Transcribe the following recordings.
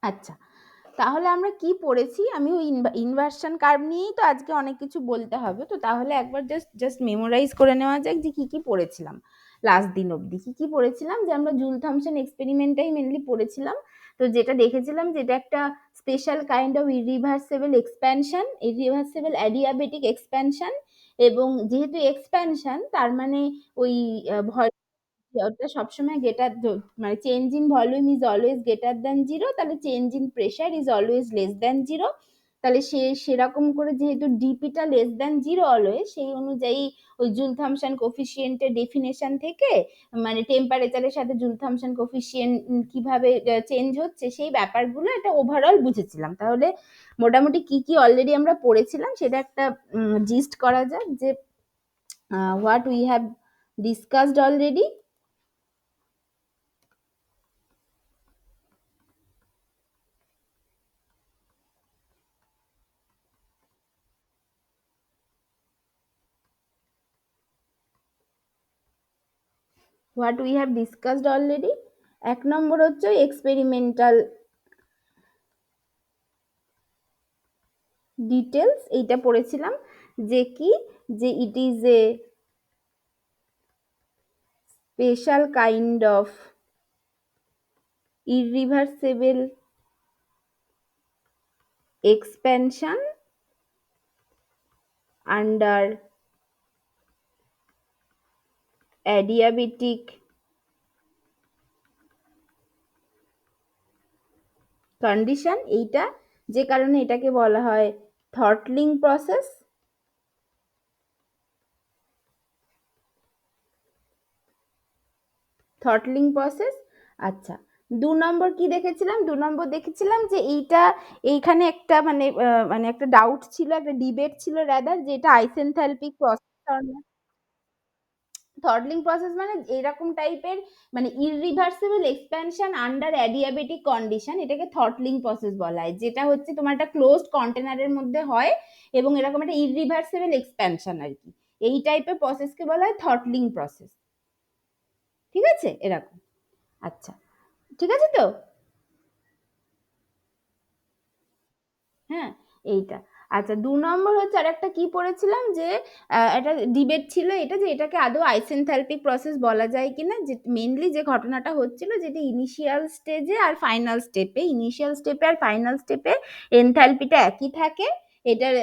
আচ্ছা, তাহলে আমরা কি পড়েছি? আমি ওই ইনভার্সন কার্ভ নিয়েই তো আজকে অনেক কিছু বলতে হবে। তো তাহলে একবার জাস্ট জাস্ট মেমোরাইজ করে নেওয়া যাক যে কি কি পড়েছিলাম লাস্ট দিন অবধি। কি কি পড়েছিলাম? যে আমরা জুল থমসন এক্সপেরিমেন্টটাই মেনলি পড়েছিলাম। তো যেটা দেখেছিলাম যে এটা একটা special kind of irreversible expansion, irreversible adiabatic expansion. এবং যেহেতু এক্সপ্যানশন তার মানে ওই ওটা সবসময় গেটার, মানে change in volume is always greater than zero, তাহলে change in pressure is always less than zero. তাহলে সেরকম করে যেহেতু ডিপিটা লেস দ্যান জিরো অলওয়েজ, সেই অনুযায়ী ওই জুল থমসন কোফিসিয়েন্টের ডেফিনেশন থেকে মানে টেম্পারেচারের সাথে জুল থমসন কোফিসিয়েন্ট কিভাবে চেঞ্জ হচ্ছে সেই ব্যাপারগুলো এটা ওভারঅল বুঝেছিলাম। তাহলে মোটামুটি কি কি অলরেডি আমরা পড়েছিলাম সেটা একটা জিস্ট করা যাক যে what we have discussed already. What we have discussed already, এক নম্বর হচ্ছে এক্সপেরিমেন্টাল ডিটেলস, এইটা পড়েছিলাম যে কি, যে it is a special kind of irreversible expansion under adiabatic condition. এইটা যে কারণে এটাকে বলা হয় থ্রটলিং প্রসেস। Throttling process. আচ্ছা, দু নম্বর কি দেখেছিলাম? দু নম্বর দেখেছিলাম যে এইটা, এইখানে একটা মানে মানে একটা ডাউট ছিল, একটা ডিবেট ছিল রাদার, যে এটা আইসেনথ্যালপিক প্রসেস। থ্রটলিং প্রসেস মানে এরকম টাইপের, মানে ইররিভার্সিবল এক্সপ্যানশন আন্ডার অ্যাডিয়াবেটিক কন্ডিশন, এটাকে থ্রটলিং প্রসেস বলা হয়। যেটা হচ্ছে তোমার একটা ক্লোজড কন্টেনারের মধ্যে হয় এবং এরকম একটা ইররিভার্সিবল এক্সপ্যানশন আর কি, এই টাইপের প্রসেসকে বলা হয় থ্রটলিং প্রসেস। ঠিক আছে এরকম। আচ্ছা, ঠিক আছে তো? হ্যাঁ, এইটা। আচ্ছা, দু নম্বর হচ্ছে আর একটা কি পড়েছিলাম যে একটা ডিবেট ছিল এটা, যে এটাকে আদৌ আইসেনথ্যালপিক প্রসেস বলা যায় কিনা। যে মেনলি যে ঘটনাটা হচ্ছিল যেটা ইনিশিয়াল স্টেজে আর ফাইনাল স্টেপে, ইনিশিয়াল স্টেপে আর ফাইনাল স্টেপে এনথ্যালপিটা একই থাকে, এটার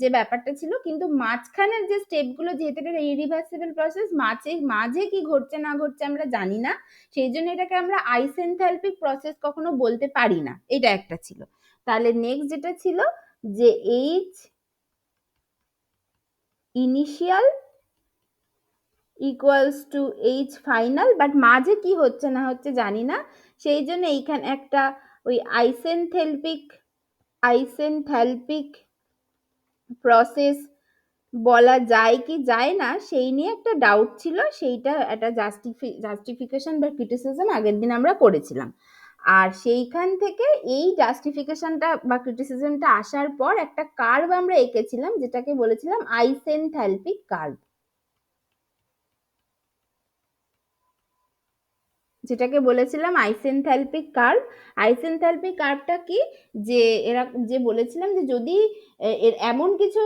যে ব্যাপারটা ছিল। কিন্তু মাঝখানের যে স্টেপগুলো, যেহেতু এটা ইরিভার্সিবল প্রসেস, মাঝে মাঝে কি ঘটছে না ঘটছে আমরা জানি না, সেই জন্য এটাকে আমরা আইসেনথ্যালপিক প্রসেস কখনো বলতে পারি না। এটা একটা ছিল। তাহলে নেক্সট যেটা ছিল যে H initial equals to H final, but মাঝে কি হচ্ছে না হচ্ছে জানি না, সেই জন্য এইখানে একটা ওই আইসেনথ্যালপিক প্রসেস বলা যায় কি যায় না সেই নিয়ে একটা ডাউট ছিল। সেইটা একটা জাস্টিফিকেশন বা ক্রিটিসিজম আগের দিন আমরা করেছিলাম। আর সেইখান থেকে এই জাস্টিফিকেশনটা বা ক্রিটিসিজমটা আসার পর একটা কার্ভ আমরা এঁকেছিলাম, যেটাকে বলেছিলাম আইসেনথ্যালপিক কার্ভ। যেটাকে বলেছিলাম আইসেনথ্যালপিক কার্ভ। আইসেনথ্যালপিক কার্ভটা কি, যে এরা যে বলেছিলাম যে যদি এর এমন কিছু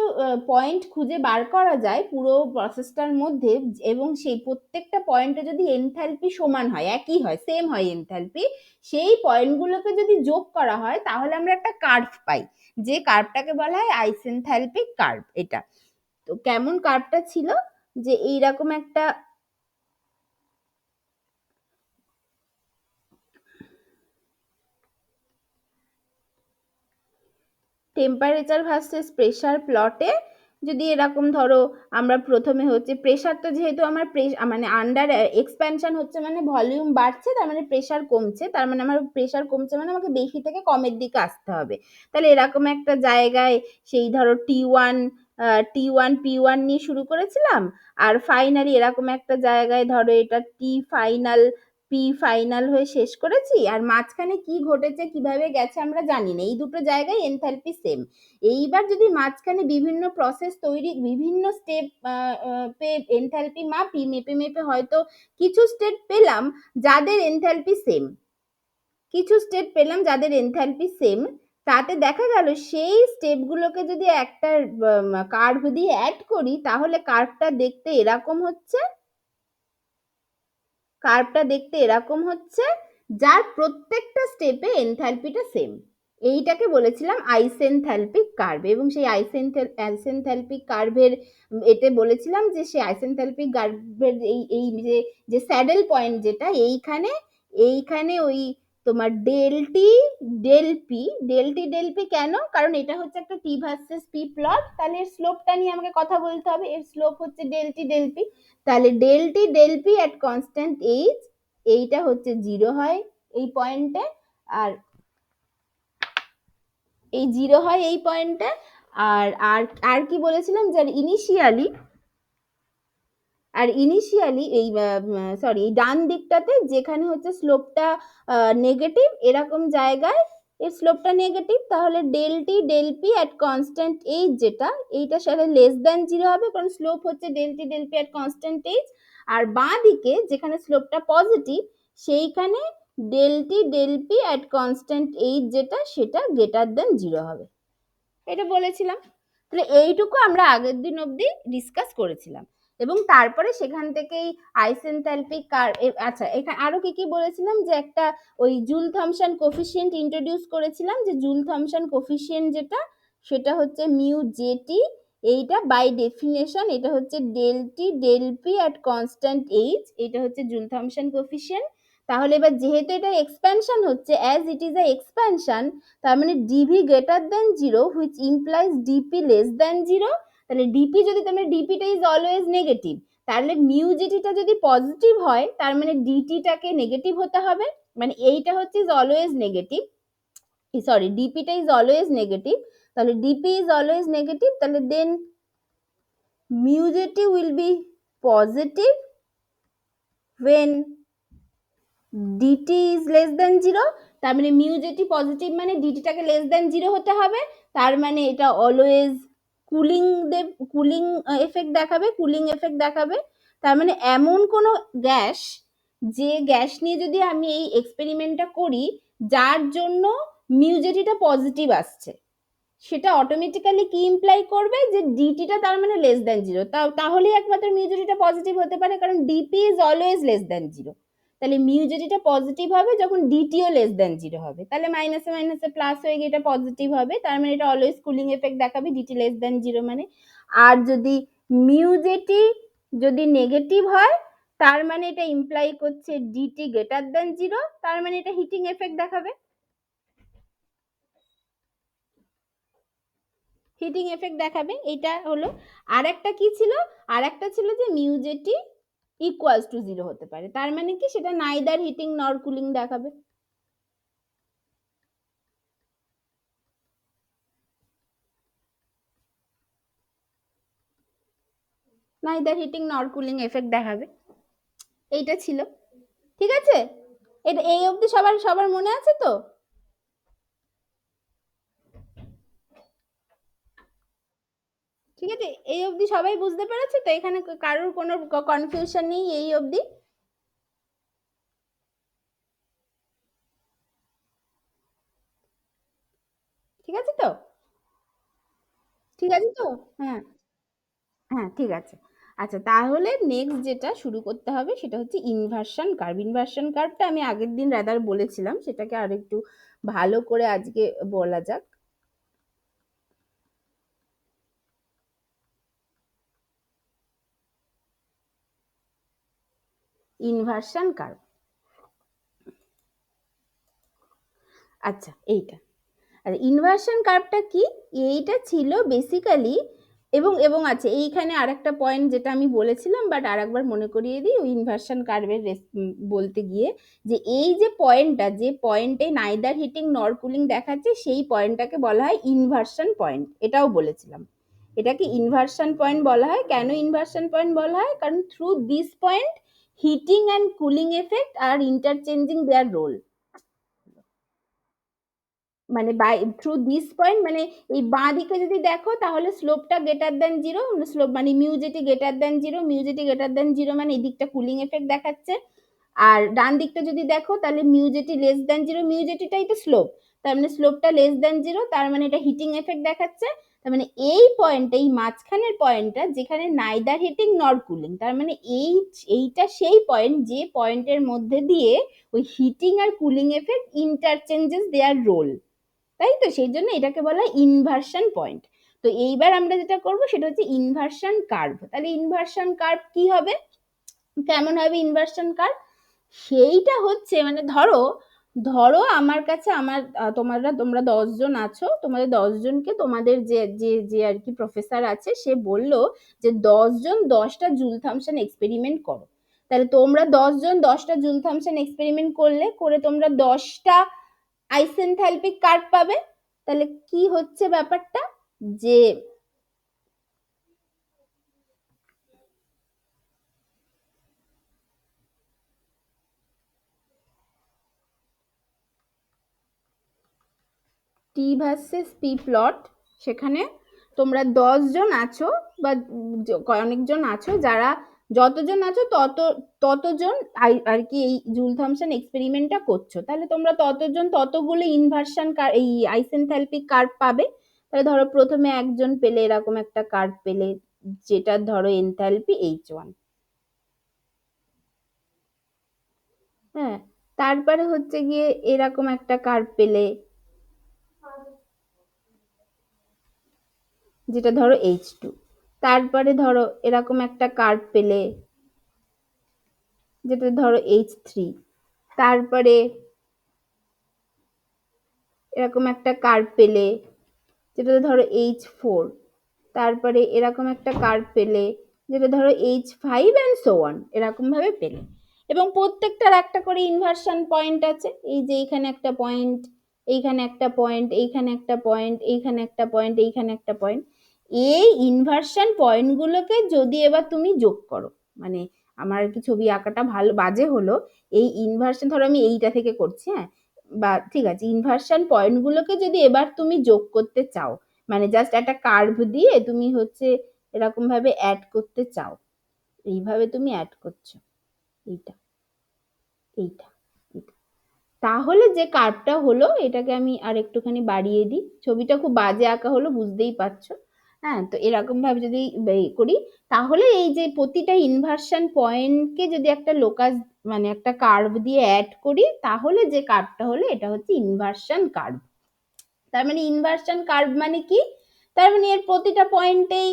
পয়েন্ট খুঁজে বার করা যায় পুরো প্রসেসটার মধ্যে, এবং সেই প্রত্যেকটা পয়েন্টে যদি এনথ্যালপি সমান হয়, একই হয়, সেম হয় এনথ্যালপি, সেই পয়েন্টগুলোকে যদি যোগ করা হয় তাহলে আমরা একটা কার্ভ পাই, যে কার্ভটাকে বলা হয় আইসেনথ্যালপিক কার্ভ। এটা তো কেমন কার্ভটা ছিল, যে এইরকম একটা টেম্পারেচার ভার্সেস প্রেশার প্লটে, যদি এরকম ধরো আমরা প্রথমে হচ্ছে প্রেশারটা, যেহেতু আমার মানে আন্ডার এক্সপ্যানশন হচ্ছে মানে ভলিউম বাড়ছে, তার মানে প্রেশার কমছে, তার মানে আমার প্রেশার কমছে মানে আমাকে বেশি থেকে কমের দিকে আসতে হবে। তাহলে এরকম একটা জায়গায় সেই ধরো T1 P1 নিয়ে শুরু করেছিলাম, আর ফাইনালি এরকম একটা জায়গায় ধরো এটা P ফাইনাল হয়ে শেষ করেছি, আর মাঝখানে কি ঘটেছে কিভাবে গেছে আমরা জানি না, এই দুটো জায়গায় এনথ্যালপি সেম। এইবার যদি মাঝখানে বিভিন্ন প্রসেস তৈরি, বিভিন্ন স্টেপ পে এনথ্যালপি মেপে মেপে হয়তো কিছু স্টেপ পেলাম যাদের এনথ্যালপি সেম, কিছু স্টেপ পেলাম যাদের এনথ্যালপি সেম, তাতে দেখা গেল সেই স্টেপগুলোকে যদি একটা কার্ভ দিয়ে অ্যাড করি তাহলে কার্ভটা দেখতে এরকম হচ্ছে, কার্ভটা দেখতে এরকম হচ্ছে, যার প্রত্যেকটা স্টেপে এনথ্যালপিটা সেম। এইটাকে বলেছিলাম আইসেনথ্যালপিক কার্ভ। এবং সেই আইসেনথ্যালপিক কার্ভের এতে বলেছিলাম যে সেই আইসেনথ্যালপিক কার্ভের এই এই যে যে স্যাডেল পয়েন্ট যেটা এইখানে, এইখানে ওই তোমার ডেলটি ডেলপি, ডেলটি ডেলপি কেন, কারণ এটা হচ্ছে একটা টি ভার্সেস পি প্লট, তাহলে এর স্লোপটা নিয়ে আমাকে কথা বলতে হবে। এর স্লোপ হচ্ছে ডেলটি ডেলপি, তাহলে ডেলটি ডেলপি এট কনস্ট্যান্ট এইচ, এইটা হচ্ছে 0 হয় এই পয়েন্টে, আর এই 0 হয় এই পয়েন্টে। আর আর আর কি বলেছিলাম যে ইনিশিয়ালি, আর ইনিশিয়ালি এই সরি এই ডান দিকটাতে যেখানে হচ্ছে স্লোপটা নেগেটিভ এরকম জায়গায় এর স্লোপটা নেগেটিভ, তাহলে ডেলটি ডেলপি অ্যাট কনস্ট্যান্ট এইচ যেটা, এইটার সাথে লেস দ্যান 0 হবে কারণ স্লোপ হচ্ছে ডেলটি ডেলপি অ্যাট কনস্ট্যান্ট এইচ। আর বাঁ দিকে যেখানে স্লোপটা পজিটিভ সেইখানে ডেলটি ডেলপি অ্যাট কনস্ট্যান্ট এইচ যেটা, সেটা গ্রেটার দ্যান 0 হবে। এটা বলেছিলাম। তাহলে এইটুকু আমরা আগের দিন অবধি ডিসকাস করেছিলাম। এবং তারপরে সেখান থেকেই আইসেনথ্যালপিক আচ্ছা এখানে আরো কি কি বলেছিলাম, যে একটা ওই জুল থমসন কোফিসিয়েন্ট ইন্ট্রোডিউস করেছিলাম, যে জুল থমসন কোফিসিয়েন্ট যেটা, সেটা হচ্ছে মিউ জেটি, এইটা বাই ডেফিনেশন এটা হচ্ছে ডেলটি ডেলপি অ্যাট কনস্ট্যান্ট এইচ, এটা হচ্ছে জুল থমসন কোফিসিয়েন্ট। তাহলে এবার যেহেতু এটা এক্সপ্যানশন হচ্ছে, as it is a expansion, তার মানে DV greater than 0 which implies DP less than 0। তাহলে ডিপি যদি তার ডিপিটা ইজ অলওয়েজ নেগেটিভ, তাহলে মিউ জিটিটা যদি পজিটিভ হয় তার মানে ডিটিটাকে নেগেটিভ হতে হবে, মানে এইটা হচ্ছে ইজ অলওয়েজ নেগেটিভ, সরি ডিপিটা ইজ অলওয়েজ নেগেটিভ, তাহলে ডিপি ইজ অলওয়েজ নেগেটিভ, তাহলে then mu JT will be positive when DT is less than 0। তার মানে মিউ যেটি পজিটিভ মানে ডিটিটাকে লেস দেন 0 হতে হবে, তার মানে এটা অলওয়েজ কুলিং কুলিং এফেক্ট দেখাবে, কুলিং এফেক্ট দেখাবে। তার মানে এমন কোনো গ্যাস, যে গ্যাস নিয়ে যদি আমি এই এক্সপেরিমেন্টটা করি যার জন্য মিউ যেটিটা পজিটিভ আসছে, সেটা অটোমেটিক্যালি কি ইমপ্লাই করবে, যে ডিটিটা তার মানে লেস দেন 0, তাহলেই একমাত্র মিউ যেটিটা পজিটিভ হতে পারে, কারণ DP is always less than 0। তাহলে মিউ যেটিটা পজিটিভ হবে যখন ডিটিও লেস দেন 0 হবে, তাহলে মাইনাসে মাইনাসে প্লাস হয়ে গিয়ে এটা পজিটিভ হবে, তার মানে এটা অলওয়েজ কুলিং এফেক্ট দেখাবে ডিটি লেস দেন 0 মানে। আর যদি মিউ যেটি যদি নেগেটিভ হয় তার মানে এটা ইমপ্লাই করছে ডিটি গ্রেটার দেন 0, তার মানে এটা হিটিং এফেক্ট দেখাবে, হিটিং এফেক্ট দেখাবে। এটা হলো। আর একটা কি ছিল, আর একটা ছিল যে মিউ যেটি ইকুয়ালস টু 0 হতে পারে, তার মানে কি সেটা নাইদার হিটিং নর কুলিং দেখাবে। Neither heating nor cooling effect দেখাবে, এইটা ছিল। ঠিক আছে, এটা এই অবধি সবার সবার মনে আছে তো? ঠিক আছে, এই অবধি সবাই বুঝতে পেরেছে তো? এখানে কারোর কোনো কনফিউশন নেই এই অবধি? ঠিক আছে তো? ঠিক আছে তো? হ্যাঁ, হ্যাঁ ঠিক আছে। আচ্ছা তাহলে নেক্সট যেটা শুরু করতে হবে সেটা হচ্ছে ইনভার্সন কার্ভ। ইনভার্সন কার্ভটা আমি আগের দিন রাদার বলেছিলাম, সেটাকে আর একটু ভালো করে আজকে বলা যাক। ইনভার্সন কার্ভ, আচ্ছা এইটা, আচ্ছা ইনভার্সন কার্ভটা কি, এইটা ছিল বেসিক্যালি, এবং এবং আছে এইখানে আরেকটা পয়েন্ট যেটা আমি বলেছিলাম, বাট আর একবার মনে করিয়ে দিই ওই ইনভার্সন কার্ভের বলতে গিয়ে, যে এই যে পয়েন্টটা, যে পয়েন্টে নাইদার হিটিং নর কুলিং দেখাচ্ছে সেই পয়েন্টটাকে বলা হয় ইনভার্সন পয়েন্ট, এটাও বলেছিলাম। এটাকে ইনভার্সন পয়েন্ট বলা হয়। কেন ইনভার্সন পয়েন্ট বলা হয়? কারণ through this point heating and cooling effect আর ইন্টারচেঞ্জিং দেয়ার রোল, মানে বাই থ্রু দিস পয়েন্ট মানে এই বাঁ দিকে যদি দেখো তাহলে স্লোপটা গ্রেটার দেন 0, স্লোপ মানে মিউ যেটি গ্রেটার দেন 0, মিউ যেটি গ্রেটার দেন 0 মানে এই দিকটা কুলিং এফেক্ট দেখাচ্ছে। আর ডান দিকটা যদি দেখো তাহলে মিউজেটি লেস দ্যান জিরো, মিউজেটিটাই তো স্লোপ, তার মানে স্লোপটা লেস দ্যান জিরো, তার মানে এটা হিটিং এফেক্ট দেখাচ্ছে। তার মানে এই পয়েন্টটা, এই মাঝখানের পয়েন্টটা যেখানে নাইদার হিটিং নর কুলিং, তার মানে এইটা সেই পয়েন্ট যে পয়েন্টের মধ্যে দিয়ে ওই হিটিং আর cooling effect interchanges their role, তাই তো, সেই জন্য এটাকে বলা হয় ইনভার্সন পয়েন্ট। তো এইবার আমরা যেটা করব সেটা হচ্ছে ইনভার্সন কার্ভ। তাহলে ইনভার্সন কার্ভ কি হবে, কেমন হবে ইনভার্সন কার্ভ? সেইটা হচ্ছে মানে ধরো ধরো আমার কাছে আমার তোমরা 10 জন আছো, তোমাদের 10 জনকে তোমাদের যে যে যে আর কি প্রফেসর আছে সে বললো যে 10 জন 10টা জুল থামসন এক্সপেরিমেন্ট করো। তাহলে তোমরা 10 জন 10টা জুল থামসন এক্সপেরিমেন্ট করে তোমরা 10টা আইসেনথ্যালপিক কার্ভ পাবে। তাহলে কি হচ্ছে ব্যাপারটা, যে টি ভার্সেস পি প্লট, সেখানে তোমরা 10 জন আছো বা অনেকজন আছো, যারা যতজন আছো ততজন আর কি এই জুল থমসন এক্সপেরিমেন্টটা করছো। তাহলে তোমরা ততজন ততগুলো ইনভার্সন এই আইসেনথ্যালপিক কার্ভ পাবে। তাহলে ধরো প্রথমে একজন পেলে এরকম একটা কার্ভ পেলে, যেটা ধরো এনথ্যালপি H1, হ্যাঁ, তারপরে হচ্ছে গিয়ে এরকম একটা কার্ভ পেলে যেটা ধরো H2, তারপরে ধরো এরকম একটা কার্ভ পেলে যেটা ধরো H3, তারপরে এরকম একটা কার্ভ পেলে যেটা ধরো H4, তারপরে এরকম একটা কার্ভ পেলে যেটা ধরো H5 অ্যান্ড সো অন, এরকম ভাবে পেলে। এবং প্রত্যেকটার একটা করে ইনভার্সন পয়েন্ট আছে, এই যে এইখানে একটা পয়েন্ট, এইখানে একটা পয়েন্ট, এইখানে একটা পয়েন্ট, এইখানে একটা পয়েন্ট, এইখানে একটা পয়েন্ট। এই ইনভার্সন পয়েন্টগুলোকে যদি এবার তুমি যোগ করো, মানে আমার আর কি ছবি আঁকাটা ভালো বাজে হলো, এই ইনভার্সন ধরো আমি এইটা থেকে করছি, হ্যাঁ, বা ঠিক আছে, ইনভার্সন পয়েন্টগুলোকে যদি এবার তুমি যোগ করতে চাও, মানে জাস্ট একটা কার্ভ দিয়ে তুমি হচ্ছে এরকম ভাবে অ্যাড করতে চাও, এইভাবে তুমি অ্যাড করছো এইটা এইটা এইটা, তাহলে যে কার্ভটা হলো, এটাকে আমি আর একটুখানি বাড়িয়ে দিই, ছবিটা খুব বাজে আঁকা হলো বুঝতেই পারছো। হ্যাঁ, তো এরকম ভাবে যদি করি, তাহলে এই যে প্রতিটা ইনভার্সন পয়েন্টকে যদি একটা লোকাস মানে একটা কার্ভ দিয়ে অ্যাড করি, তাহলে যে কার্ভটা হলো এটা হচ্ছে ইনভার্সন কার্ভ। তার মানে ইনভার্সন কার্ভ মানে কি, তার মানে এর প্রতিটা পয়েন্টেই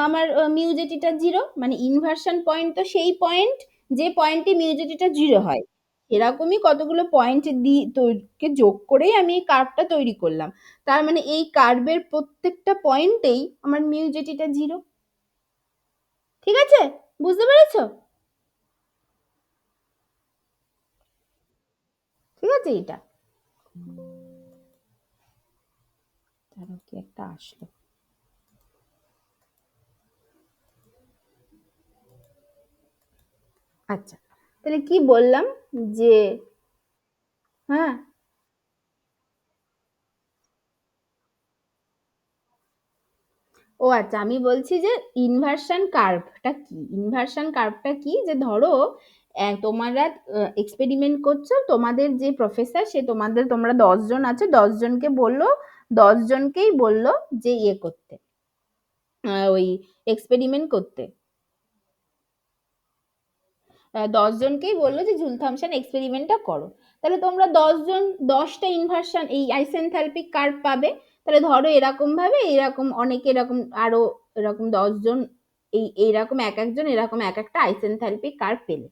আমার মিউজেটিটা জিরো, মানে ইনভার্সন পয়েন্ট তো সেই পয়েন্ট যে পয়েন্টে মিউজেটিটা জিরো হয়, এরকমই কতগুলো পয়েন্ট কে যোগ করেই আমি এই কার্ভটা তৈরি করলাম। তার মানে এই কার্ভের প্রত্যেকটা পয়েন্টেই আমার মিউজেটিটা জিরো। ঠিক আছে, বুঝতে পেরেছো? ঠিক আছে, এটা তারও কি একটা আসলো। আচ্ছা, তাহলে কি বললাম, যে হ্যাঁ, ও আচ্ছা, আমি বলছি যে ইনভার্সন কার্ভটা কি, ইনভার্সন কার্ভটা কি, যে ধরো তোমরা এক্সপেরিমেন্ট করছো, তোমাদের যে প্রফেসর সে তোমরা 10 জন আছো, 10 জনকে বললো, 10 জনকেই বললো যে ইয়ে করতে, ওই এক্সপেরিমেন্ট করতে, 10 জনকেই বললো যে জুল থমসন এক্সপেরিমেন্টটা করো। তাহলে তোমরা 10 জন 10টা ইনভার্সন এই আইসেনথ্যালপিক কার্ভ পাবে। তাহলে ধরো এরকম ভাবে এরকম অনেকে এরকম আরো এরকম 10 জন এইরকম এক একজন এরকম এক একটা আইসেনথ্যালপিক কার্ভ পেলে।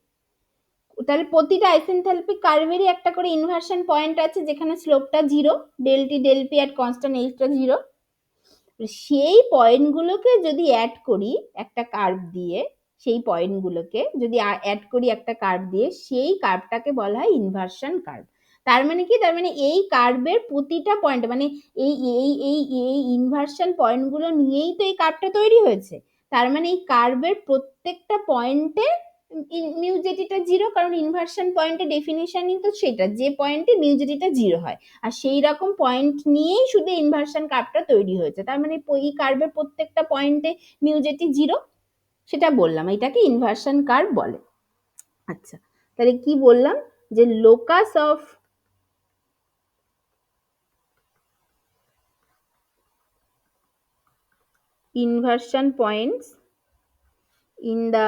তাহলে প্রতিটা আইসেনথ্যালপিক কার্ভেরই একটা করে ইনভার্সন পয়েন্ট আছে যেখানে স্লোপটা zero, del T del P আর কনস্ট্যান্ট এইচটা জিরো। সেই পয়েন্টগুলোকে যদি অ্যাড করি একটা কার্ভ দিয়ে, সেই পয়েন্টগুলোকে যদি অ্যাড করি একটা কার্ভ দিয়ে, সেই কার্ভটাকে বলা হয় ইনভার্সন কার্ভ। তার মানে কি, তার মানে এই কার্ভের প্রতিটা পয়েন্ট মানে এই এই এই এই ইনভার্সন পয়েন্টগুলো নিয়েই তো এই কার্ভটা তৈরি হয়েছে। তার মানে এই কার্ভের প্রত্যেকটা পয়েন্টে মিউজেটিটা জিরো, কারণ ইনভার্সন পয়েন্টের ডেফিনিশনই তো সেটা, যে পয়েন্টে মিউজেটিটা জিরো হয়, আর সেই রকম পয়েন্ট নিয়েই শুধু ইনভার্সন কার্ভটা তৈরি হয়েছে। তার মানে এই কার্ভের প্রত্যেকটা পয়েন্টে মিউজেটি জিরো, সেটা বললাম, এটাকে ইনভার্সন কার্ভ বলে। আচ্ছা, তাহলে কি বললাম, যে locus of inversion points in the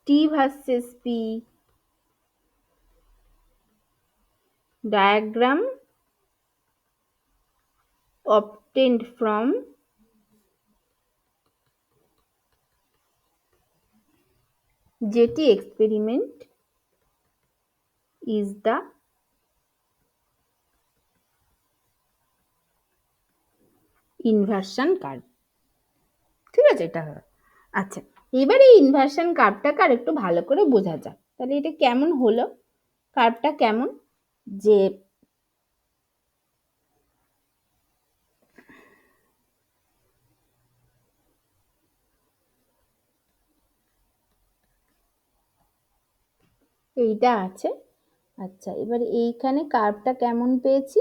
T versus P diagram obtained from JT experiment is the inversion curve. ঠিক আছে, এটা হলো। আচ্ছা, এবার এই ইনভার্সন কার্ভটাকে আর একটু ভালো করে বোঝা যাক। তাহলে এটা কেমন হলো, কার্ভটা কেমন, যে এইটা আছে। আচ্ছা, এবার এইখানে কার্ভটা কেমন পেয়েছি,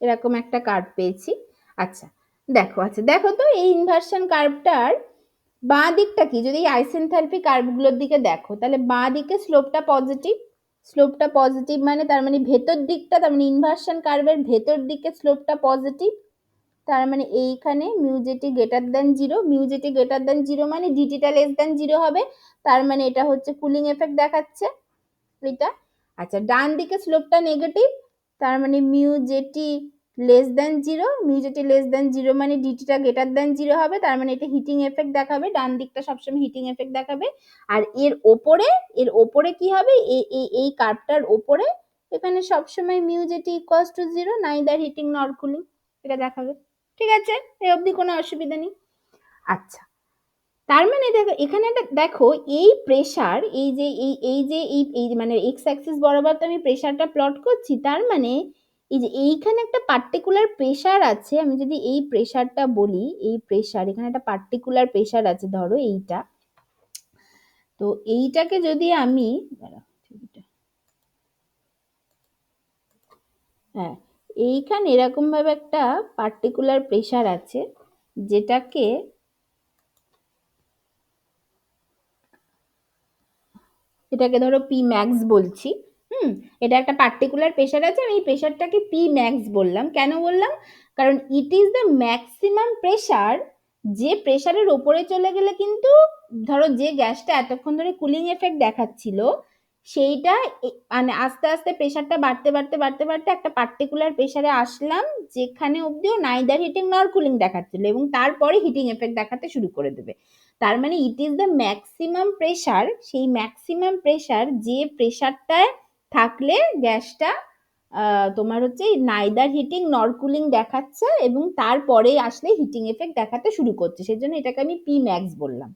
এরকম একটা কার্ভ পেয়েছি। আচ্ছা দেখো, আচ্ছা দেখো তো এই ইনভার্সন কার্ভটার বাঁ দিকটা কি, যদি আইসেনথালপি কার্ভগুলোর দিকে দেখো, তাহলে বাঁ দিকে স্লোপটা পজিটিভ, স্লোপটা পজিটিভ মানে তার মানে ভেতর দিকটা, তার মানে ইনভার্সন কার্ভের ভেতর দিকে স্লোপটা পজিটিভ। তার মানে এইখানে mu JT greater than zero, mu JT greater than zero মানে ডিটিটা লেস দেন জিরো হবে, তার মানে এটা হচ্ছে কুলিং এফেক্ট দেখাচ্ছে এটা। আচ্ছা, ডান দিকে স্লোপটা নেগেটিভ, তার মানে mu JT less than zero, mu JT less than zero মানে ডিটিটা গ্রেটার দেন জিরো হবে, তার মানে এটা হিটিং এফেক্ট দেখাবে, ডান দিকটা সবসময় হিটিং এফেক্ট দেখাবে। আর এর ওপরে কি হবে, এই কার্ভটার ওপরে এখানে সবসময় mu JT equals to zero, neither heating nor cooling, এটা দেখাবে। ঠিক আছে, এই অবধি কোনো অসুবিধা নেই। আচ্ছা, তার মানে দেখো এখানে একটা দেখো, এই প্রেসার, এই যে এই মানে এক্স অ্যাক্সিস বরাবর তো আমি প্রেসারটা প্লট করছি, তার মানে এই যে এইখানে একটা পার্টিকুলার প্রেসার আছে, আমি যদি এই প্রেসারটা বলি, এই প্রেসার এখানে একটা পার্টিকুলার প্রেসার আছে, ধরো এইটা, তো এইটাকে যদি আমি, হ্যাঁ, এইখানে এরকম ভাবে একটা পার্টিকুলার প্রেসার আছে, যেটাকে এটাকে ধরো পি ম্যাক্স বলছি। এটা একটা পার্টিকুলার প্রেসার আছে, আমি এই প্রেসারটাকে পি ম্যাক্স বললাম। কেন বললাম, কারণ it is the maximum pressure, যে প্রেসারের ওপরে চলে গেলে কিন্তু ধরো যে গ্যাসটা এতক্ষণ ধরে কুলিং এফেক্ট দেখাচ্ছিল, সেইটা মানে আস্তে আস্তে প্রেসারটা বাড়তে বাড়তে বাড়তে বাড়তে একটা পার্টিকুলার প্রেসারে আসলাম, যেখানে অব্দিও নাইদার হিটিং নর কুলিং দেখাচ্ছিল, এবং তারপরে হিটিং এফেক্ট দেখাতে শুরু করে দেবে। তার মানে it is the maximum pressure, সেই ম্যাক্সিমাম প্রেসার যে প্রেসারটায় থাকলে গ্যাসটা তোমার হচ্ছে নাইদার হিটিং নর কুলিং দেখাচ্ছে, এবং তারপরে আসলে হিটিং এফেক্ট দেখাতে শুরু করছে, সেজন্য এটাকে আমি পি ম্যাক্স বললাম।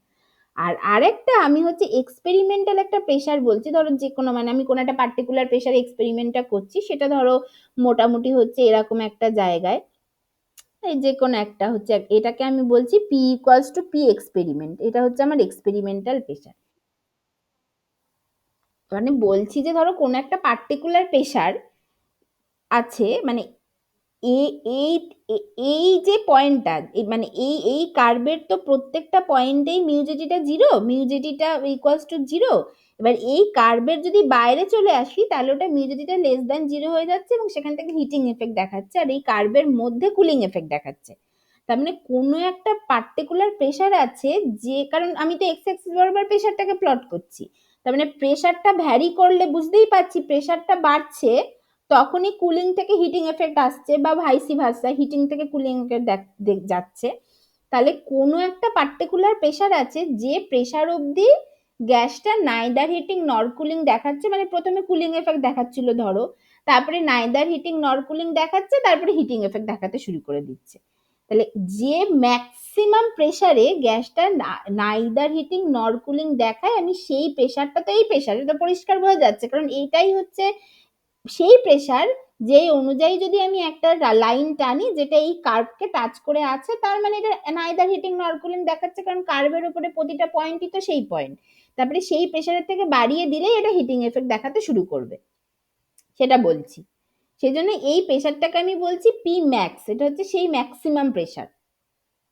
আর আরেকটা আমি হচ্ছে এক্সপেরিমেন্টাল একটা প্রেসার বলছি, ধরো যে কোনো মানে আমি কোনো একটা পার্টিকুলার প্রেসারে এক্সপেরিমেন্টটা করছি, সেটা ধরো মোটামুটি হচ্ছে এরকম একটা জায়গায়, এই যে কোনো একটা হচ্ছে, এটাকে আমি বলছি P equals to P experiment, এটা হচ্ছে আমার এক্সপেরিমেন্টাল প্রেসার। মানে বলছি যে ধরো কোনো একটা পার্টিকুলার প্রেসার আছে, মানে এই এই এই যে পয়েন্টটা, মানে এই কার্ভের তো প্রত্যেকটা পয়েন্টেই মিউজেটিটা জিরো, মিউজেটিটা ইকুয়ালস টু জিরো। এবার এই কার্ভের যদি বাইরে চলে আসি, তাহলে ওটা মিউজেটিটা লেস দ্যান জিরো হয়ে যাচ্ছে, এবং সেখান থেকে হিটিং এফেক্ট দেখাচ্ছে, আর এই কার্ভের মধ্যে কুলিং এফেক্ট দেখাচ্ছে। তার মানে কোনো একটা পার্টিকুলার প্রেসার আছে, যে কারণ আমি তো এক্স অ্যাক্সিস বরাবর প্রেসারটাকে প্লট করছি, তার মানে প্রেসারটা ভ্যারি করলে বুঝতেই পারছি প্রেসারটা বাড়ছে, তখনই কুলিং থেকে হিটিং এফেক্ট আসছে, বা ভাইসি ভার্সা হিটিং থেকে কুলিং এফেক্ট যাচ্ছে। তাহলে কোনো একটা পার্টিকুলার প্রেসার আছে, যে প্রেসার অবধি গ্যাসটা নাইদার হিটিং নর কুলিং দেখাচ্ছে, মানে প্রথমে কুলিং এফেক্ট দেখাচ্ছিল ধরো, তারপরে নাইদার হিটিং নর কুলিং দেখাচ্ছে, তারপরে হিটিং এফেক্ট দেখাতে শুরু করে দিচ্ছে। তাহলে যে ম্যাক্সিমাম প্রেসারে গ্যাসটা নাইদার হিটিং নর কুলিং দেখায়, আমি সেই প্রেসারটা, তো এই প্রেসার এটা পরিষ্কার বোঝা যাচ্ছে, কারণ এইটাই হচ্ছে সেই প্রেসার, যে অনুযায়ী যদি আমি একটা লাইন টানি যেটা এই কার্ভকে টাচ করে আছে, তার মানে এটা নাইদার হিটিং নর কুলিং দেখাচ্ছে, কারণ কার্ভের উপরে প্রতিটা পয়েন্টই তো সেই পয়েন্ট। তারপরে সেই প্রেসারের থেকে বাড়িয়ে দিলেই এটা হিটিং এফেক্ট দেখাতে শুরু করবে, সেটা বলছি। সেই জন্য এই প্রেসারটাকে আমি বলছি পি ম্যাক্স, এটা হচ্ছে সেই ম্যাক্সিমাম প্রেসার।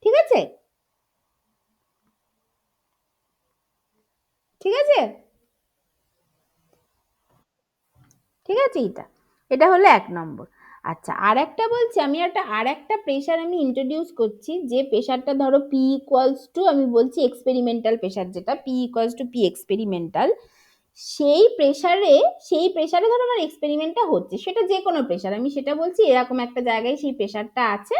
ঠিক আছে, ঠিক আছে, ঠিক আছে, এটা এটা হলো 1 নম্বর। আচ্ছা, আর একটা বলছি, আমি আর একটা প্রেশার আমি ইন্ট্রোডিউস করছি, যে প্রেশারটা ধরো পি ইকুয়ালস টু, আমি বলছি এক্সপেরিমেন্টাল প্রেশার, যেটা P equals to P experimental. সেই প্রেসারে সেই প্রেসারে ধরো আমার এক্সপেরিমেন্টটা হচ্ছে, সেটা যে কোনো প্রেসার, আমি সেটা বলছি এরকম একটা জায়গায় সেই প্রেসারটা আছে,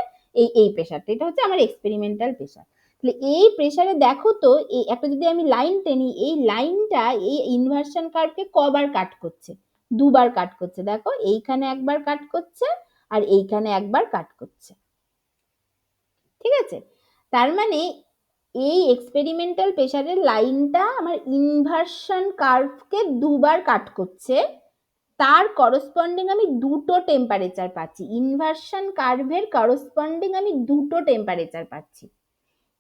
এই প্রেসারটা, এটা হচ্ছে আমার এক্সপেরিমেন্টাল প্রেসার। তাহলে এই প্রেসারে দেখো তো, এই একটা যদি আমি লাইন টেনি, এই লাইনটা এই ইনভার্সন কার্ভকে কবার কাট করছে? দুবার কাট করছে, দেখো এইখানে একবার কাট করছে, আর এইখানে একবার কাট করছে। ঠিক আছে, তার মানে এই এক্সপেরিমেন্টাল প্রেসারের লাইনটা আমার ইনভার্সন কার্ভকে দুবার কাট করছে, তার করসপন্ডিং আমি দুটো টেম্পারেচার পাচ্ছি, ইনভার্সন কার্ভের করসপন্ডিং আমি দুটো টেম্পারেচার পাচ্ছি।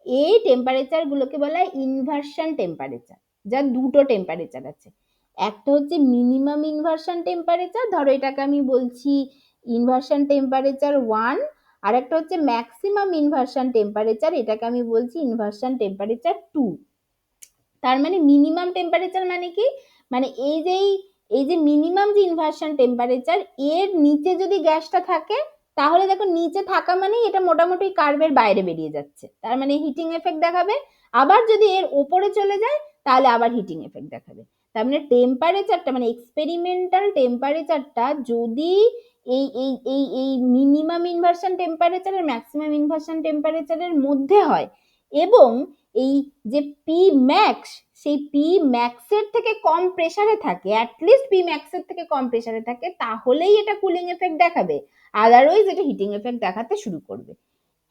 এই টেম্পারেচার গুলোকে বলা হয় ইনভার্সন টেম্পারেচার, যার দুটো টেম্পারেচার আছে। একটা হচ্ছে মিনিমাম ইনভার্সন টেম্পারেচার, ধরো এটাকে আমি বলছি ইনভার্সন টেম্পারেচার 1, আর একটা হচ্ছে ম্যাক্সিমাম ইনভার্সন টেম্পারেচার, এটাকে আমি বলছি ইনভার্সন টেম্পারেচার 2। তার মানে মিনিমাম টেম্পারেচার মানে কি, মানে এই যে মিনিমাম যে ইনভার্সন টেম্পারেচার, এর নিচে যদি গ্যাসটা থাকে, তাহলে দেখো নিচে থাকা মানে এটা মোটামুটি কার্ভের বাইরে বেরিয়ে যাচ্ছে, তার মানে হিটিং এফেক্ট দেখাবে। আবার যদি এর ওপরে চলে যায়, তাহলে আবার হিটিং এফেক্ট দেখাবে। তার মানে টেম্পারেচারটা, মানে এক্সপেরিমেন্টাল টেম্পারেচারটা যদি এই মিনিমাম ইনভার্সন টেম্পারেচার আর ম্যাক্সিমাম ইনভার্সন টেম্পারেচারের মধ্যে হয়, এবং এই যে পি ম্যাক্স, সেই পি ম্যাক্সের থেকে কম প্রেসারে থাকে, অ্যাটলিস্ট পি ম্যাক্সের থেকে কম প্রেসারে থাকে, তাহলেই এটা কুলিং এফেক্ট দেখাবে, আদারওয়াইজ এটা হিটিং এফেক্ট দেখাতে শুরু করবে।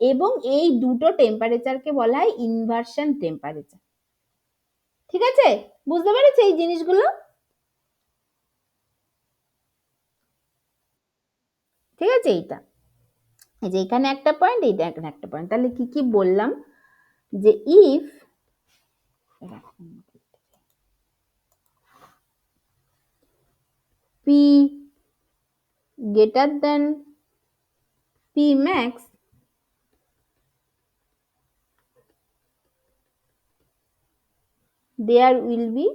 এবং এই দুটো টেম্পারেচারকে বলা হয় ইনভার্সন টেম্পারেচার। ঠিক আছে, বুঝতে পেরেছো এই জিনিসগুলো? ঠিক আছে, এইটা, এই যে এখানে একটা পয়েন্ট, এইটা এখানে একটা পয়েন্ট, তাহলে কি কি বললাম, যে if P greater than P max, there will be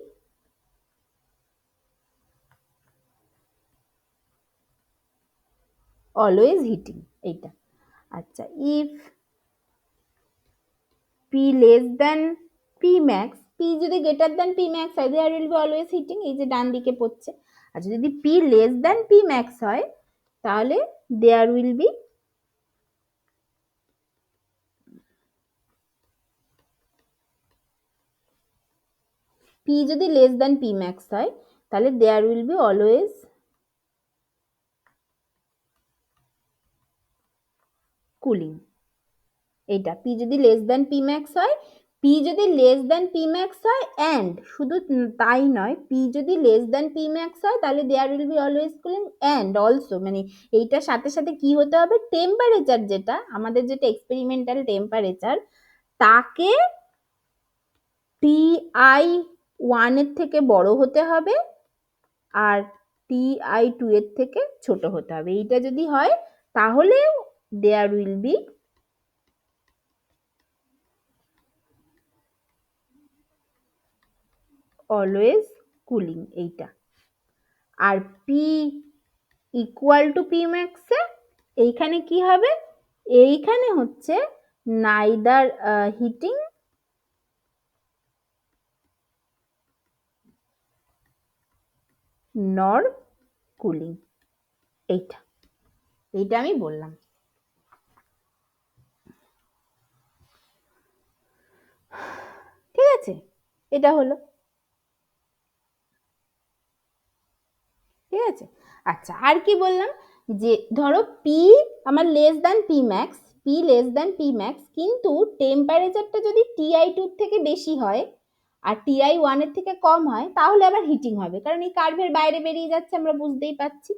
always heating, এইটা। আচ্ছা, if P less than P max, P যদি greater than P max হয়, there will be always heating, এই যে ডান দিকে পড়ছে। আচ্ছা, যদি P less than P max হয়, তাহলে there will be P যদি less than P max হয়, তাহলে there will be always cooling, এইটা। P যদি লেস দেন পি ম্যাক্স হয়, P যদি লেস দেন পি ম্যাক্স হয়, অ্যান্ড শুধু তাই নয়, P যদি লেস দেন পি ম্যাক্স হয়, তাহলে there will be always cooling, and also, মানে এইটার সাথে সাথে কি হতে হবে, টেম্পারেচার যেটা আমাদের, যেটা এক্সপেরিমেন্টাল টেম্পারেচার, তাকে টি আই 1 এর থেকে বড় হতে হবে, আর টি আই 2 এর থেকে ছোট হতে হবে। এইটা যদি হয়, তাহলে there will be always cooling, এইটা। আর পি ইকুয়াল টু পি ম্যাক্সে এইখানে কি হবে, এইখানে হচ্ছে নাইদার হিটিং নর কুলিং, এইটা, এইটা আমি বললাম। ঠিক আছে, এটা হলো, ঠিক আছে। আচ্ছা, আর কি বললাম, যে ধরো পি আমার less than P max, P less than P max, কিন্তু টেম্পারেচারটা যদি টিআই 2 থেকে বেশি হয় আর টিআই 1 এর থেকে কম হয়, তাহলে আবার হিটিং হবে, কারণ এই কার্ভের বাইরে বেরিয়ে যাচ্ছে, আমরা বুঝতেই পাচ্ছি।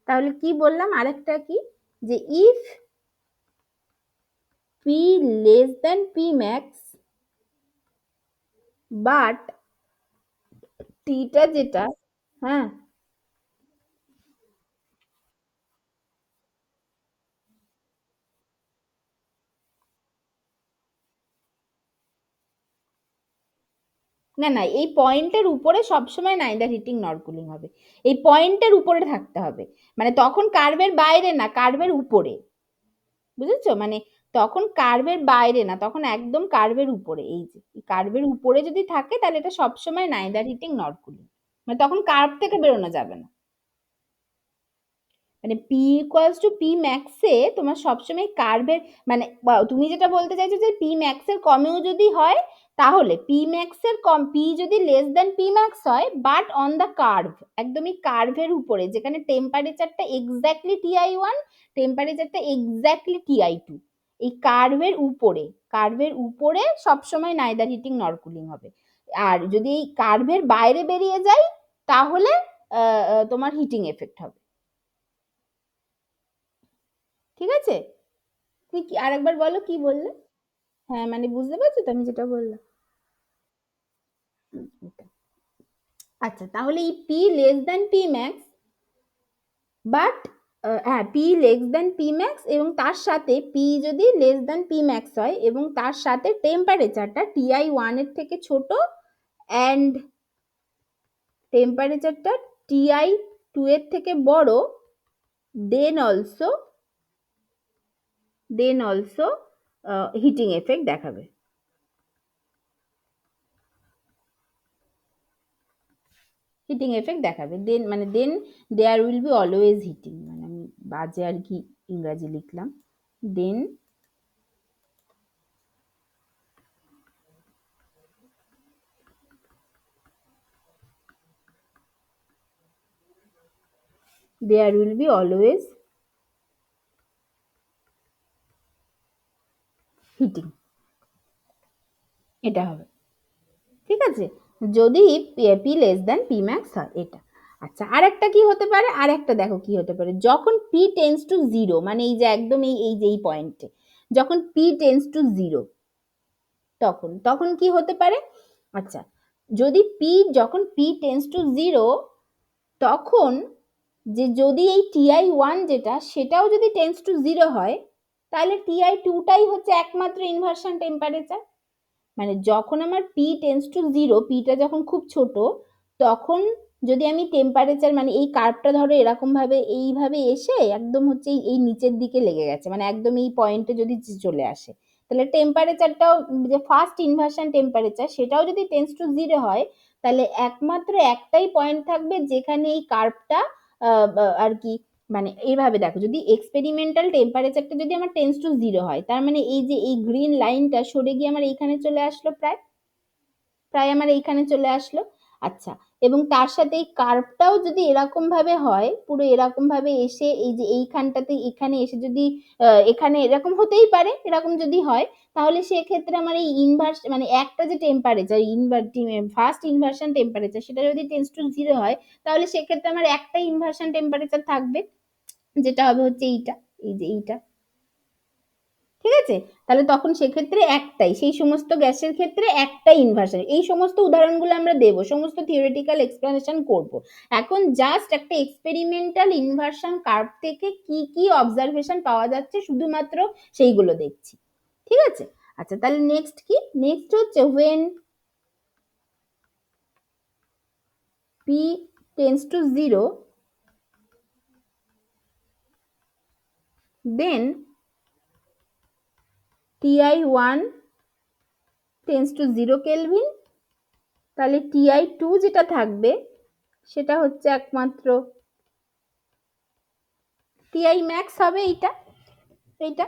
তাহলে কি বললাম, আরেকটা কি, যে if P less than P max, but টিটা যেটা, হ্যাঁ, না না, এই পয়েন্টের উপরে সবসময় নাইদার হিটিং নর কুলিং হবে, এই পয়েন্টের উপরে থাকতে হবে, মানে তখন কার্ভের বাইরে না, কার্ভের উপরে, বুঝেছো? মানে তখন কার্ভের বাইরে না, তখন একদম কার্ভের উপরে, এই যে কার্ভের উপরে যদি থাকে তাহলে এটা সবসময় নাইদার হিটিং নর কুলিং, মানে তখন কার্ভ থেকে বেরোনো যাবে না। মানে পি ইকুয়ালস টু পি ম্যাক্সে তোমার সবসময় কার্ভের, মানে তুমি যেটা বলতে চাইছো যে পি ম্যাক্সের কমেও যদি হয়, তাহলে পি ম্যাক্সের কম, পি যদি লেস দেন পি ম্যাক্স হয় বাট অন দ্য কার্ভ, একদমই কার্ভের উপরে, যেখানে টেম্পারেচারটা এক্স্যাক্টলি টি আই 1, টেম্পারেচারটা এক্স্যাক্টলি টি আই 2, এই কার্ভের উপরে, কার্ভের উপরে সবসময় নাইদার হিটিং নর কুলিং হবে। আর যদি এই কার্ভের বাইরে বেরিয়ে যায় তাহলে তোমার হিটিং এফেক্ট হবে। ঠিক আছে? তুমি কি আরেকবার বলো, কি বললে? হ্যাঁ, মানে বুঝতে পারছো তো আমি যেটা বললাম? এটা। আচ্ছা, তাহলে এই P less than P max, but হ্যাঁ P less than P max, এবং তার সাথে পি যদি লেস দেন পি ম্যাক্স হয় এবং তার সাথে টেম্পারেচারটা টি আই 1 এর থেকে ছোট, অ্যান্ড টেম্পারেচারটা টি আই 2 এর থেকে বড়, then also, then also heating effect দেখাবে। হিটিং এফেক্ট দেখাবে, দেন মানে then there will be always heating, মানে আমি বাজে আর কি ইংরাজি লিখলাম, then there will be always heating, এটা হবে। ঠিক আছে, যদি P less than P max হয় এটা। আচ্ছা, আর একটা কি হতে পারে, আর একটা দেখো কি হতে পারে, যখন পি টেন্স টু জিরো, মানে এই যে একদম এই যে এই পয়েন্টে যখন পি টেন্স টু জিরো, তখন তখন কি হতে পারে? আচ্ছা, যদি পি, যখন পি টেন্স টু জিরো, তখন যে যদি এই টি আই 1 যেটা সেটাও যদি টেন্স টু জিরো হয়, তাহলে টি আই 2টাই হচ্ছে একমাত্র ইনভার্সন টেম্পারেচার। মানে যখন আমার পি টেন্স টু জিরো, পিটা যখন খুব ছোট, তখন যদি আমি টেম্পারেচার, মানে এই কার্ভটা ধরো এরকম ভাবে এইভাবে এসে একদম হচ্ছে এই নিচের দিকে লেগে গেছে, মানে একদম এই পয়েন্টে যদি চলে আসে, তাহলে টেম্পারেচারটাও, যে ফার্স্ট ইনভার্সন টেম্পারেচার সেটাও যদি টেন্স টু জিরো হয়, তাহলে একমাত্র একটাই পয়েন্ট থাকবে যেখানে এই কার্ভটা আর কি, মানে এইভাবে দেখো, যদি এক্সপেরিমেন্টাল টেম্পারেচারটা যদি আমার টেন্স টু জিরো হয়, তার মানে এই যে এই গ্রিন লাইনটা সরে গিয়ে আমার এইখানে চলে আসলো, প্রায় প্রায় আমার এইখানে চলে আসলো। আচ্ছা, এবং তার সাথে এই কার্ভটাও যদি এরকম ভাবে হয়, পুরো এরকম ভাবে এসে এই যে এইখানটাতে এখানে এসে যদি এখানে এরকম হতেই পারে, এরকম যদি হয়, তাহলে সেক্ষেত্রে আমার এই ইনভার্স, মানে একটা যে টেম্পারেচার ফার্স্ট ইনভার্সন টেম্পারেচার সেটা যদি টেন্স টু জিরো হয়, তাহলে সেক্ষেত্রে আমার একটাই ইনভার্সন টেম্পারেচার থাকবে, যেটা হবে হচ্ছে এইটা, এই যে এইটা। ঠিক আছে, তাহলে তখন সেক্ষেত্রে একটাই, সেই সমস্ত গ্যাসের ক্ষেত্রে একটাই ইনভার্সন, এই সমস্ত উদাহরণগুলো আমরা দেব, সমস্ত থিওরিটিক্যাল এক্সপ্লেনেশন করব। এখন জাস্ট একটা এক্সপেরিমেন্টাল ইনভার্সন কার্ভ থেকে কি কি অবজারভেশন পাওয়া যাচ্ছে শুধুমাত্র সেইগুলো দেখছি। ঠিক আছে, আচ্ছা তাহলে নেক্সট কি, নেক্সট হচ্ছে when p tends to 0, then ti 1 tends to 0 kelvin, তাহলে টি আই 2 যেটা থাকবে সেটা হচ্ছে একমাত্র টিআই ম্যাক্স হবে, এইটা, এইটা।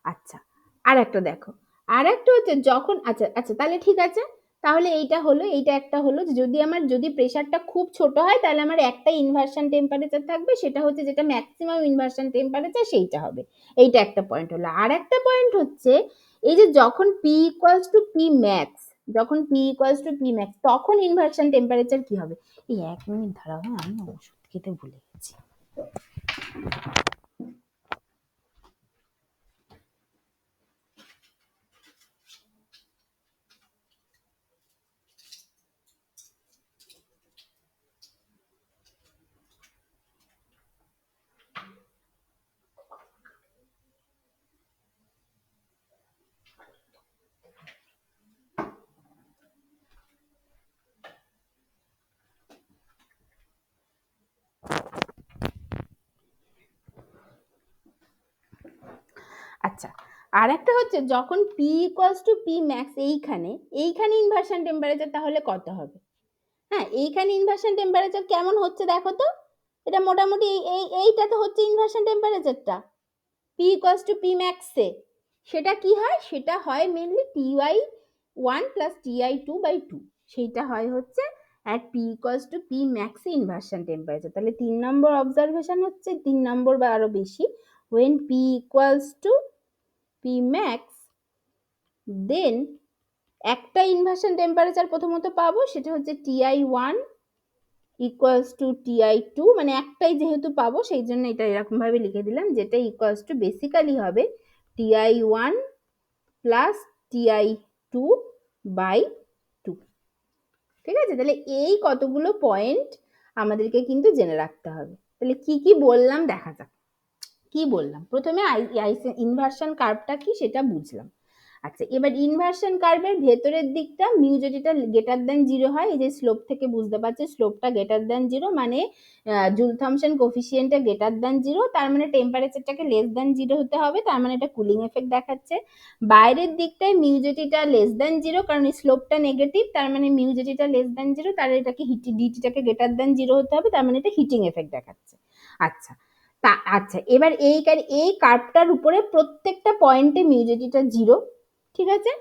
আচ্ছা, আর একটা দেখো, আর একটা হচ্ছে যখন, আচ্ছা আচ্ছা তাহলে ঠিক আছে, তাহলে এইটা হলো, এইটা একটা হলো যে যদি আমার, যদি প্রেশারটা খুব ছোট হয় তাহলে আমার একটা ইনভার্সন টেম্পারেচার থাকবে, সেটা হচ্ছে যেটা ম্যাক্সিমাম ইনভার্সন টেম্পারেচার সেইটা হবে, এইটা একটা পয়েন্ট হলো। আর একটা পয়েন্ট হচ্ছে এই যে যখন P equals to P max, যখন P equals to P max, তখন ইনভার্সন টেম্পারেচার কি হবে? এই 1 মিনিট দাঁড়াও, হ্যাঁ আমি ওষুধ খেতে ভুলে গেছি। আর একটা হচ্ছে যখন P equals to P max এইখানে ইনভার্সন টেম্পারেচার তাহলে কত হবে? হ্যাঁ, এইখানে ইনভার্সন টেম্পারেচার কেমন হচ্ছে দেখো তো, এটা মোটামুটি এইটা তো হচ্ছে ইনভার্সন টেম্পারেচারটা P ইকুয়ালস টু P ম্যাক্সে। সেটা কি হয়? সেটা হয় mainly Ty1 plus Ti2 by 2, সেইটা হয় হচ্ছে at P equals to P ম্যাক্সে ইনভার্সন টেম্পারেচার। তাহলে 3 নম্বর অবজারভেশন হচ্ছে, 3 নম্বর বা আরো বেশি, when P equals to P max then একটা ইনভার্সন টেম্পারেচার প্রথমত পাবো, সেটা হচ্ছে Ti1 ইকুয়ালস টু Ti2, মানে একটাই যেহেতু পাবো সেই জন্য এটা এরকম ভাবে লিখে দিলাম, যেটা ইকুয়ালস টু বেসিক্যালি হবে Ti1 প্লাস Ti2 বাই 2। ঠিক আছে, তাহলে এই কতগুলো পয়েন্ট আমাদেরকে কিন্তু জেনে রাখতে হবে। তাহলে কি কি বললাম দেখা যাক। কি বললাম, প্রথমে ইনভার্সন কার্ভটা কি সেটা বুঝলাম। আচ্ছা, এবার ইনভার্সন কার্ভের ভেতরের দিকটা মিউ যেটা গ্রেটার দেন 0 হয়, এই যে স্লোপ থেকে বুঝতে পারছি স্লোপটা গ্রেটার দেন 0 মানে জুল থমসন কোফিসিয়েন্টটা গ্রেটার দেন 0, তার মানে টেম্পারেচারটাকে লেস দেন 0 হতে হবে, তার মানে এটা কুলিং এফেক্ট দেখাচ্ছে। বাইরের দিকটায় মিউ যেটা লেস দেন 0, কারণ এই স্লোপটা নেগেটিভ, তার মানে মিউ যেটা লেস দেন 0, তার এটাকে ডিটিটাকে গ্রেটার দেন 0 হতে হবে, তার মানে এটা হিটিং এফেক্ট দেখাচ্ছে। আচ্ছা, আচ্ছা, এবার এই কার্ভটার উপরে প্রত্যেকটা পয়েন্টে মিউ যেটা 0, ঠিক আছে।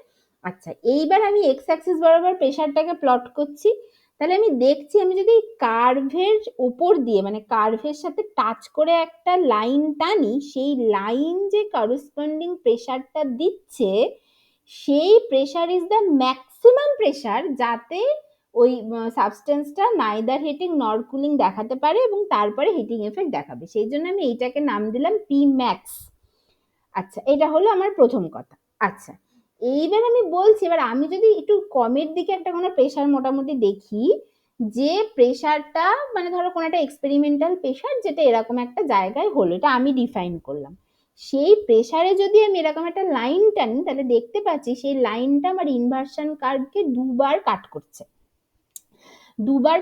আচ্ছা, এইবার আমি এক্স অ্যাক্সিস বরাবর প্রেসারটাকে প্লট করছি। তাহলে আমি দেখছি, আমি যদি কার্ভের উপর দিয়ে মানে কার্ভের সাথে টাচ করে একটা লাইন টানি, সেই লাইন যে করসপন্ডিং প্রেসারটা দিচ্ছে সেই pressure is the maximum pressure, যাতে ওই সাবস্টেন্সটা নাইদার হিটিং নর কুলিং দেখাতে পারে এবং তারপরে হিটিং এফেক্ট দেখাবে, সেই জন্য আমি এইটাকে নাম দিলাম পি ম্যাক্স। আচ্ছা, এটা হলো আমার প্রথম কথা। আচ্ছা, এইবার আমি বলছি, এবার আমি যদি একটু কমের দিকে একটা কোনো প্রেসার মোটামুটি দেখি, যে প্রেসারটা মানে ধরো কোনো একটা এক্সপেরিমেন্টাল প্রেসার যেটা এরকম একটা জায়গায় হলো, এটা আমি ডিফাইন করলাম, সেই প্রেসারে যদি আমি এরকম একটা লাইন টানি, তাহলে দেখতে পাচ্ছি সেই লাইনটা আমার ইনভার্সন কার্ভকে দুবার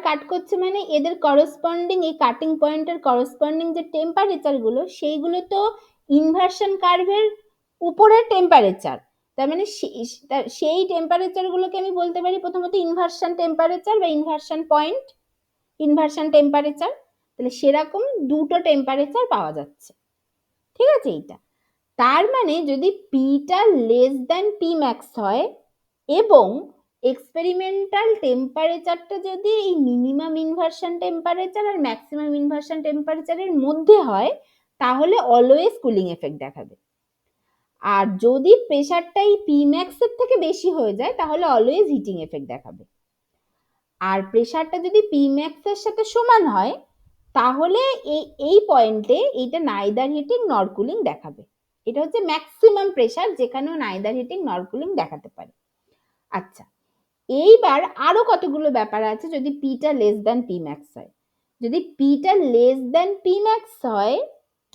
কাট করছে, মানে এদের করসপন্ডিং এই কাটিং পয়েন্টের করসপন্ডিং যে টেম্পারেচার গুলো সেইগুলো তো ইনভার্সন কার্ভের উপরের টেম্পারেচার, তার মানে সেই টেম্পারেচার গুলোকে আমি বলতে পারি প্রথমত ইনভার্সন টেম্পারেচার বা ইনভার্সন পয়েন্ট, ইনভার্সন টেম্পারেচার। তাহলে সেরকম দুটো টেম্পারেচার পাওয়া যাচ্ছে, ঠিক আছে। এইটা তার মানে যদি পিটা লেস দ্যান পি ম্যাক্স হয় এবং এক্সপেরিমেন্টাল টেম্পারেচারটা যদি এই মিনিমাম ইনভার্সন টেম্পারেচার আর ম্যাক্সিমাম ইনভার্সন টেম্পারেচারের মধ্যে হয়, তাহলে অলওয়েজ কুলিং এফেক্ট দেখাবে। আর যদি প্রেসারটা এই পি ম্যাক্স এর থেকে বেশি হয়ে যায়, তাহলে অলওয়েজ হিটিং এফেক্ট দেখাবে। আর প্রেসারটা যদি পি ম্যাক্স এর সাথে সমান হয়, তাহলে এই পয়েন্টে এইটা নাইদার হিটিং নর কুলিং দেখাবে। এটা হচ্ছে maximum pressure, যেখানেও neither heating nor cooling দেখাতে পারে। আচ্ছা, এইবার আরো কতগুলো ব্যাপার আছে যদি পিটা লেস দ্যান পি ম্যাক্স হয়। যদি পিটা লেস দ্যান পি ম্যাক্স হয়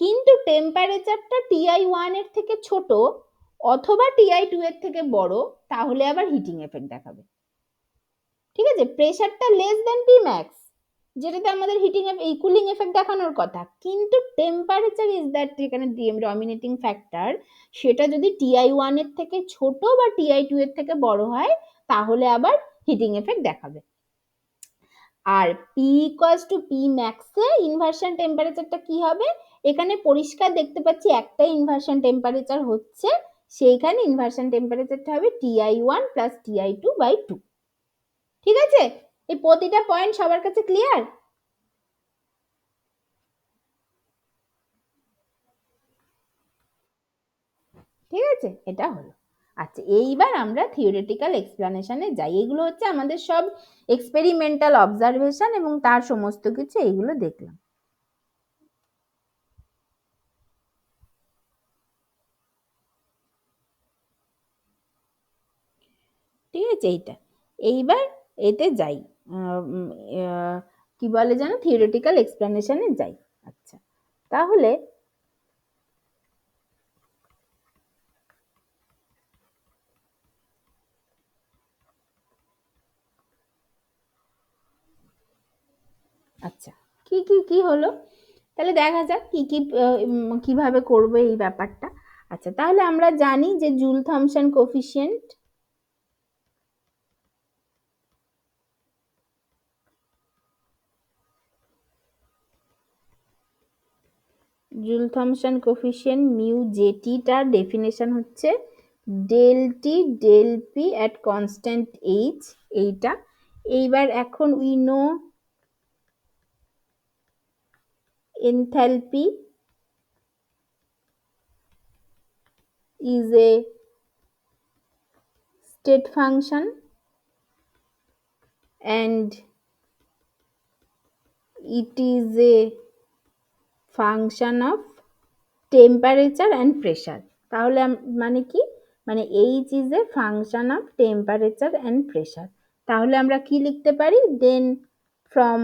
কিন্তু টেম্পারেচারটা Ti1 এর থেকে ছোট অথবা Ti2 এর থেকে বড়, তাহলে আবার হিটিং এফেক্ট দেখাবে। ঠিক আছে, প্রেসারটা লেস দ্যান পি ম্যাক্স, যেটাতে আমাদের হিটিং এই কুলিং এফেক্ট দেখানোর কথা, কিন্তু টেম্পারেচার ইজ দ্যাট যেখানে ডমিনেটিং ফ্যাক্টর, সেটা যদি Ti1 এর থেকে ছোট বা Ti2 এর থেকে বড় হয়, তাহলে আবার হিটিং এফেক্ট দেখাবে। আর P ইকুয়ালস টু P ম্যাক্সে ইনভার্সন টেম্পারেচারটা কি হবে? এখানে পরিষ্কার দেখতে পাচ্ছি একটা ইনভার্সন টেম্পারেচার হচ্ছে, সেইখানে ইনভার্সন টেম্পারেচারটা হবে Ti1 প্লাস Ti2 বাই 2। ঠিক আছে, এই প্রতিটা পয়েন্ট সবার কাছে ক্লিয়ার? ঠিক আছে, এটা হলো। আচ্ছা, এইবার আমরা থিওরিটিক্যাল এক্সপ্লানেশনে যাই। এগুলো হচ্ছে আমাদের সব এক্সপেরিমেন্টাল অবজারভেশন এবং তার সমস্ত কিছু এইগুলো দেখলাম। ঠিক আছে, এইবার এতে যাই, কি বলে যেন, থিওরিটিক্যাল এক্সপ্লানেশনে যাই। আচ্ছা, তাহলে আচ্ছা, কি হলো, তাহলে দেখা যাক কিভাবে করবো এই ব্যাপারটা। আচ্ছা, তাহলে আমরা জানি যে জুল থমসন কোফিশিয়েন্ট মিউ জেটিটার ডেফিনেশন হচ্ছে del T del P at constant H, এইটা। এইবার এখন we know enthalpy is a state function and it is a function of temperature and pressure। তাহলে মানে কি, মানে H is a function of temperature and pressure। তাহলে আমরা কি লিখতে পারি, দেন ফ্রম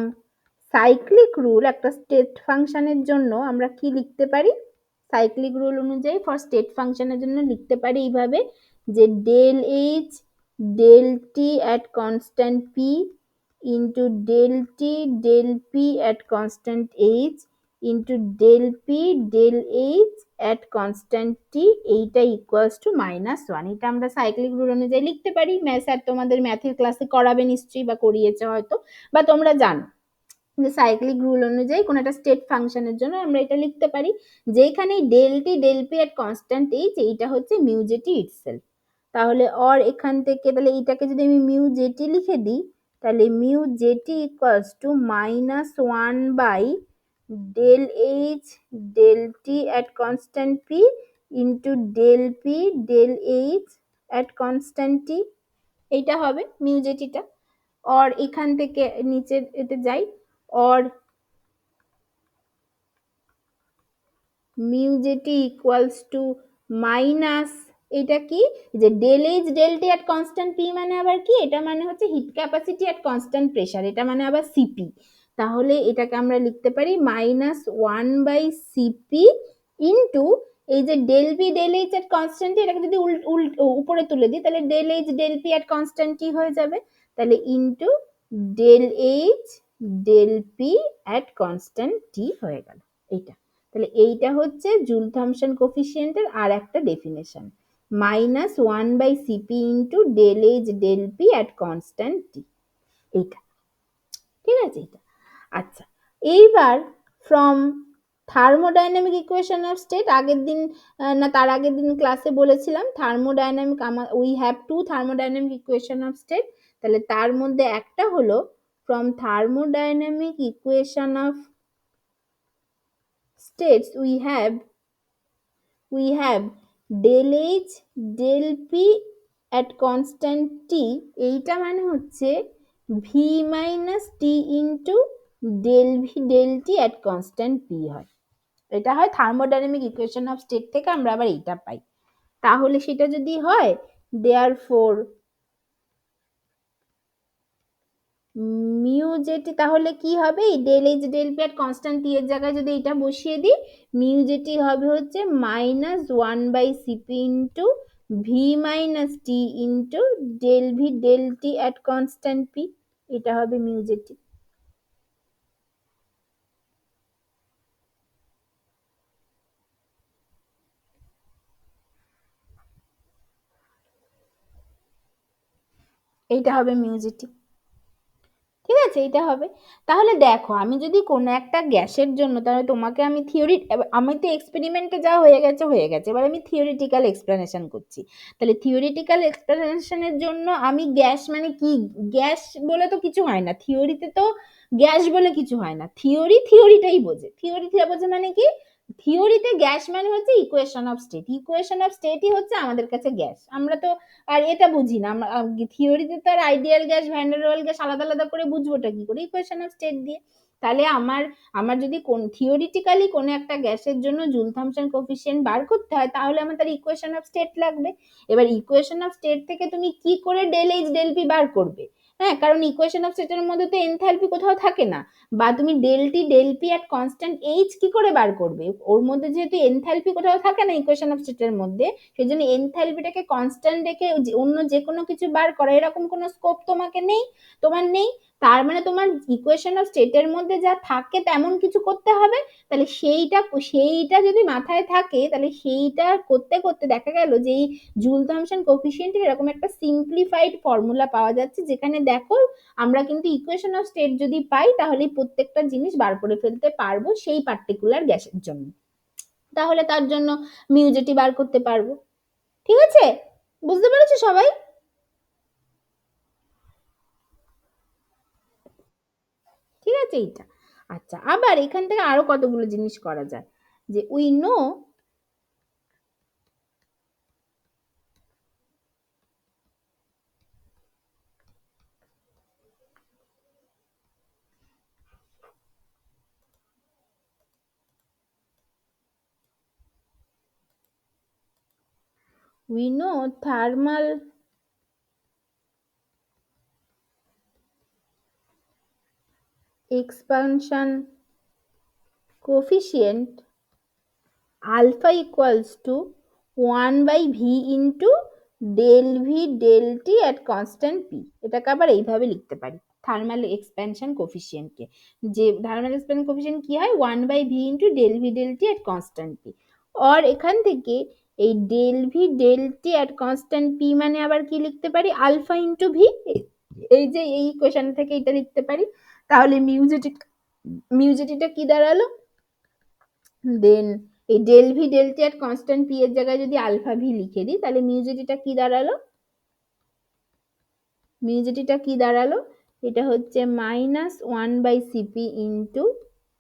সাইক্লিক রুল একটা স্টেট ফাংশনের জন্য আমরা কি লিখতে পারি, সাইক্লিক রুল অনুযায়ী ফর স্টেট ফাংশনের জন্য লিখতে পারি এইভাবে, যে del H del T at constant P into del T del P at constant H into del P del H at constant T, এইটা ইকুয়ালস টু -1। এটা আমরা সাইক্লিক রুল অনুযায়ী লিখতে পারি। স্যার তোমাদের ম্যাথের ক্লাসে করাবে নিশ্চয়ই, বা করিয়েছে হয়তো, বা তোমরা জানো যে সাইক্লিক রুল অনুযায়ী কোন একটা স্টেট ফাংশনের জন্য আমরা এটা লিখতে পারি, যেখানে del T del P at constant H, এইটা হচ্ছে মিউ জেটি ইটসেলফ। তাহলে অর এখান থেকে তাহলে এইটাকে যদি আমি মিউ জেটি লিখে দিই, তাহলে mu jetty equals to -1 by del H del T at constant P into del P del H at constant T, এইটা হবে মিউ জেটিটা। অর এখান থেকে নিচে এতে যাই, or mu jetty equals to minus, এটা কি, যে del H del T at constant P মানে আবার কি, এটা মানে হচ্ছে heat capacity at constant pressure, এটা মানে আবার সিপি। তাহলে এটাকে আমরা লিখতে পারি -1 বাই সিপি ইন্টু এই যে del P del H at constant, এটাকে যদি উপরে তুলে দিই তাহলে del H del P at constant T হয়ে যাবে, তাহলে into del H del P at constant T হয়ে গেল এইটা। তাহলে এইটা হচ্ছে জুল থমসন কোফিশিয়েন্টের আর একটা definition, -1 by CP into del H del P at constant T, এইটা ঠিক আছে এটা। আচ্ছা, এইবার from thermodynamic equation of state, আগের দিন না তার আগের দিন ক্লাসে বলেছিলাম thermodynamic, we have two thermodynamic equation of state. তাহলে তার মধ্যে একটা হলো from thermodynamic equation of states we have del H del P at constant T, এইটা মানে হচ্ছে V minus T into del V del T at constant P হয়। এটা হয় থার্মোডাইনামিক ইকুয়েশন অফ স্টেট থেকে আমরা আবার এইটা পাই। তাহলে সেটা যদি হয়, therefore মিউ জেটি তাহলে কি হবে, ডেল এইচ ডেল পি এর কনস্ট্যান্ট টি এর জায়গায় যদি এটা বসিয়ে দিই, মিউ জেটি হবে হচ্ছে -1 by CP into V minus T into del V del T at constant P, এটা হবে মিউ জেটি। এইটা হবে মিউ জেটি, ঠিক আছে, এইটা হবে। তাহলে দেখো আমি যদি কোনো একটা গ্যাসের জন্য, তাহলে তোমাকে আমি থিওরি, আমি তো এক্সপেরিমেন্টে যা হয়ে গেছে হয়ে গেছে, এবার আমি থিওরিটিক্যাল এক্সপ্লেনেশন করছি। তাহলে থিওরিটিক্যাল এক্সপ্লেনেশনের জন্য আমি গ্যাস মানে কি, গ্যাস বলে তো কিছু হয় না থিওরিতে, তো গ্যাস বলে কিছু হয় না, থিওরিটাই বোঝে, থিওরি বোঝে মানে কি, থিওরিতে গ্যাস মানে হচ্ছে equation of state, equation of স্টেটই হচ্ছে আমাদের কাছে গ্যাস। আমরা তো আর এটা বুঝি না, থিওরিতে তো আর ideal gas van der Waals gas আলাদা আলাদা করে বুঝবোটা কি করে, ইকুয়েশন অফ স্টেট দিয়ে। তাহলে আমার আমার যদি কোন থিওরিটিক্যালি কোনো একটা গ্যাসের জন্য জুল থমসন কোফিশিয়েন্ট বার করতে হয়, তাহলে আমার তার ইকুয়েশন অফ স্টেট লাগবে। এবার ইকুয়েশন অফ স্টেট থেকে তুমি কি করে ডেল এইচ ডেল পি বার করবে, হ্যাঁ, কারণ ইকুয়েশন অফ স্টেটের মধ্যে তো এনথালপি কোথাও থাকে না, বা তুমি del T del P at constant H কি করে বার করবে, ওর মধ্যে যেহেতু এনথালপি কোথাও থাকে না ইকুয়েশন অফ স্টেটের মধ্যে, সেই জন্য এনথালপিটাকে কনস্ট্যান্ট রেখে অন্য যে কোনো কিছু বার করা এরকম কোনো স্কোপ তোমাকে নেই, তোমার নেই। তার মানে তোমার ইকুয়েশন অফ স্টেটের মধ্যে যা থাকে তেমন কিছু করতে হবে। তাহলে সেইটা যদি মাথায় থাকে, তাহলে সেইটা করতে করতে দেখা গেল যে এই জুল থমসন কোফিসিয়েন্টের এরকম একটা সিম্পলিফাইড ফর্মুলা পাওয়া যাচ্ছে, যেখানে দেখো আমরা কিন্তু ইকুয়েশন অফ স্টেট যদি পাই তাহলে প্রত্যেকটা জিনিস বার করে ফেলতে পারবো সেই পার্টিকুলার গ্যাসের জন্য। তাহলে তার জন্য মিউজেটি বার করতে পারবো। ঠিক আছে, বুঝতে পেরেছো সবাই? ঠিক আছে এইটা। আচ্ছা, আবার এখান থেকে আরো কতগুলো জিনিস করা যায়, যে we know thermal expansion coefficient alpha equals to 1 by v into del v del t at constant p। এটাকে আবার এইভাবে লিখতে পারি থার্মাল এক্সপ্যানশন কোফিসিয়েন্টকে, যে থার্মাল এক্সপ্যানশন কোফিসিয়েন্ট কি হয়, 1 by v into del v del t at constant p। আর এখান থেকে এই del v del t at constant p মানে আবার কি লিখতে পারি, আলফা ইন্টু ভি। এই যে এই ইকুয়েশন থেকে এটা লিখতে পারি। তাহলে মিউজেটিটা কি দাঁড়ালো, দেন এই ডেল ভি ডেল টি আর কনস্ট্যান্ট পি এর জায়গায় যদি আলফা ভি লিখে দিই, তাহলে মিউজেটিটা কি দাঁড়ালো, এটা হচ্ছে minus one by CP into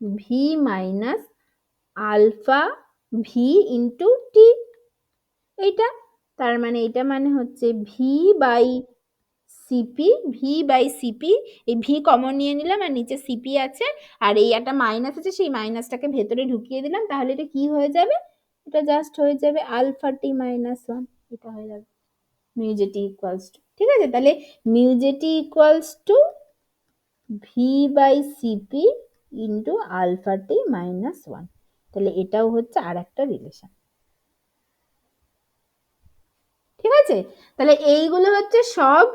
V minus alpha V into T. এইটা তার মানে এটা মানে হচ্ছে ভি বাই সিপি, এই ভি কমন নিয়ে নিলাম আর নিচে সিপি আছে, আর এই একটা মাইনাস আছে, সেই মাইনাসটাকে ভেতরে ঢুকিয়ে দিলাম, তাহলে এটা কি হয়ে যাবে, এটা জাস্ট হয়ে যাবে আলফা টি মাইনাস ওয়ান। এটা হয়ে যাবে মিউজেটি ইকুয়ালস টু, ঠিক আছে, তাহলে mu JT equals to V by CP into alpha T minus one. তাহলে এটাও হচ্ছে আর একটা রিলেশন। ঠিক আছে, তাহলে এইগুলো হচ্ছে সব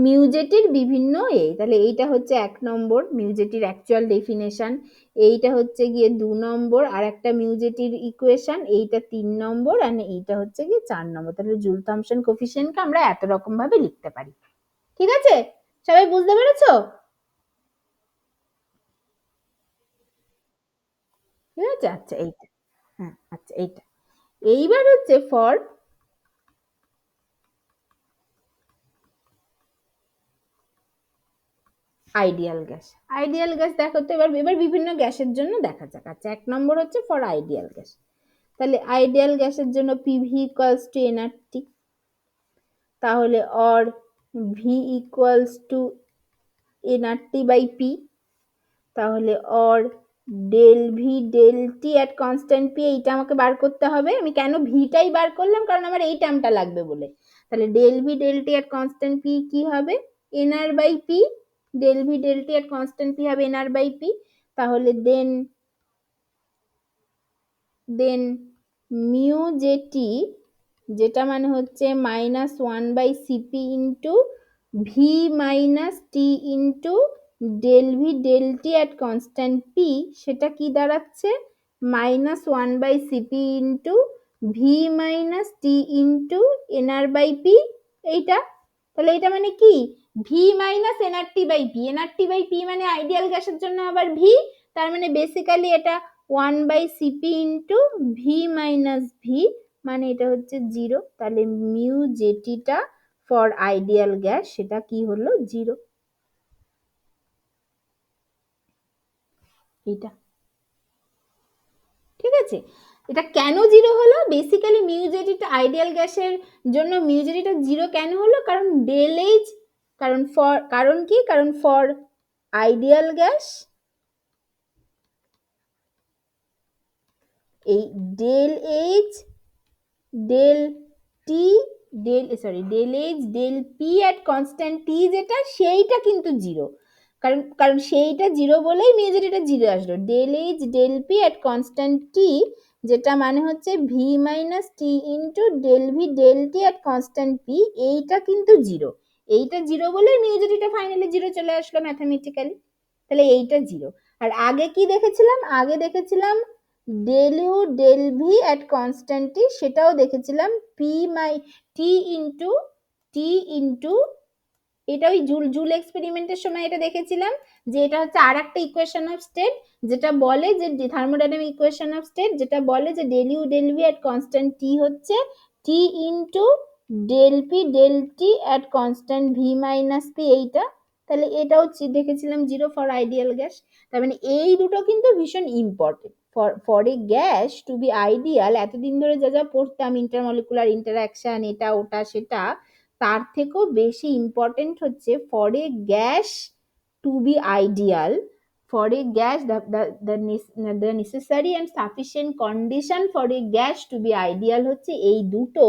মিউজেটির বিভিন্ন তাহলে এইটা হচ্ছে 1 নম্বর মিউজেটির অ্যাকচুয়াল ডেফিনেশন, এইটা হচ্ছে গিয়ে 2 নম্বর আর একটা মিউজেটির ইকুয়েশন, এইটা 3 নম্বর, আর এইটা হচ্ছে গিয়ে 4 নম্বর। তাহলে জুল থমসন কোফিসিয়েন্টকে আমরা এত রকম ভাবে লিখতে পারি। ঠিক আছে, সবাই বুঝতে পেরেছো? ঠিক আছে, আচ্ছা এইটা, হ্যাঁ আচ্ছা এইটা। এইবার হচ্ছে ফর আইডিয়াল গ্যাস দেখো তো, এবার বিভিন্ন গ্যাসের জন্য দেখা যাক। আচ্ছা, 1 নম্বর হচ্ছে ফর আইডিয়াল গ্যাস। তাহলে আইডিয়াল গ্যাসের জন্য পিভি ইকুয়ালস টু এনআরটি, তাহলে or V equals to nRT by P, তাহলে or del V del T at constant P, এইটা আমাকে বার করতে হবে। আমি কেন ভিটাই বার করলাম, কারণ আমার এই টার্মটা লাগবে বলে। তাহলে del V del T at constant P কি হবে, NR by P, del V del T at constant P হবে এনআর বাই পি। তাহলে দেন মিউ জেটি, যেটা মানে হচ্ছে minus one by CP into V minus T into del V del T at constant P, সেটা কি দাঁড়াচ্ছে, minus one by CP into V minus T into NR by P. এইটা তাহলে এটা মানে কি, V minus NRT by P, NRT by P মানে ideal গ্যাসের জন্য আবার ভি, তার মানে বেসিক্যালি এটা one by CP into V minus V, মানে এটা হচ্ছে জিরো। তাহলে মিউ জেটিটা ফর আইডিয়াল গ্যাস সেটা কি হলো, জিরো। এটা ঠিক আছে, এটা কেন জিরো হলো, বেসিক্যালি মিউজেটিটা আইডিয়াল গ্যাসের জন্য মিউজেটিটা জিরো কেন হলো, কারণ ডেল এইচ, কারণ কি, কারণ ফর আইডিয়াল গ্যাস এই del H del T del H del P at constant T যেটা, সেইটা কিন্তু জিরো, কারণ সেইটা জিরো বলেই মেজরিটা জিরো আসলো। Del H del P at constant T, যেটা মানে হচ্ছে V minus T into del V del T at constant P, এইটা কিন্তু জিরো। এইটা জিরো বলে মিউজিটিটা ফাইনালি জিরো চলে আসলো ম্যাথামেটিক্যালি। তাহলে এইটা জিরো। আর আগে কি দেখেছিলাম, আগে দেখেছিলাম del U del V at constant T, সেটাও দেখেছিলাম P my T into T into, এটা ওই জুল এক্সপেরিমেন্টের সময় এটা দেখেছিলাম যে এটা হচ্ছে আর একটা ইকুয়েশন অফ স্টেট, যেটা বলে যে থার্মোডাইনামিক ইকুয়েশন অফ স্টেট, যেটা বলে যে del U del V at constant T হচ্ছে T into del P del T at constant V minus P, এইটা। তাহলে এটাও দেখেছিলাম জিরো ফর আইডিয়াল গ্যাস। তার মানে এই দুটো কিন্তু ভীষণ important for a gas to be ideal. এতদিন ধরে যা যা পড়তাম ইন্টারমলিকুলার ইন্টারাকশন এটা ওটা সেটা, তার থেকেও বেশি ইম্পর্টেন্ট হচ্ছে for a gas to be ideal, for a gas the necessary and sufficient condition for a gas to be ideal হচ্ছে এই দুটো,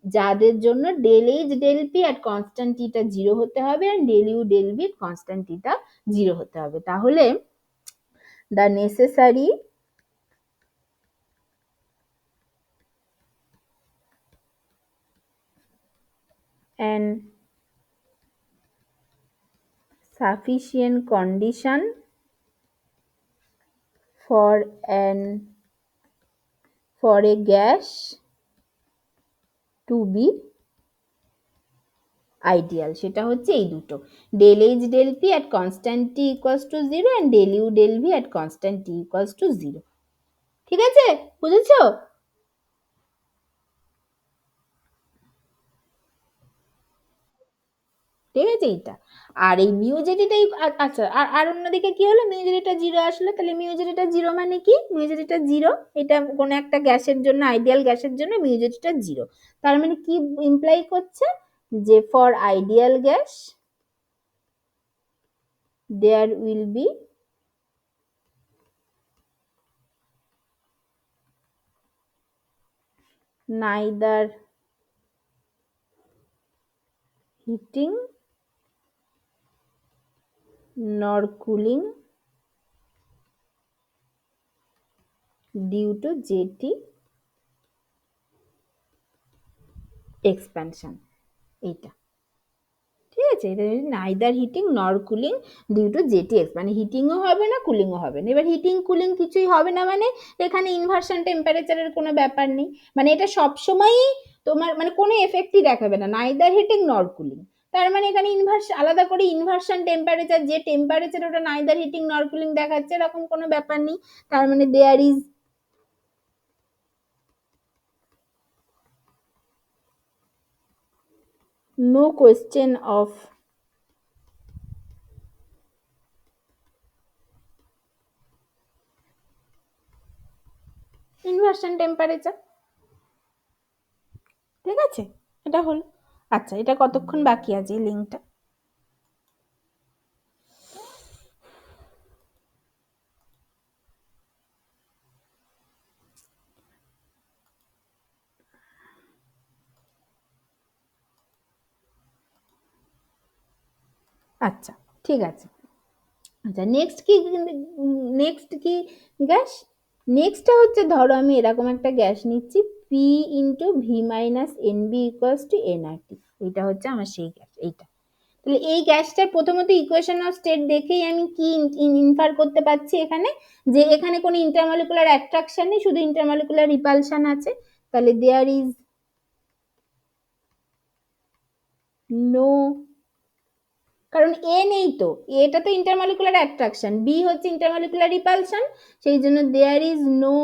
যাদের জন্য ডেল এইচ ডেল পি আর কনস্ট্যান্ট টিটা জিরো হতে হবে আর del U del V constant টিটা জিরো হতে হবে। তাহলে the necessary and sufficient condition for a gas to be ideal, সেটা হচ্ছে এই দুটো, del H del P at constant T equals to zero and del U del V at constant T equals to zero. ঠিক আছে, বুঝেছো? ঠিক আছে এইটা। আর এই মিউজেটিটাই আচ্ছা, আর অন্যদিকে কি হলো, মিউজেটিটা জিরো আসলো, তাহলে মিউজেটিটা জিরো মানে কি, মিউজেটিটা জিরো, এটা কোনো একটা গ্যাসের জন্য, আইডিয়াল গ্যাসের জন্য মিউজেটিটা জিরো। তার মানে কি ইমপ্লাই করছে, যে for ideal gas there will be neither heating nor cooling due to JT expansion, এইটা। ঠিক আছে, এটা neither heating nor cooling due to JT X, মানে হিটিংও হবে না কুলিংও হবে না। এবার হিটিং কুলিং কিছুই হবে না মানে এখানে ইনভার্সন টেম্পারেচারের কোনো ব্যাপার নেই, মানে এটা সবসময়ই তোমার মানে কোনো এফেক্টই দেখাবে না, নাইদার হিটিং নর কুলিং। তার মানে এখানে আলাদা করে ইনভার্সন টেম্পারেচার, যে টেম্পারেচার ওটা নাইদার হিটিং নর কুলিং দেখাচ্ছে এরকম কোনো ব্যাপার নেই। তার মানে there is no question of inversion temperature. ঠিক আছে, এটা হলো। আচ্ছা, এটা কতক্ষণ বাকি আছে এই লিঙ্কটা? আচ্ছা, ঠিক আছে। আচ্ছা, নেক্সট কি গ্যাস, নেক্সটটা হচ্ছে ধরো আমি এরকম একটা গ্যাস নিচ্ছি P into V minus N B equals to NRT, এটা হচ্ছে আমার সেই গ্যাস, এইটা। তাহলে এই গ্যাসটার প্রথমত ইকুয়েশন অফ স্টেট দেখেই আমি কি ইনফার করতে পারছি এখানে, যে এখানে কোনো ইন্টারমলিকুলার অ্যাট্রাকশন নেই, শুধু ইন্টারমলিকুলার রিপালশন আছে। তাহলে দেয়ার ইজ নো, কারণ এ নেই তো, এটা তো ইন্টারমলিকুলার অ্যাট্রাকশন, বি হচ্ছে ইন্টারমলিকুলার রিপালশন, সেই জন্য there is no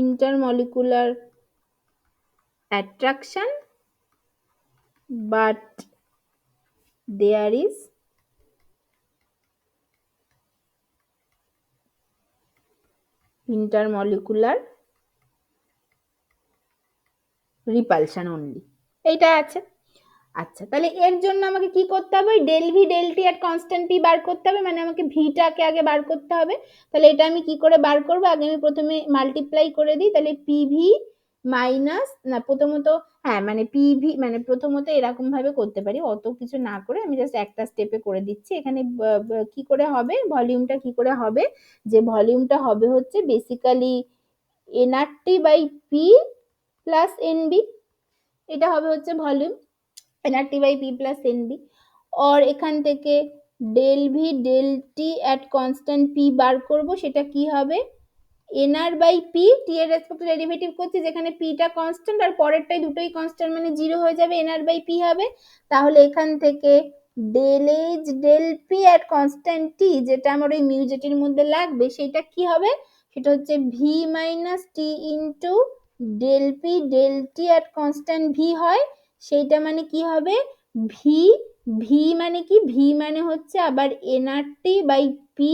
intermolecular attraction but there is intermolecular repulsion only, এইটা আছে। আচ্ছা, তাহলে এর জন্য আমাকে কি করতে হবে, ডেল ভি ডেল টি আর কনস্ট্যান্ট পি বার করতে হবে, মানে আমাকে ভিটাকে আগে বার করতে হবে। তাহলে এটা আমি কি করে বার করবো, আগে আমি প্রথমে মাল্টিপ্লাই করে দিই, তাহলে পিভি মাইনাস, না প্রথমত, হ্যাঁ মানে পিভি, মানে প্রথমত এরকম ভাবে করতে পারি, অত কিছু না করে আমি জাস্ট একটা স্টেপে করে দিচ্ছি। এখানে কি করে হবে ভলিউমটা, কি করে হবে, যে ভলিউমটা হবে হচ্ছে basically NRT by P plus NB, এটা হবে হচ্ছে volume nRT by P plus NB. और এখান থেকে del V del T at constant P বার করব, সেটা কি হবে এনআর বাই পি, টি এর রেসপেক্টে ডেরিভেটিভ করছি যেখানে পিটা কনস্ট্যান্ট আর পরেরটাই দুটোই কনস্ট্যান্ট মানে জিরো হয়ে যাবে, এনআর বাই পি হবে। তাহলে এখান থেকে del H del P at constant T, যেটা আমার ওই মিউজেটির মধ্যে লাগবে, সেটা কি হবে, সেটা হচ্ছে V minus T into del P del T at constant V হয়। সেইটা মানে কি হবে ভি, ভি মানে কি, ভি মানে হচ্ছে আবার NRT by P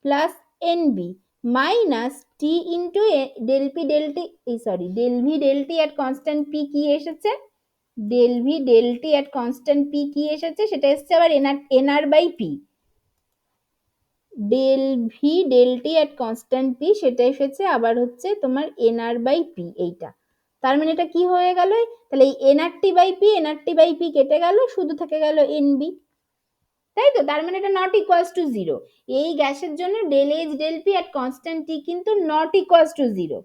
plus NB minus T into del P del T, sorry del V del T at constant P কি এসেছে, del V del T at constant P কি এসেছে, সেটা এসছে আবার NR by P, del V del T at constant P সেটা এসেছে আবার হচ্ছে তোমার এনআর বাই পি এইটা। তার মানে এটা কি হয়ে গেল, তাহলে এই NRT by P NRT by P কেটে গেল, শুধু থেকে গেল এনবি, তাই তো? তার মানে এটা নট ইকুয়ালস টু জিরো। এই গ্যাসের জন্য del H del P at constant T কিন্তু not equals to zero.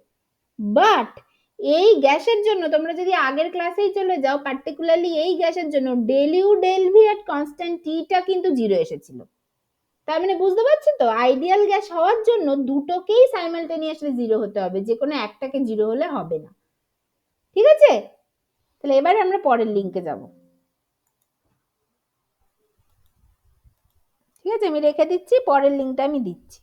But এই গ্যাসের জন্য তোমরা যদি আগের ক্লাসেই চলে যাও, পার্টিকুলারলি এই গ্যাসের জন্য del U del V at constant টিটা কিন্তু জিরো এসেছিল। তার মানে বুঝতে পারছো তো, আইডিয়াল গ্যাস হওয়ার জন্য দুটোকেই সাইমালটেনিয়াসলি জিরো হতে হবে, যে কোনো একটাকে জিরো হলে হবে না। ঠিক আছে, তাহলে এবারে আমরা পরের লিঙ্কে যাব। ঠিক আছে, আমি রেখে দিচ্ছি, পরের লিঙ্কটা আমি দিচ্ছি।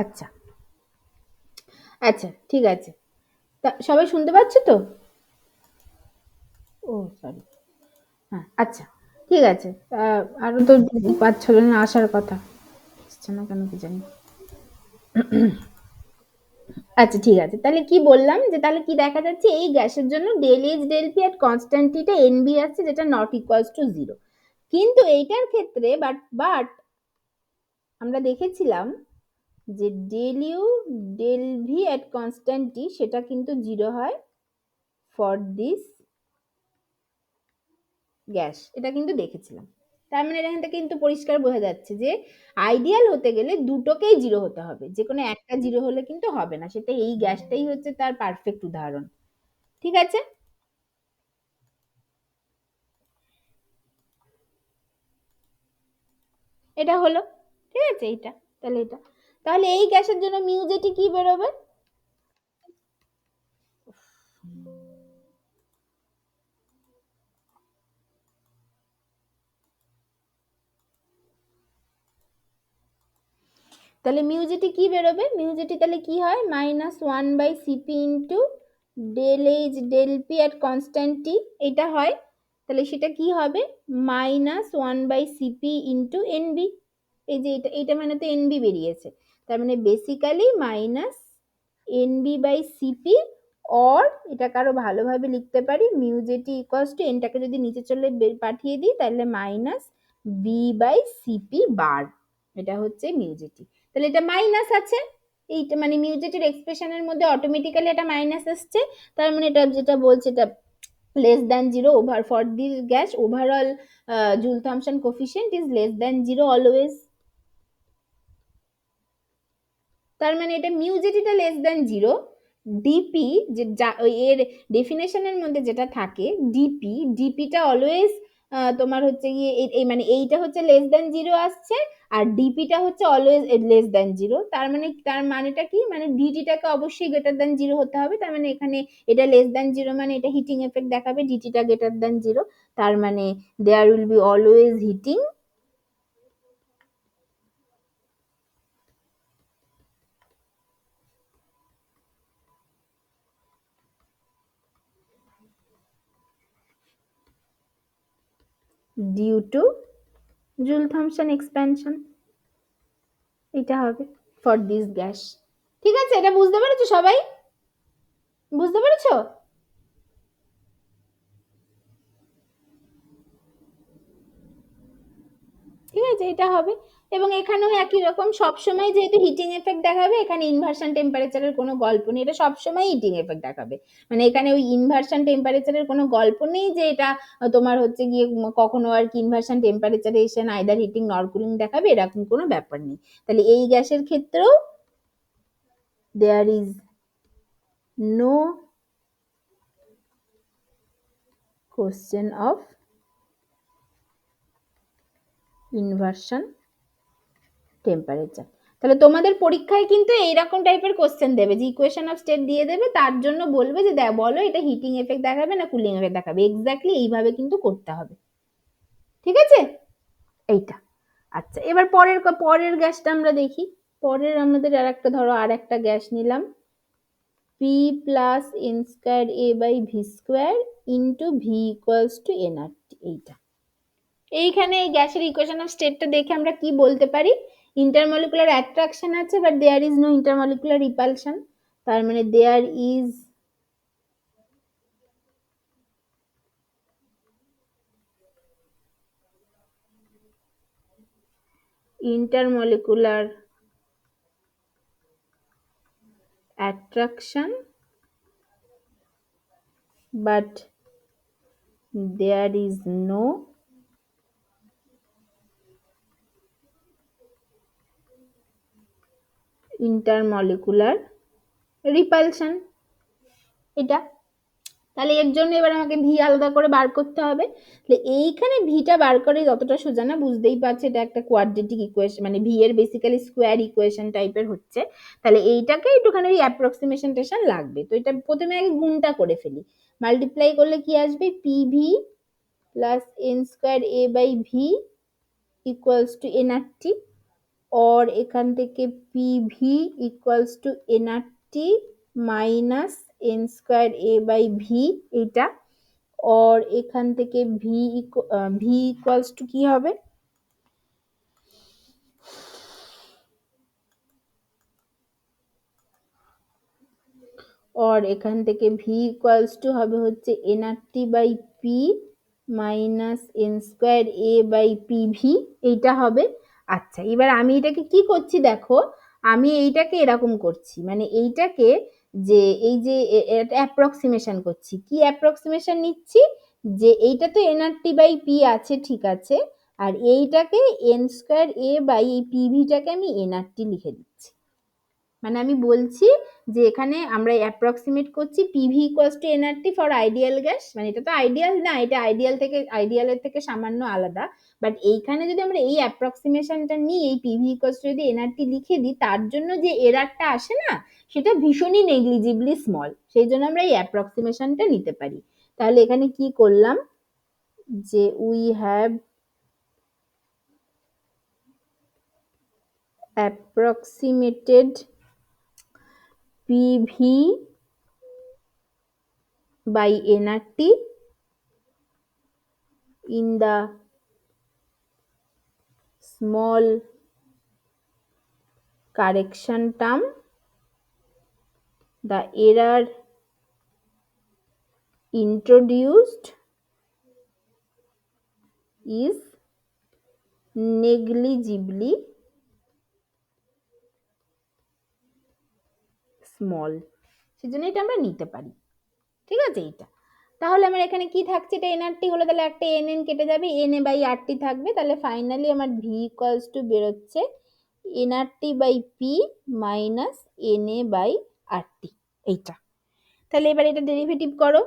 আচ্ছা আচ্ছা ঠিক আছে, তা সবাই শুনতে পাচ্ছ তো? ও সরি, হ্যাঁ আচ্ছা ঠিক আছে। আরো তো 5-6 জন আসার কথা, আসছে না কেন কি জানি। আচ্ছা ঠিক আছে, তাহলে কি বললাম যে তাহলে কি দেখা যাচ্ছে, এই গ্যাসের জন্য ডেল এইচ ডেল পি এর কনস্ট্যান্টিটা এনবি আসছে, যেটা নট ইকুয়ালস টু জিরো। কিন্তু এইটার ক্ষেত্রে বাট আমরা দেখেছিলাম যে del U del V at constant T সেটা কিন্তু জিরো হয় ফর দিস গ্যাস, এটা কিন্তু দেখেছিলাম। তার মানে এখান থেকে কিন্তু পরিষ্কার বোঝা যাচ্ছে যে আইডিয়াল হতে গেলে দুটোকেই জিরো হতে হবে, যে কোনো একটা জিরো হলে কিন্তু হবে না, সেটা এই গ্যাসটাই হচ্ছে তার পারফেক্ট উদাহরণ। ঠিক আছে, এটা হলো, ঠিক আছে এইটা, তাহলে এটা, তাহলে এই গ্যাসের জন্য মিউজেটি কি বেরোবে, তাহলে মিউজিটি কি বেরোবে? মিউজিটি তাহলে কি হয়? -1/Cp into del H del P at constant T, এটা হয়। তাহলে সেটা কি হবে? -1/Cp into NB. এই যে এটা মানে তো এনবি বেরিয়েছে, তার মানে বেসিক্যালি -NB/Cp, অর এটাকে আরো ভালোভাবে লিখতে পারি মিউজেটি ইকুয়ালস টু, এনটাকে যদি নিচে চলে পাঠিয়ে দিই তাহলে -B/Cp বার, এটা হচ্ছে মিউজেটি। তাহলে এটা মাইনাস আছে, এইটা মানে মিউজেটির এক্সপ্রেশনের মধ্যে অটোমেটিক্যালি এটা মাইনাস আসছে, তার মানে এটা যেটা বলছে এটা less than 0 over for this gas overall Joule Thomson coefficient is less than 0 always। তার মানে এটা মিউজেটিটা লেস দ্যান 0, ডিপি যে এর ডেফিনেশনের মধ্যে যেটা থাকে ডিপিটা অলওয়েজ তোমার হচ্ছে গিয়ে এই মানে এইটা হচ্ছে লেস দ্যান 0 আসছে, আর ডিপিটা হচ্ছে অলওয়েজ লেস দ্যান 0। তার মানেটা কি? মানে ডিটিটাকে অবশ্যই গ্রেটার দ্যান 0 হতে হবে। তার মানে এখানে এটা লেস দ্যান 0 মানে এটা হিটিং এফেক্ট দেখাবে, ডিটিটা গ্রেটার দ্যান 0, তার মানে there will be always heating due to Joule Thomson expansion, এটা হবে ফর দিস গ্যাস। ঠিক আছে, এটা বুঝতে পেরেছো সবাই? বুঝতে পেরেছো? ঠিক আছে, এটা হবে। এবং এখানেও একই রকম, সবসময় যেহেতু হিটিং এফেক্ট দেখাবে, এখানে ইনভার্সন টেম্পারেচারের কোনো গল্প নেই, এটা সবসময় হিটিং এফেক্ট দেখাবে। মানে এখানে ওই ইনভার্সন টেম্পারেচারের কোনো গল্প নেই যে এটা তোমার হচ্ছে গিয়ে কখনো আর কি ইনভার্সন টেম্পারেচারে এসে আইদার হিটিং নর কুলিং দেখাবে, এরকম কোনো ব্যাপার নেই। তাহলে এই গ্যাসের ক্ষেত্রেও there is no question of inversion temperature. তাহলে তোমাদের পরীক্ষায় কিন্তু এইরকম টাইপের কোশ্চেন দেবে, যে ইকুয়েশন অফ স্টেট দিয়ে দেবে, তার জন্য বলবে যে বলো এটা হিটিং এফেক্ট দেখাবে না কুলিং এফেক্ট দেখাবে, এক্স্যাক্টলি এইভাবে কিন্তু করতে হবে। ঠিক আছে, এইটা। আচ্ছা, এবার পরের গ্যাসটা আমরা দেখি। পরের আমাদের আর একটা, ধরো আর একটা গ্যাস নিলাম, P plus N square A by V square into V equals to NRT. এইটা, এইখানে এই গ্যাসের ইকুয়েশন অফ স্টেটটা দেখে আমরা কি বলতে পারি? ইন্টারমলিকুলার অ্যাট্রাকশন আছে, but there is no intermolecular repulsion. তার মানে there is intermolecular attraction, but there is no intermolecular repulsion। এটা, তাহলে এর জন্য এবার আমাকে ভি আলাদা করে বার করতে হবে। তাহলে এইখানে ভিটা বার করে যতটা সোজা না, বুঝতেই পারছে এটা একটা কোয়াড্রেটিক ইকুয়েশন, মানে ভি এর বেসিক্যালি স্কোয়ার ইকুয়েশন টাইপের হচ্ছে। তাহলে এইটাকে একটুখানি ওই অ্যাপ্রক্সিমেশন লাগবে। তো এটা প্রথমে আগে গুণটা করে ফেলি, মাল্টিপ্লাই করলে কি আসবে? PV plus N square A by V equals to NRT, और এখান থেকে PV equals to NRT minus N square A by V, এটা। और এখান থেকে ভি ইকুয়ালস টু কি হবে? और এখান থেকে ভি ইকুয়ালস টু হবে হচ্ছে NRT by P minus N square A by PV, এইটা হবে। আচ্ছা, এবার আমি এটাকে কি করছি দেখো, আমি এইটাকে এরকম করছি, মানে এইটাকে যে এই যে অ্যাপ্রক্সিমেশন করছি। কি অ্যাপ্রক্সিমেশন নিচ্ছি? যে এইটা তো এনআরটি বাই পি আছে, ঠিক আছে, আর এইটাকে এন স্কোয়ার এ বাই এই পিভিটাকে আমি এনআরটি লিখে দিচ্ছি। মানে আমি বলছি যে এখানে আমরা অ্যাপ্রক্সিমেট করছি PV equals to nRT for ideal gas, মানে এটা তো আইডিয়াল না, এটা আইডিয়ালের থেকে সামান্য আলাদা। বাট এইখানে যদি আমরা এই অ্যাপ্রক্সিমেশনটা নিই, এই পিভি ইকুয়ালস টু যদি এনআরটি লিখে দিই, তার জন্য যে এরারটা আসে না, সেটা ভীষণই নেগলিজিবলি স্মল, সেই জন্য আমরা এই অ্যাপ্রক্সিমেশনটা নিতে পারি। তাহলে এখানে কি করলাম, যে we have approximated PV by nRT in the small correction term, the error introduced is negligibly small. সেজন্য এটা আমরা নিতে পারি। ঠিক আছে, এইটা তাহলে আমার এখানে কি থাকছে, এটা এনআরটি হলো, তাহলে একটা এন এন কেটে যাবে, এন এ বাই আরটি থাকবে, তাহলে ফাইনালি আমার ভি ইকুয়ালস টু বেরোচ্ছে NRT by P minus N A by RT, এইটা। তাহলে এবার এটা ডেরিভেটিভ করো,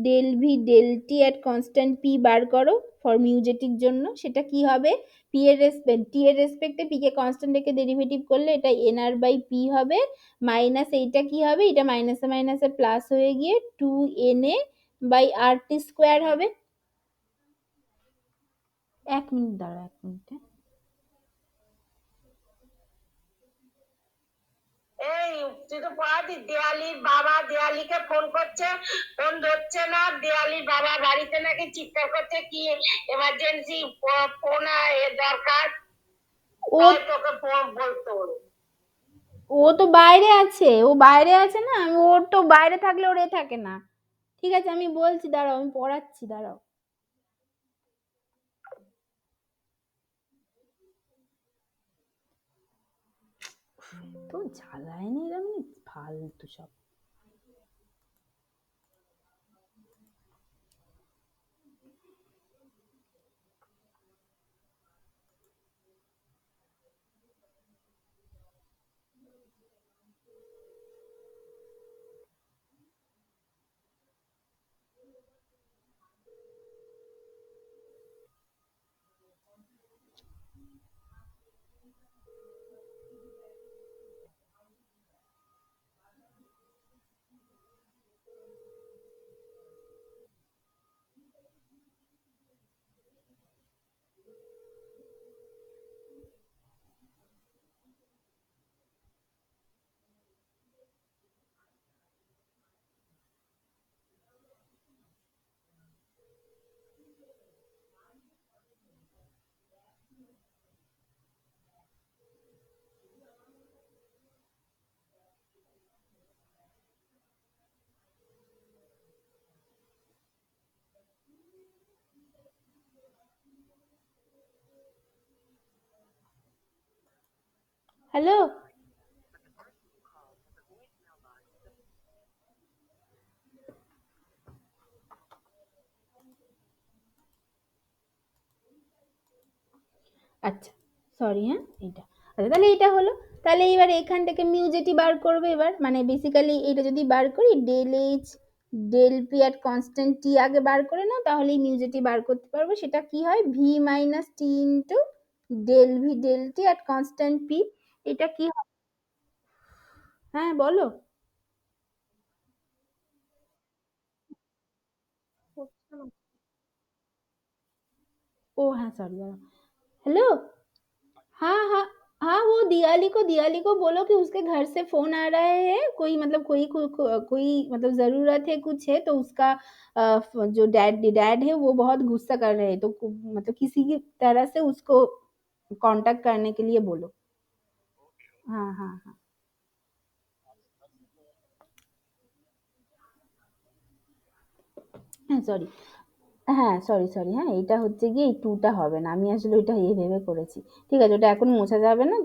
del V del T at constant P বার করো ফর মিউজেটির জন্য, সেটা কি হবে, পি এর রেসপেক্ট টি এর রেসপেক্টে পি কে কনস্ট্যান্ট রেখে ডেরিভেটিভ করলে এটা এন আর বাই পি হবে, মাইনাস এইটা কি হবে, এটা মাইনাসে মাইনাসে প্লাস হয়ে গিয়ে two N A by R T square হবে। এক মিনিট দাঁড়াও, এক মিনিট। এই তুই তো পড়াতি, দেয়ালির বাবা দেয়ালিকে ফোন করছে, ফোন ধরছে না, দেয়ালির বাবা বাড়িতে নাকি চিৎকার করছে, কি এমার্জেন্সি ফোন দরকার, ও তোকে ফোন বলতো। ও তো বাইরে আছে, ও বাইরে আছে না, ওর তো বাইরে থাকলে ওর এ থাকে না। ঠিক আছে আমি বলছি, দাঁড়াও আমি পড়াচ্ছি, দাঁড়াও। তো জ্বালায় না এরা, মানে ফালতু সব। হ্যালো, আচ্ছা সরি, হ্যাঁ এইটা, আচ্ছা তাহলে এইটা হলো, তাহলে এবার এখান থেকে মিউজেটি বার করবে, এবার মানে বেসিক্যালি এটা যদি বার করি del H del P at constant T আগে বার করে নাও, তাহলে এই মিউজেটি বার করতে পারবো, সেটা কি হয় V minus T into del V del T at constant P, এটা কি হয়, হ্যাঁ বলো। ओ हाँ सॉरी, हेलो। हाँ हाँ हाँ, वो दियाली को बोलो कि उसके घर से फोन आ रहा है, कोई मतलब कोई मतलब जरूरत है, कुछ है तो उसका जो डैड डैड है वो बहुत गुस्सा कर रहे हैं, तो मतलब किसी की तरह से उसको कांटेक्ट करने के लिए बोलो। हाँ हाँ हाँ হ্যাঁ সরি, হ্যাঁ সরি সরি, হ্যাঁ এটা হচ্ছে গিয়ে এই টুটা হবে না, আমি আসলে ওইটা এ ভেবে করেছি। ঠিক আছে, ওটা এখন মোছা যাবে না,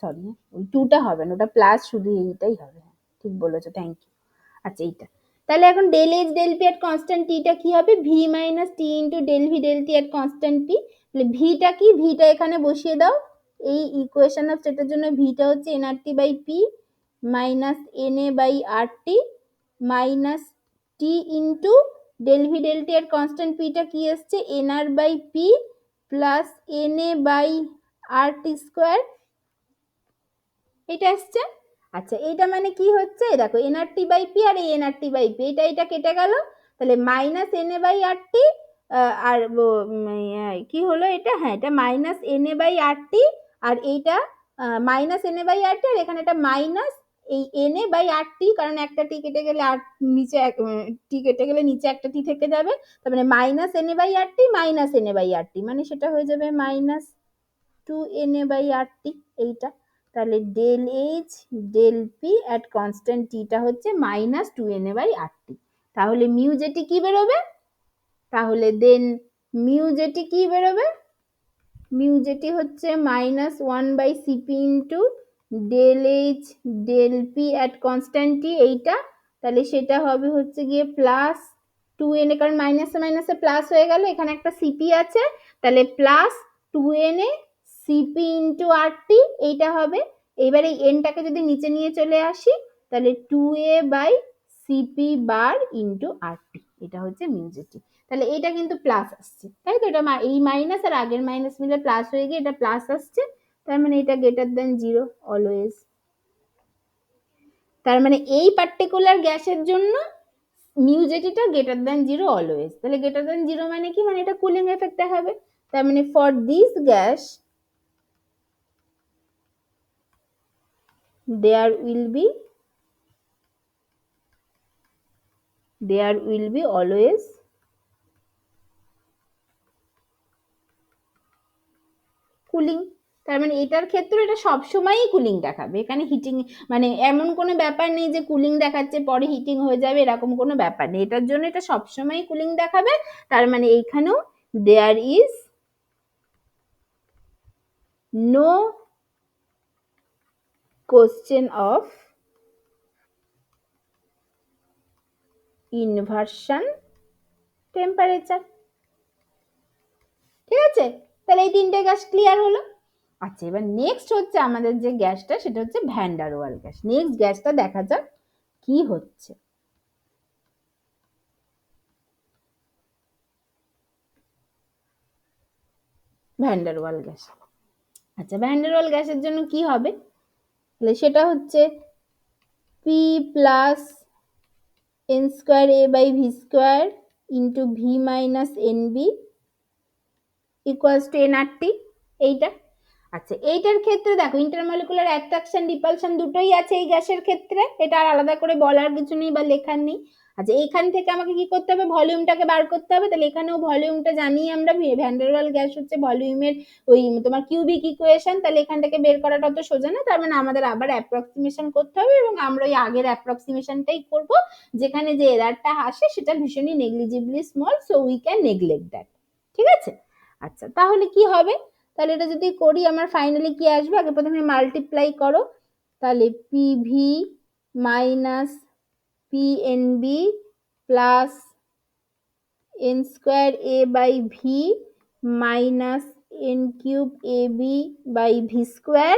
সরি, হ্যাঁ ওই টুটা হবে না, ওটা প্লাস শুধু এইটাই হবে, হ্যাঁ ঠিক বলেছো, থ্যাংক ইউ। আচ্ছা এইটা, তাহলে এখন del H del P at constant টিটা কি হবে, V minus T into del V del T at constant P, তাহলে ভিটা কি, ভিটা এখানে বসিয়ে দাও, এই ইকুয়েশন অফ স্টেটের জন্য ভিটা হচ্ছে NRT by P minus N A by R T minus T into del V del T এর কনস্ট্যান্ট পিটা কি এসছে N R by P plus N A by R T square, এটা এসছে। আচ্ছা এইটা মানে কি হচ্ছে, দেখো এনআরটি বাই পি আর এই এনআরটি বাই পি, এটা কেটে গেল, তাহলে minus N A by R টি, আর কি হলো এটা, হ্যাঁ এটা minus N A by R টি, আর এইটা minus N A by R টি, আর এখানে একটা মাইনাস এই এন এ বাই আর টি, কারণ একটা টি কেটে গেলে আর নিচে টি কেটে গেলে নিচে একটা টি থেকে যাবে, তার মানে minus N A by R T minus N A by R T, মানে সেটা হয়ে যাবে minus two N A by R T এইটা। তাহলে del H del P at constant টিটা হচ্ছে minus two N A by R T. তাহলে mu JT কি বেরোবে? তাহলে দেন মিউ জেটি কি বেরোবে? মিউ জেটি হচ্ছে minus one by CP into del H del P at constant T এইটা। তাহলে সেটা হবে হচ্ছে গিয়ে প্লাস টু এন এ, কারণ মাইনাসে মাইনাসে প্লাস হয়ে গেল, এখানে একটা সিপি আছে, তাহলে plus two N A CP into R T এইটা হবে। এবার এই এনটাকে যদি নিচে নিয়ে চলে আসি, তাহলে two A by CP bar into R T, এটা হচ্ছে মিউ জেটি। তাহলে এটা কিন্তু প্লাস আসছে, তাই তো? এটা এই মাইনাস আর আগের মাইনাস মিলে প্লাস হয়ে গিয়ে এটা প্লাস আসছে, তার মানে এটা গ্রেটার দেন জিরো অলওয়েজ। তার মানে এই পার্টিকুলার গ্যাসের জন্য মিউ জেটিটা গ্রেটার দেন জিরো অলওয়েজ। তাহলে গ্রেটার দেন জিরো মানে কি? মানে এটা কুলিং এফেক্ট দেখাবে। তার মানে for this gas there will be always cooling. তার মানে এটার ক্ষেত্রে এটা সবসময়ই কুলিং দেখাবে, এখানে হিটিং মানে এমন কোনো ব্যাপার নেই যে কুলিং দেখাচ্ছে পরে হিটিং হয়ে যাবে, এরকম কোনো ব্যাপার নেই, এটার জন্য এটা সবসময়ই কুলিং দেখাবে। তার মানে এইখানেও there is no question of inversion temperature. ঠিক আছে, তাহলে এই তিনটে গ্যাস ক্লিয়ার হলো। আচ্ছা, এবার নেক্সট হচ্ছে আমাদের যে গ্যাসটা, সেটা হচ্ছে van der Waals gas. Next গ্যাসটা দেখা যাক কি হচ্ছে। Van der Waals gas. আচ্ছা, ভ্যান ডার ওয়াল গ্যাসের জন্য কি হবে? তাহলে সেটা হচ্ছে P plus N square A by V square into V minus N B equals to N R T এইটা। আচ্ছা, এইটার ক্ষেত্রে দেখো ইন্টারমলিকুলার অ্যাট্রাকশন রিপালশন দুটোই আছে এই গ্যাসের ক্ষেত্রে, এটা আর আলাদা করে বলার কিছু নেই বা লেখার নেই। আচ্ছা, এইখান থেকে আমাকে কি করতে হবে? ভলিউমটাকে বার করতে হবে। তাহলে এখানেও ভলিউমটা জানি আমরা, ভ্যান ডার ওয়াল গ্যাস হচ্ছে ভলিউমের ওই তোমার কিউবিক ইকুয়েশন, তাহলে এখান থেকে বের করাটা তো সোজা না, তার মানে আমাদের আবার অ্যাপ্রক্সিমেশন করতে হবে, এবং আমরা ওই আগের অ্যাপ্রক্সিমেশনটাই করব, যেখানে যে এরারটা আসে সেটা ভীষণই negligibly small, so we can neglect that. ঠিক আছে? আচ্ছা, তাহলে কি হবে? তাহলে এটা যদি করি আমার ফাইনালি কি আসবে? আগে প্রথমে মাল্টিপ্লাই করো, তাহলে PV minus PNB plus N square A by V minus N cube A B by V square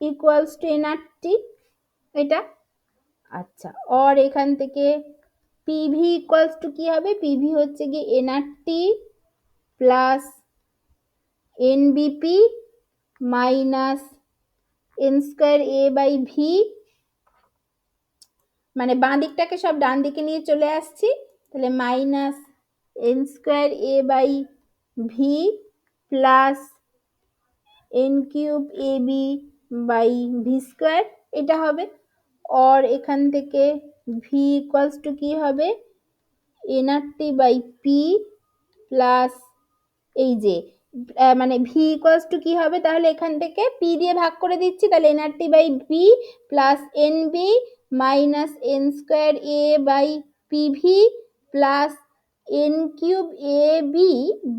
equals to N R T এটা। আচ্ছা, और এখান থেকে পিভি ইকুয়ালস টু কি হবে? পিভি হচ্ছে গিয়ে N R T plus NBP minus N square A by V, মানে বাঁ দিকটাকে সব ডান দিকে নিয়ে চলে আসছি, তাহলে minus N square A by V plus N cube A B by V square এটা হবে। और এখান থেকে ভি ইকুয়ালস টু কি হবে? N R T by P plus এই যে মানে ভি ইকুয়ালস টু কি হবে? তাহলে এখান থেকে পি দিয়ে ভাগ করে দিচ্ছি, তাহলে N R T by P plus N B minus N square A by P V plus N cube A B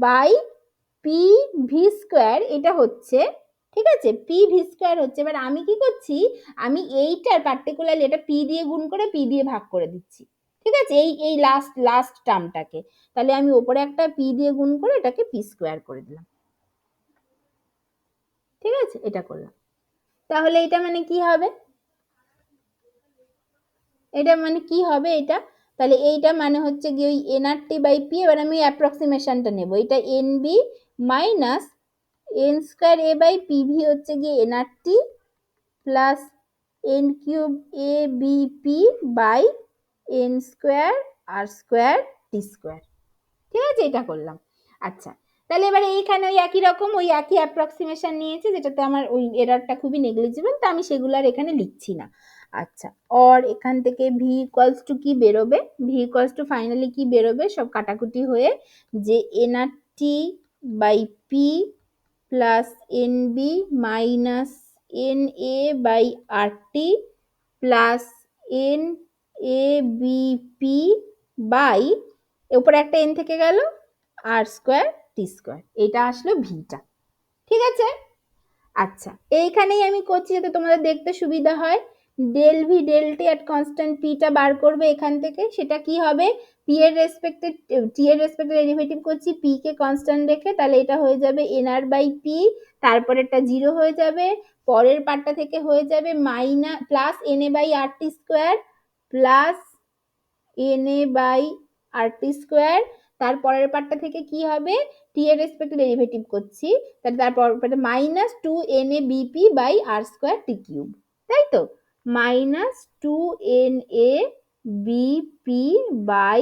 by P V square এটা হচ্ছে। ঠিক আছে, পি ভি স্কোয়ার হচ্ছে। এবার আমি কি করছি? আমি এইটার পার্টিকুলারলি এটা পি দিয়ে গুণ করে পি দিয়ে ভাগ করে দিচ্ছি। ঠিক আছে, এই এই লাস্ট লাস্ট টার্মটাকে, তাহলে আমি ওপরে একটা পি দিয়ে গুণ করে এটাকে পি স্কোয়ার করে দিলাম। ঠিক আছে, এটা করলাম। তাহলে এটা মানে কি হবে? এটা মানে কি হবে এটা? তাহলে এইটা মানে হচ্ছে গিয়ে ওই N R T by P, এবার আমি অ্যাপ্রক্সিমেশনটা নেব, এটা N B minus N square A by P V হচ্ছে গিয়ে N R T plus N cube A B P by N square R square T square. ঠিক আছে, এটা করলাম। আচ্ছা, তাহলে এবার এইখানে ওই একই রকম ওই একই অ্যাপ্রক্সিমেশন নিয়েছে, যেটাতে আমার ওই এরারটা খুবই নেগলিজিবল, তো আমি সেগুলো আর এখানে লিখছি না। আচ্ছা, অর এখান থেকে ভি ইকুয়ালস টু কি বেরোবে, ভি ইকুয়ালস টু ফাইনালি কি বেরোবে, সব কাটাকুটি হয়ে যে N R T by P plus N B minus N A by R T plus N A B P by উপরে একটা এন থেকে গেল আর স্কোয়ার টি স্কোয়ার, এটা আসলো ভিটা। ঠিক আছে, আচ্ছা এইখানেই আমি করছি যাতে তোমাদের দেখতে সুবিধা হয়। Del V del T at constant পিটা বার করবে এখান থেকে, সেটা কি হবে, পি এর রেসপেক্টে টি এর রেসপেক্টে ডেরিভেটিভ করছি পি কে কনস্ট্যান্ট রেখে, তাহলে এটা হয়ে যাবে এনআর বাই পি, তারপরেরটা জিরো হয়ে যাবে, পরের পার্টটা থেকে হয়ে যাবে minus plus N A by R T square plus N A by R T square, তারপরের পার্টটা থেকে কি হবে, টি এর রেসপেক্টে ডেরিভেটিভ করছি, তারপর minus two N A BP by R square T cube, তাই তো, minus two N A BP by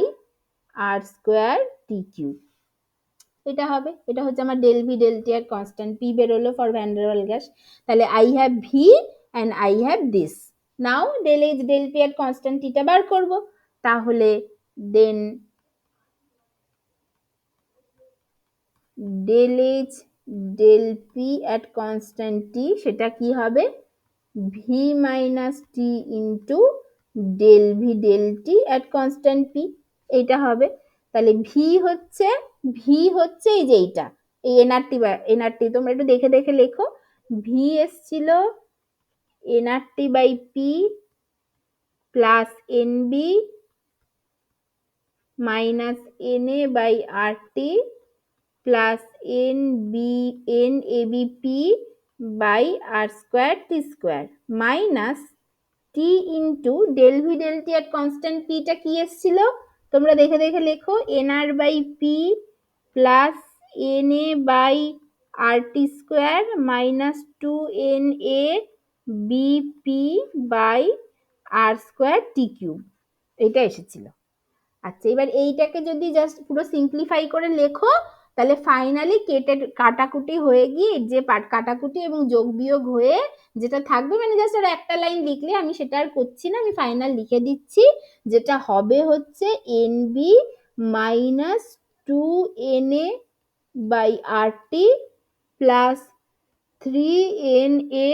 R square T cube, এটা হবে, এটা হচ্ছে আমার ডেল ভি ডেল টি আর কনস্ট্যান্ট পি বেরোলো for van der Waals gas. তাহলে I have V and I have this. Now del H del P আর constant টিটা বার করব, তাহলে then del H del P at constant T সেটা কি হবে, V minus T into del V del T at constant P, এইটা হবে। তাহলে ভি হচ্ছে এই যে এইটা, এই এনআরটি তোমরা একটু দেখে দেখে লেখো, ভি এসছিল N R T by P plus NB minus N A by R T plus N A B P by R square T square minus T into del V del T আর কনস্ট্যান্ট পিটা কি এসছিল, তোমরা দেখে দেখে লেখো, N R by P plus N A by R T square minus two N A B P by R square T cube, এটা এসেছিল। আচ্ছা এবার এইটাকে যদি জাস্ট পুরো সিম্পলিফাই করে লেখো, তাহলে ফাইনালি কাটাকুটি হয়ে গিয়ে যে কাটাকুটি এবং যোগ বিয়োগ হয়ে যেটা থাকবে, মানে জাস্ট আর একটা লাইন লিখলে, আমি সেটা আর করছি না, আমি ফাইনাল লিখে দিচ্ছি, যেটা হবে হচ্ছে N B minus two N A by R T plus three N A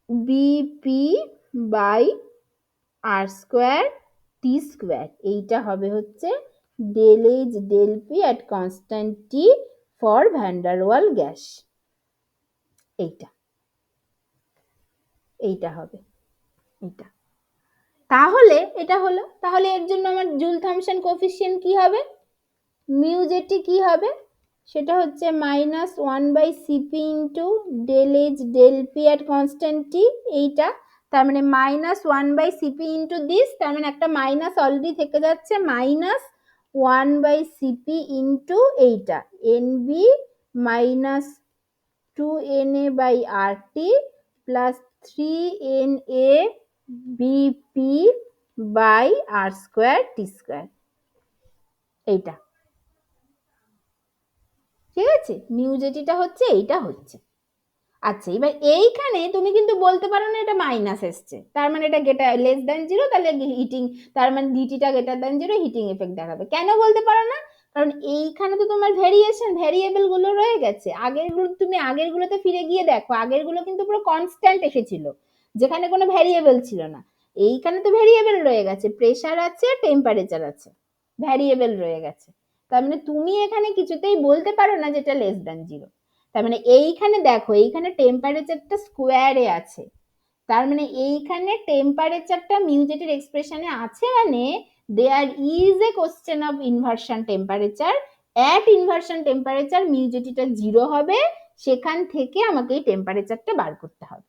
BP by R square T square, এইটা হবে হচ্ছে del H del P at constant T for van der Waals gas, এইটা হবে এটা। তাহলে এটা হলো, তাহলে এর জন্য আমার জুল থমসন কোএফিসিয়েন্ট কি হবে, মিউ জেটি কি হবে, সেটা হচ্ছে minus one by CP into del H del P at constant T, এইটা, তার মানে minus one by CP into this, তার মানে একটা মাইনাস অলরেডি থেকে যাচ্ছে, minus one by CP into এইটা N B minus two N A by R T plus three N A BP by R square T square, এইটা ঠিক আছে, mu জেটিটা হচ্ছে এইটা হচ্ছে। আচ্ছা এবার এইখানে তুমি কিন্তু বলতে পারো না এটা মাইনাস এসছে, তার মানে এটা লেস দ্যান জিরো, তাহলে হিটিং, তার মানে ডিটিটা greater than zero, heating effect দেখাবে, কেন বলতে পারো না, কারণ এইখানে তো তোমার ভেরিয়েবল গুলো রয়ে গেছে, তুমি আগের গুলোতে ফিরে গিয়ে দেখো, আগের গুলো কিন্তু পুরো কনস্ট্যান্ট এসেছিল, যেখানে কোনো ভ্যারিয়েবল ছিল না, এইখানে তো ভ্যারিয়েবল রয়ে গেছে, প্রেসার আছে টেম্পারেচার আছে, ভ্যারিয়েবল রয়ে গেছে, তার মানে তুমি এখানে কিছুতেই বলতে পারো না যেটা লেস দ্যান জিরো। তার মানে এইখানে দেখো, এইখানে টেম্পারেচারটা স্কোয়ারে আছে, তার মানে এইখানে টেম্পারেচারটা মিউজেটের এক্সপ্রেশনে আছে, মানে there is a question of inversion temperature, at inversion temperature মিউজেটিটা জিরো হবে, সেখান থেকে আমাকে এই টেম্পারেচারটা বার করতে হবে,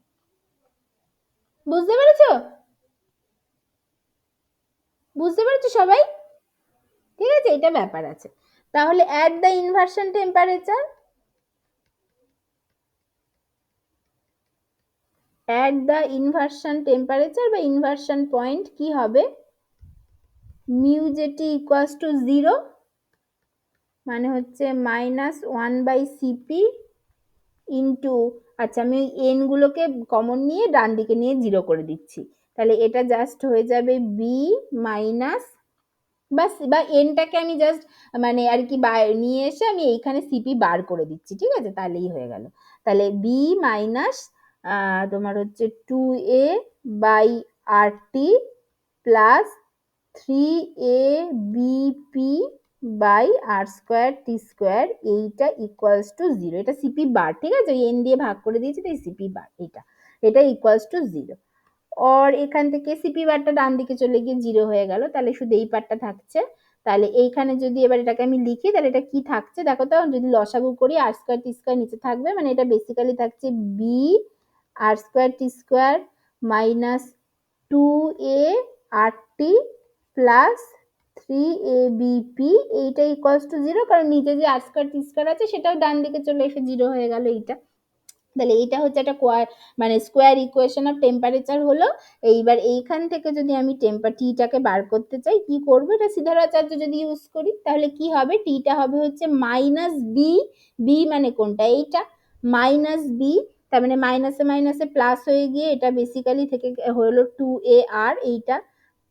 বুঝতে পেরেছো, বুঝতে পেরেছো সবাই, ঠিক আছে, এটা ব্যাপার আছে। তাহলে at the inversion temperature, at the inversion temperature বা inversion point কি হবে, mu জেটি equals to 0, মানে হচ্ছে -1/Cp ইন্টু, আচ্ছা আমি ওই এন গুলোকে কমন নিয়ে ডান দিকে নিয়ে 0 করে দিচ্ছি, তাহলে এটা জাস্ট হয়ে যাবে বি মাইনাস, বা এনটাকে আমি জাস্ট মানে আর কি নিয়ে এসে আমি এইখানে সিপি বার করে দিচ্ছি, ঠিক আছে, তাহলেই হয়ে গেল। তাহলে বি মাইনাস তোমার হচ্ছে 2a/RT plus 3a/BP by r²t², এইটা ইকুয়ালস টু 0। এটা সিপি বার, ঠিক আছে, ওই এন দিয়ে ভাগ করে দিয়েছি তাই সিপি বার, এটা ইকুয়ালস টু 0। আর এখান থেকে সিপি বারটা ডান দিকে চলে গিয়ে 0 হয়ে গেল, তাহলে শুধু এই পার্টটা থাকছে। তাহলে এইখানে যদি এবার এটাকে আমি লিখি তাহলে এটা কি থাকছে দেখো তো, যদি লসাগু করি r²t² নিচে থাকবে, মানে এটা বেসিক্যালি থাকছে B r²t² minus 2a/RT plus 3a/BP, এইটা ইকুয়ালস টু 0, কারণ নিচে যে r²t² আছে সেটাও ডান দিকে চলে এসে 0 হয়ে গেল এইটা। তাহলে এইটা হচ্ছে একটা মানে স্কোয়ার ইকুয়েশন অফ টেম্পারেচার হলো। এইবার এইখান থেকে যদি আমি টিটাকে বার করতে চাই কি করবো, এটা সিদ্ধারাচার্য যদি ইউজ করি তাহলে কি হবে, টিটা হবে হচ্ছে মাইনাস বি, বি মানে কোনটা, এইটা মাইনাস বি, তার মানে মাইনাসে মাইনাসে প্লাস হয়ে গিয়ে এটা বেসিক্যালি থেকে হলো 2a/r, এইটা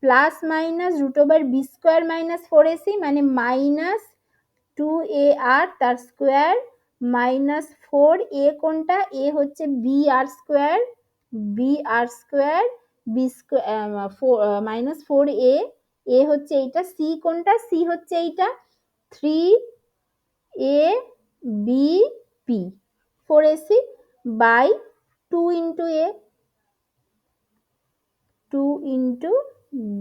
plus minus √b² minus 4ac, মানে মাইনাস 2a/r তার স্কোয়ার মাইনাস 4a, কোনটা এ হচ্ছে br², br² মাইনাস 4a, এ হচ্ছে এইটা, সি কোনটা, সি হচ্ছে এইটা 3a/BP 4ac by 2 into A, 2 into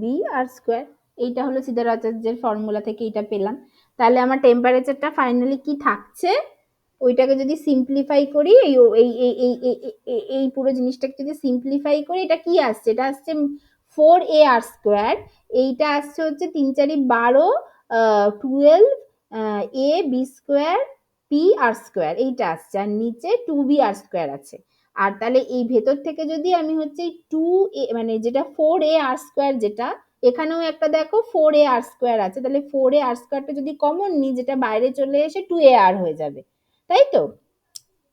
br², এইটা হলো সিদ্ধারাচার্যের ফর্মুলা থেকে এটা পেলাম। তাহলে আমার টেম্পারেচারটা ফাইনালি কি থাকছে, ওইটাকে যদি সিম্পলিফাই করি, এই এই এই এই এই পুরো জিনিসটাকে যদি সিম্পলিফাই করি, এটা কি আসছে, এটা আসছে 4a/r², এইটা আসছে হচ্ছে 3 4 12 12 a/b² p/r², এইটা আসছে, আর নিচে 2b/r² আছে। আর তাহলে এই ভেতর থেকে যদি আমি হচ্ছে 2a মানে যেটা 4a/r², যেটা এখানেও একটা দেখো 4a/r² আছে, তাহলে 4a/r²টা যদি কমন নিই, যেটা বাইরে চলে এসে 2a/r হয়ে যাবে, তাই তো,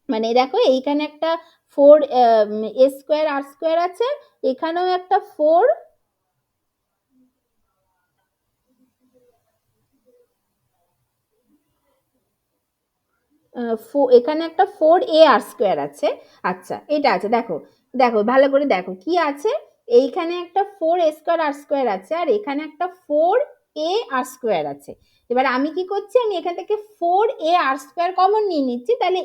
মানে দেখো এইখানে একটা 4a²r² আছে, এখানেও একটা 4, এখানে একটা 4a/r² আছে। আচ্ছা এটা আছে, দেখো দেখো ভালো করে দেখো কি আছে, এইখানে একটা 4a²r² আছে, আর এখানে একটা 4a/r² আছে। এবার আমি কি করছি, আমি এখান থেকে 4a/r² কমন নিয়ে নিচ্ছি, তাহলে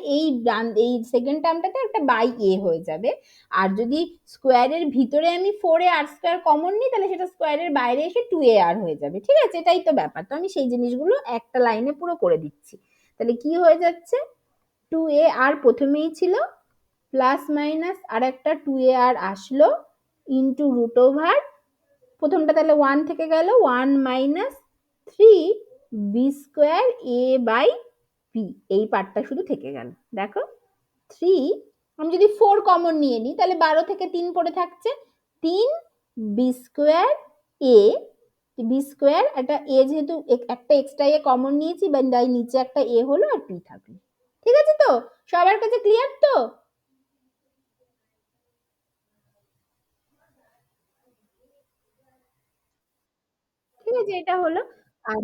এই সেকেন্ড টার্মটাতে একটা বাই এ হয়ে যাবে। আর যদি স্কোয়ারের ভিতরে আমি 4a/r² কমন নিই, তাহলে সেটা স্কোয়ারের বাইরে এসে 2a/r হয়ে যাবে, ঠিক আছে, এটাই তো ব্যাপার। তো আমি সেই জিনিসগুলো একটা লাইনে পুরো করে দিচ্ছি। তাহলে কি হয়ে যাচ্ছে, 2a/r প্রথমেই ছিল, প্লাস মাইনাস আর একটা 2a/r আসলো, ইন্টু √ওভার, প্রথমটা তাহলে 1 থেকে গেল, 1 মাইনাস 3b² a/p, এই পার্টটা শুধু থেকে গেল। দেখো 3, আমি যদি 4 কমন নিয়ে নিই তাহলে 12 থেকে 3 পড়ে থাকছে, 3b² b², একটা এ যেহেতু একটা এক্সট্রা এ কমন নিয়েছি, তাই নিচে একটা এ হলো আর পি থাকলো, ঠিক আছে তো, সবার কাছে ক্লিয়ার তো, ঠিক আছে, এটা হলো। আর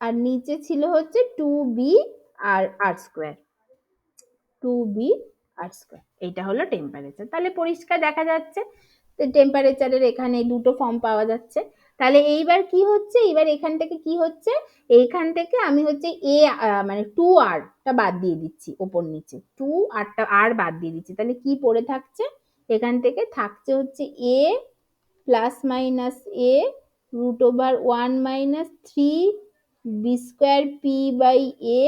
আর নিচে ছিল হচ্ছে 2b আর r², 2b/r², এইটা হলো টেম্পারেচার। তাহলে পরিষ্কার দেখা যাচ্ছে টেম্পারেচারের এখানে দুটো ফর্ম পাওয়া যাচ্ছে। তাহলে এইবার কি হচ্ছে, এইবার এখান থেকে কি হচ্ছে, এইখান থেকে আমি হচ্ছে মানে 2r বাদ দিয়ে দিচ্ছি, ওপর নিচে 2r বাদ দিয়ে দিচ্ছি, তাহলে কি পড়ে থাকছে, এখান থেকে থাকছে হচ্ছে a plus minus a √1 minus 3b² p/a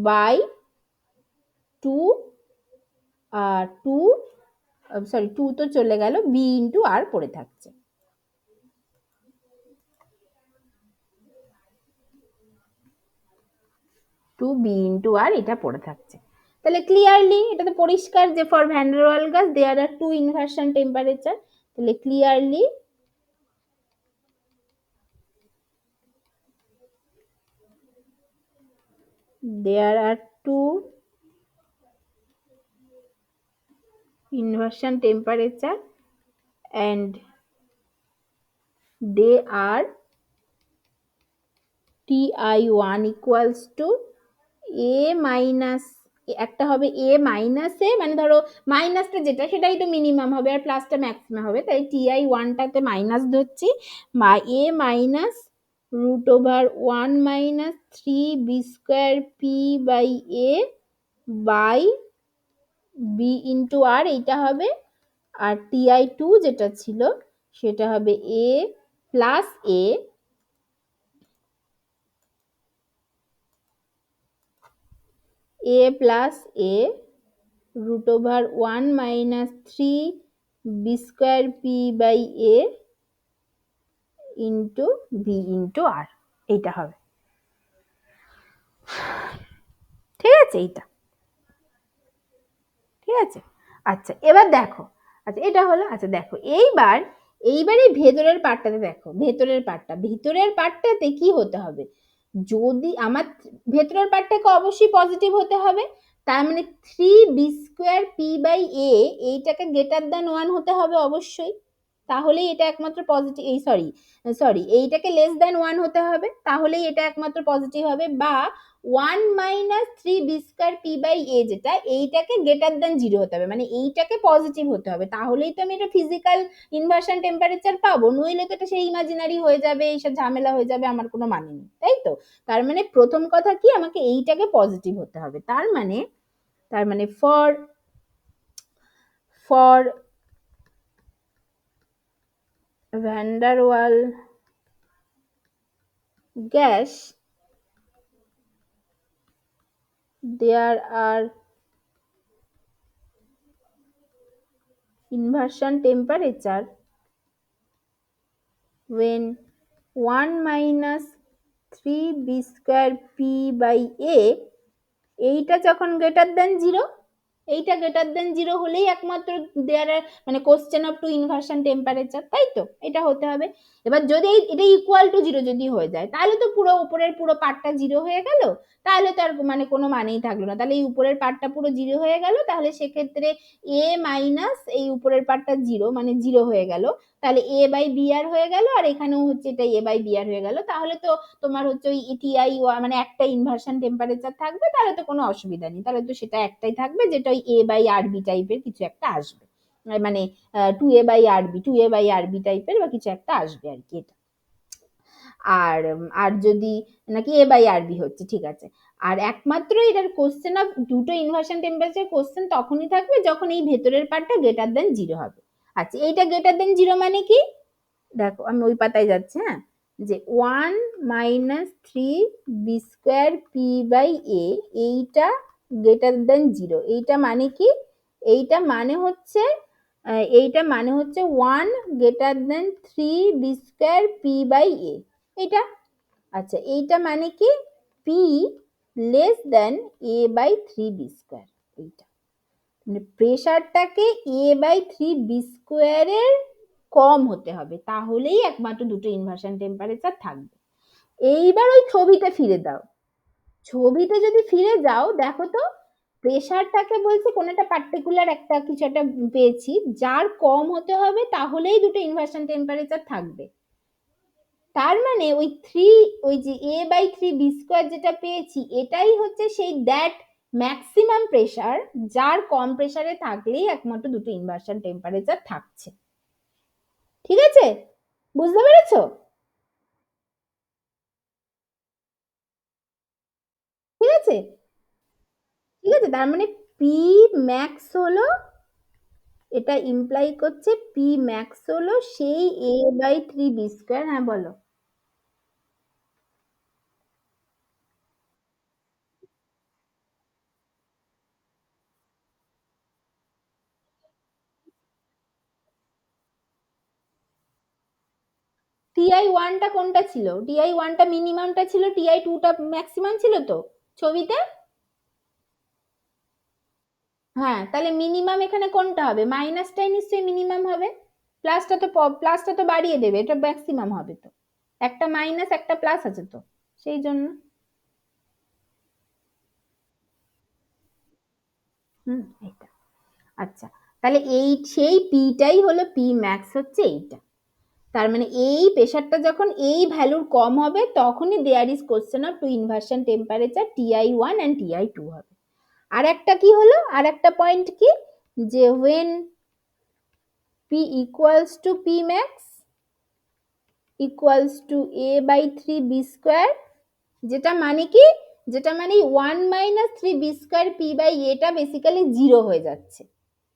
by 2, 2 sorry 2 তো চলে গেল, b ইন্টু আর পড়ে থাকছে, 2b ইন্টু আর এটা পড়ে থাকছে। তাহলে ক্লিয়ারলি এটা তো পরিষ্কার যে for van der Waals there are 2 inversion temperature, তাহলে clearly there are two inversion temperature and they are Ti1 equals to a minus একটা হবে a মাইনাস এ, মানে ধরো মাইনাসটা যেটা সেটাই তো মিনিমাম হবে আর প্লাসটা ম্যাক্সিমাম হবে, তাই Ti1টাতে মাইনাস ধরছি, a minus root over 1 minus 3 B square P by A by B into R, এইটা হবে। আর Ti2 যেটা ছিল সেটা হবে a plus a plus a root over 1 minus 3 b square p by a into b into r, এইটা হবে। ঠিক আছে, এইটা ঠিক আছে। আচ্ছা এবার দেখো, আচ্ছা এটা হলো, আচ্ছা দেখো এইবারে ভেতরের পার্টটাতে দেখো, ভেতরের পার্টটাতে কি হতে হবে, যদি আমার ভেতরের পার্টটাকে অবশ্যই পজিটিভ হতে হবে, তার মানে 3b²p/a এইটাকে গ্রেটার দ্যান 1 হতে হবে অবশ্যই, তাহলেই এটা একমাত্র পজিটিভ, এই সরি এইটাকে লেস দ্যান 1 হতে হবে, তাহলেই এটা একমাত্র পজিটিভ হবে, বা 1 মাইনাস 3b²p/a যেটা এইটাকে গ্রেটার দ্যান 0 হতে হবে, মানে এইটাকে পজিটিভ হতে হবে, তাহলেই তো আমি এটা ফিজিক্যাল ইনভার্সন টেম্পারেচার পাবো, নইলে তো এটা সেই ইমাজিনারি হয়ে যাবে, এইসব ঝামেলা হয়ে যাবে, আমার কোনো মানে নেই, তাই তো। তার মানে প্রথম কথা কি, আমাকে এইটাকে পজিটিভ হতে হবে, তার মানে for van der wall gas there are inversion temperature when 1 minus 3b²p/a এইটা যখন গ্রেটার দ্যান 0, এইটা গ্রেটার দ্যান 0 হলেই একমাত্র দেয়ার মানে question of two inversion temperature, তাই তো, এটা হতে হবে। এবার যদি এটা ইকুয়াল টু 0 যদি হয়ে যায় তাহলে তো পুরো উপরের পুরো পার্টটা 0 হয়ে গেল, তাহলে তো আর মানে কোনো মানেই থাকলো না, তাহলে এই উপরের পার্টটা পুরো 0 হয়ে গেল, তাহলে সেক্ষেত্রে a মাইনাস এই উপরের পার্টটা 0 মানে 0 হয়ে গেল, তাহলে a বাই বি আর হয়ে গেল, আর এখানেও হচ্ছে এটা a বাই বি আর হয়ে গেল, তাহলে তো তোমার হচ্ছে ওই টিআই মানে একটা ইনভার্সন টেম্পারেচার থাকবে, তাহলে তো কোনো অসুবিধা নেই, তাহলে তো সেটা একটাই থাকবে, যেটা ওই এ বাই আর বি টাইপের কিছু একটা আসবে, মানে 2a/rb টাইপের বা কিছু একটা আসবে আর কি, এটা। আর আর যদি নাকি a/rb হচ্ছে, ঠিক আছে। আর একমাত্র এটার কোশ্চেন অফ দুটো ইনভার্সন টেম্পারেচার কোশ্চেন তখনই থাকবে যখন এই ভেতরের পার্টটা গ্রেটার দেন 0 হবে। আচ্ছা এইটা গ্রেটার দেন 0 মানে কি, দেখো আমি ওই পাতায় যাচ্ছি, হ্যাঁ, যে 1 মাইনাস 3b²p/a এইটা গ্রেটার দেন 0, এইটা মানে কি, এইটা মানে হচ্ছে 1 গ্রেটার দেন 3b²p/a এইটা। আচ্ছা এইটা মানে কি, p লেস দেন a/3b², এইটা মানে প্রেশারটাকে a/3b² এর কম হতে হবে, তাহলেই একমাত্র দুটো ইনভার্সন টেম্পারেচার থাকবে। এইবার ওই ছবিতে ফিরে দাও, ছবিতে যদি ফিরে যাও দেখো তো, প্রেশারটাকে বলছে কোন একটা পার্টিকুলার একটা কিছু একটা পেয়েছি, যার কম হতে হবে তাহলেই দুটো ইনভার্সন টেম্পারেচার থাকবে, তার মানে ওই যে a/3b² যেটা পেয়েছি এটাই হচ্ছে সেই দ্যাট ম্যাক্সিমাম প্রেশার, যার কম প্রেশারে থাকলেই একমাত্র দুটো ইনভার্সন টেম্পারেচার থাকছে, ঠিক আছে, বুঝতে পেরেছো? ঠিক আছে, ঠিক আছে, তার মানে পি ম্যাক্স হলো, এটা ইমপ্লাই করছে পি ম্যাক্স হলো সেই a/3b², হ্যাঁ বলো। Ti1টা কোনটা ছিল, Ti1টা মিনিমামটা ছিল, Ti2টা ম্যাক্সিমাম ছিল তো ছবিতে, হ্যাঁ, তাহলে মিনিমাম এখানে কোনটা হবে, মাইনাসটাই নিশ্চয়ই মিনিমাম হবে, প্লাসটা তো বাড়িয়ে দেবে, এটা ম্যাক্সিমাম হবে তো, একটা মাইনাস একটা প্লাস আছে তো, সেই জন্য। এটা আচ্ছা, তাহলে এই সেই পিটাই হলো পি ম্যাক্স হচ্ছে এইটা। তার মানে এই প্রেশারটা যখন এই ভ্যালুর কম হবে তখনই there is question of two inversion temperature TI1 and TI2 হবে। আর একটা কি হলো, আর একটা পয়েন্ট কি, যে when P equals to P max equals to A by 3 B square, যেটা মানে কি, যেটা মানে 1 minus 3 B square P by এটা বেসিক্যালি জিরো হয়ে যাচ্ছে,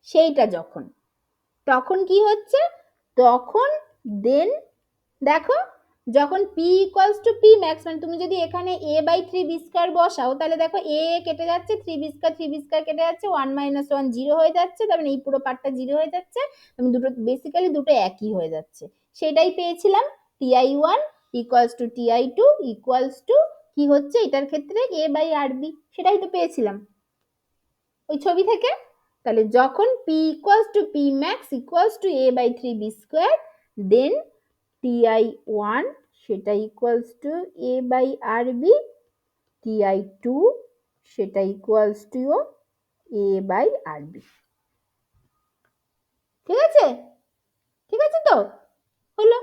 সেইটা যখন, তখন কি হচ্ছে, তখন দেন দেখো, যখন P equals to P max, মানে তুমি যদি এখানে এ বাই 3 বি স্কোয়ার বসাও, তাহলে দেখো এ কেটে যাচ্ছে, 3 বি স্কোয়ার কেটে যাচ্ছে, 1 মাইনাস 1 জিরো হয়ে যাচ্ছে, তার মানে এই পুরো পার্টটা জিরো হয়ে যাচ্ছে, আমি দুটো বেসিক্যালি দুটো একই হয়ে যাচ্ছে, সেটাই পেয়েছিলাম। TI1 equals to TI2 equals to কি হচ্ছে এটার ক্ষেত্রে এ বাই আর বি, সেটাই তো পেয়েছিলাম ওই ছবি থেকে। তাহলে যখন P equals to P max equals to A by 3 B square, then TI1 সেটা equals to A by R B, TI2 সেটা equals to A by R B. ঠিক আছে, ঠিক আছে তো, হলো।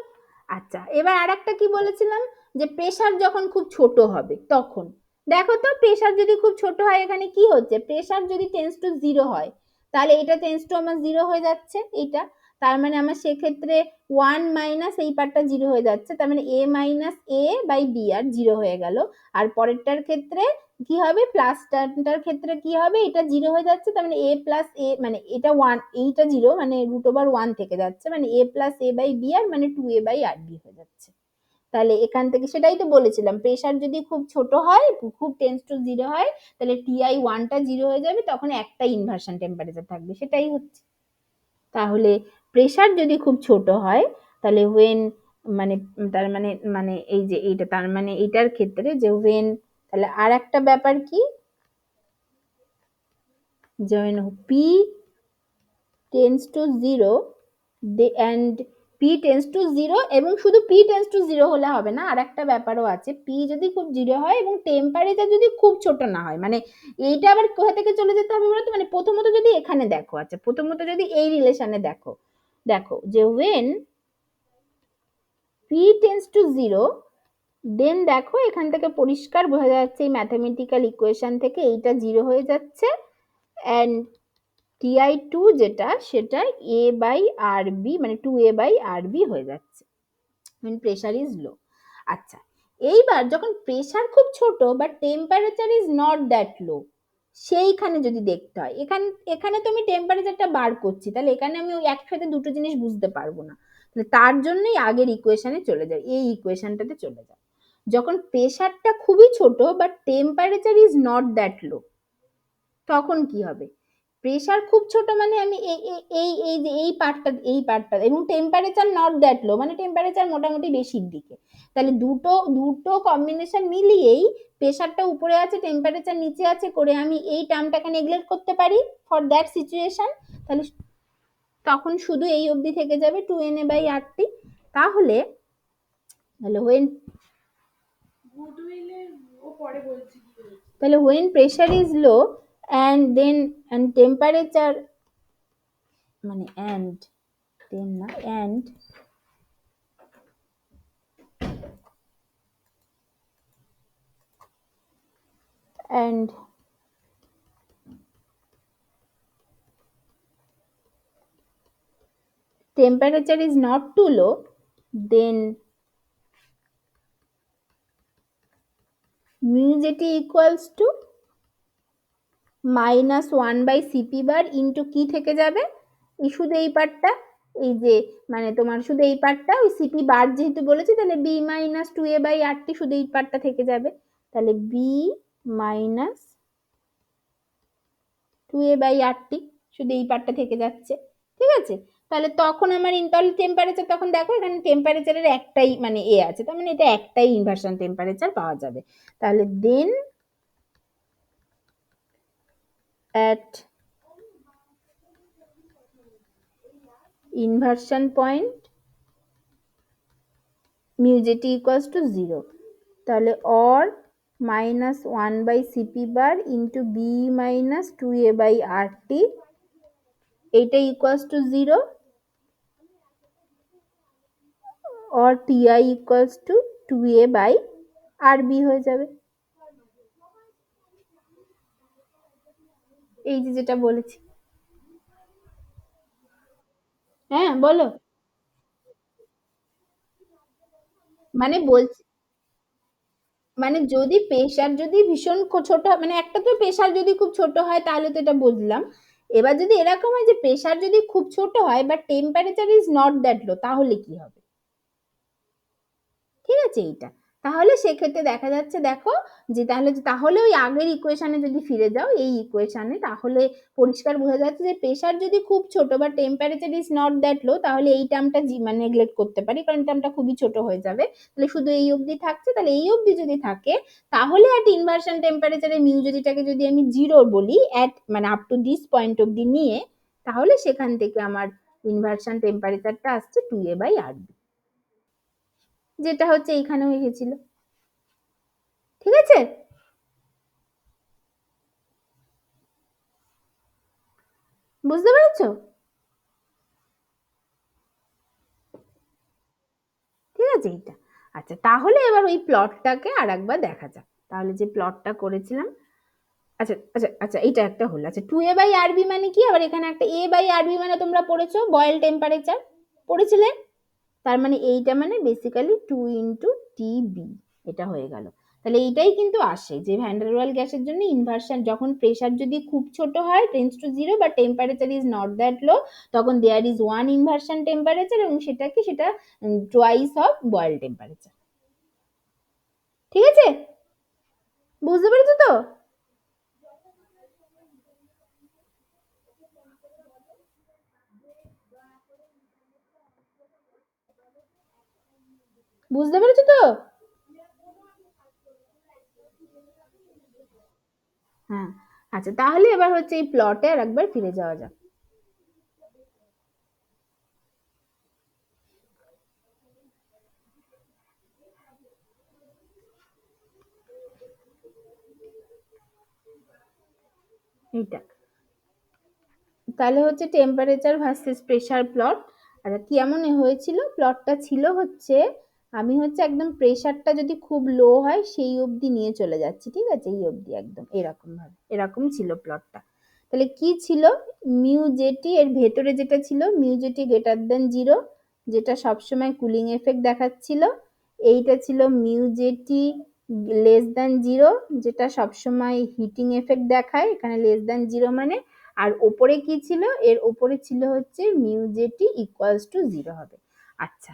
আচ্ছা, এবার আর একটা কি বলেছিলাম, যে প্রেসার যখন খুব ছোট হবে তখন, দেখো তো প্রেসার যদি খুব ছোট হয়, এখানে কি হচ্ছে, প্রেসার যদি টেন্স টু জিরো হয়, তাহলে এটা টেন্স টু আমার জিরো হয়ে যাচ্ছে এইটা, তার মানে আমার সেক্ষেত্রে 1 মাইনাস এই পার্টটা জিরো হয়ে যাচ্ছে, তার মানে A minus A by B R zero হয়ে গেল। আর পরেরটার ক্ষেত্রে কি হবে, প্লাসটার ক্ষেত্রে কি হবে, এটা জিরো হয়ে যাচ্ছে, তার মানে A প্লাস A, মানে এটা 1, এইটা জিরো মানে রুট ওভার 1 থেকে যাচ্ছে, মানে A plus A by B R মানে 2A বাই আর বি হয়ে যাচ্ছে। তাহলে এখান থেকে সেটাই তো বলেছিলাম, প্রেসার যদি খুব ছোট হয়, খুব টেন্স টু জিরো হয়, তাহলে TI1টা জিরো হয়ে যাবে, তখন একটা ইনভার্সন টেম্পারেচার থাকবে, সেটাই হচ্ছে। তাহলে প্রেসার যদি খুব ছোট হয়, তাহলে when, মানে তার মানে মানে এই যে এইটা, তার মানে এইটার ক্ষেত্রে যে when, তাহলে আর একটা ব্যাপার কি, যে when P tends to 0 and P tends to 0, এবং শুধু P tends to 0 হলে হবে না, আর একটা ব্যাপারও আছে, P যদি খুব 0 হয় এবং টেম্পারেচার যদি খুব ছোট না হয়, মানে এইটা আবার কোথা থেকে চলে যেতে হবে বলতো, মানে প্রথমত যদি এখানে দেখো, আচ্ছা প্রথমত যদি এই রিলেশনে দেখো, দেখো যে when P tends to 0, দেন দেখো এখান থেকে পরিষ্কার বোঝা যাচ্ছে এই ম্যাথমেটিক্যাল ইকুয়েশন থেকে এইটা জিরো হয়ে যাচ্ছে, অ্যান্ড TI2 যেটা সেটা A বাই আর বি, মানে 2A বাই আর বি হয়ে যাচ্ছে when pressure is low। আচ্ছা, এইবার যখন প্রেসার খুব ছোট but temperature is not that low, সেইখানে যদি দেখতে হয়, এখানে এখানে তো আমি টেম্পারেচারটা বার করছি, তাহলে এখানে আমি ওই একসাথে দুটো জিনিস বুঝতে পারবো না, তার জন্যই আগের ইকুয়েশনে চলে যায়, এই ইকুয়েশনটাতে চলে যায়। যখন প্রেসারটা খুবই ছোট but temperature is not that low, তখন কি হবে, প্রেসার খুব ছোট মানে আমি এই যে এই পার্টটা এবং টেম্পারেচার নট দ্যাট লো, মানে টেম্পারেচার মোটামুটি বেশির দিকে, তাহলে দুটো দুটো কম্বিনেশন মিলিয়েই প্রেসারটা উপরে আছে টেম্পারেচার নিচে আছে করে আমি এই টার্মটাকে নেগলেক্ট করতে পারি ফর দ্যাট সিচুয়েশন, তাহলে তখন শুধু এই অবধি থেকে যাবে 2Na বাই RT। তাহলে তাহলে when pressure is low and then and temperature, মানে and then না and temperature is not too low, then mu jet equals to minus 1 by Cp bar into কি থেকে যাবে, এই শুধু এই পার্টটা, এই যে মানে তোমার শুধু এই পার্টটা, ওই Cp বার যেহেতু বলেছি, তাহলে B minus 2A by RT শুধু এই পার্টটা থেকে যাবে, তাহলে B minus 2A by RT শুধু এই পার্টটা থেকে যাচ্ছে। ঠিক আছে, তাহলে তখন আমার ইন্টারনাল টেম্পারেচার, তখন দেখো এখানে টেম্পারেচারের একটাই মানে এ আছে, তার মানে এটা একটাই ইনভার্সন টেম্পারেচার পাওয়া যাবে। তাহলে দেন at inversion point mu jet equals to 0, তাহলে or minus one by CP bar into B minus two A by R T, এইটা equals to zero, or ti equals to 2a by rb হয়ে যাবে। এই যে যেটা বলেছি। হ্যাঁ বলো। মানে বলছি, মানে যদি প্রেশার যদি ভীষণ ছোট হয়, মানে একটা তো প্রেশার যদি খুব ছোট হয় তাহলে তো এটা বুঝলাম। এবার যদি এরকম হয় যে প্রেশার যদি খুব ছোট হয় but temperature is not that low, তাহলে কি হবে? ঠিক আছে এইটা। তাহলে সেক্ষেত্রে দেখা যাচ্ছে, দেখো যে তাহলে তাহলে ওই আগের ইকুয়েশনে যদি ফিরে যাও, এই ইকুয়েশনে, তাহলে পরিষ্কার বোঝা যাচ্ছে যে প্রেশার যদি খুব ছোট বা temperature is not that low, তাহলে এই টার্মটা মানে নেগলেক্ট করতে পারি, কারণ টার্মটা খুবই ছোট হয়ে যাবে। তাহলে শুধু এই অবধি থাকছে, তাহলে এই অবধি যদি থাকে তাহলে অ্যাট ইনভার্সন টেম্পারেচারে মিউ যদিটাকে যদি আমি জিরো বলি, অ্যাট মানে আপ টু দিস পয়েন্ট অবধি নিয়ে, তাহলে সেখান থেকে আমার ইনভার্সন টেম্পারেচারটা আসছে 2a/rb, যেটা হচ্ছে এইখানেও এসেছিল। ঠিক আছে, বুঝতে পেরেছো? ঠিক আছে এইটা। আচ্ছা তাহলে এবার ওই প্লটটাকে আর একবার দেখা যাক, তাহলে যে প্লটটা করেছিলাম। আচ্ছা আচ্ছা আচ্ছা, এইটা একটা হলো। আচ্ছা 2a/rb মানে কি? আবার এখানে একটা a/rb মানে তোমরা পড়েছো বয়েল টেম্পারেচার, পড়েছিলে? তার মানে এইটা মানে বেসিক্যালি 2 × TB, এটা হয়ে গেল। তাহলে এইটাই কিন্তু আসে যে ভ্যান্ডারওয়াল গ্যাসের জন্য ইনভার্সন, যখন প্রেশার যদি খুব ছোট হয় টেন্স টু জিরো বা temperature is not that low, তখন there is one inversion temperature, এবং সেটা টোয়াইস অফ বয়েল টেম্পারেচার। ঠিক আছে, বুঝতে পেরেছো তো? বুঝতে পেরেছো তো? হ্যাঁ। আচ্ছা তাহলে এবার হচ্ছে এই প্লটে আর একবার ফিরে যাওয়া যাক। এইটা তাহলে হচ্ছে টেম্পারেচার ভার্সেস প্রেসার প্লট। আচ্ছা কেমন হয়েছিল প্লটটা? ছিল হচ্ছে, আমি হচ্ছে একদম প্রেসারটা যদি খুব লো হয় সেই অবধি নিয়ে চলে যাচ্ছি, ঠিক আছে, এই অবধি একদম এরকম ভাবে, এরকম ছিল প্লটটা। তাহলে কি ছিল? মিউ জেটি এর ভেতরে যেটা ছিল mu jetty greater than zero, যেটা সবসময় কুলিং এফেক্ট দেখাচ্ছিল। এইটা ছিল mu jetty less than zero, যেটা সবসময় হিটিং এফেক্ট দেখায়, এখানে লেস দেন জিরো মানে। আর ওপরে কি ছিল? এর ওপরে ছিল হচ্ছে mu jetty equals to zero হবে। আচ্ছা,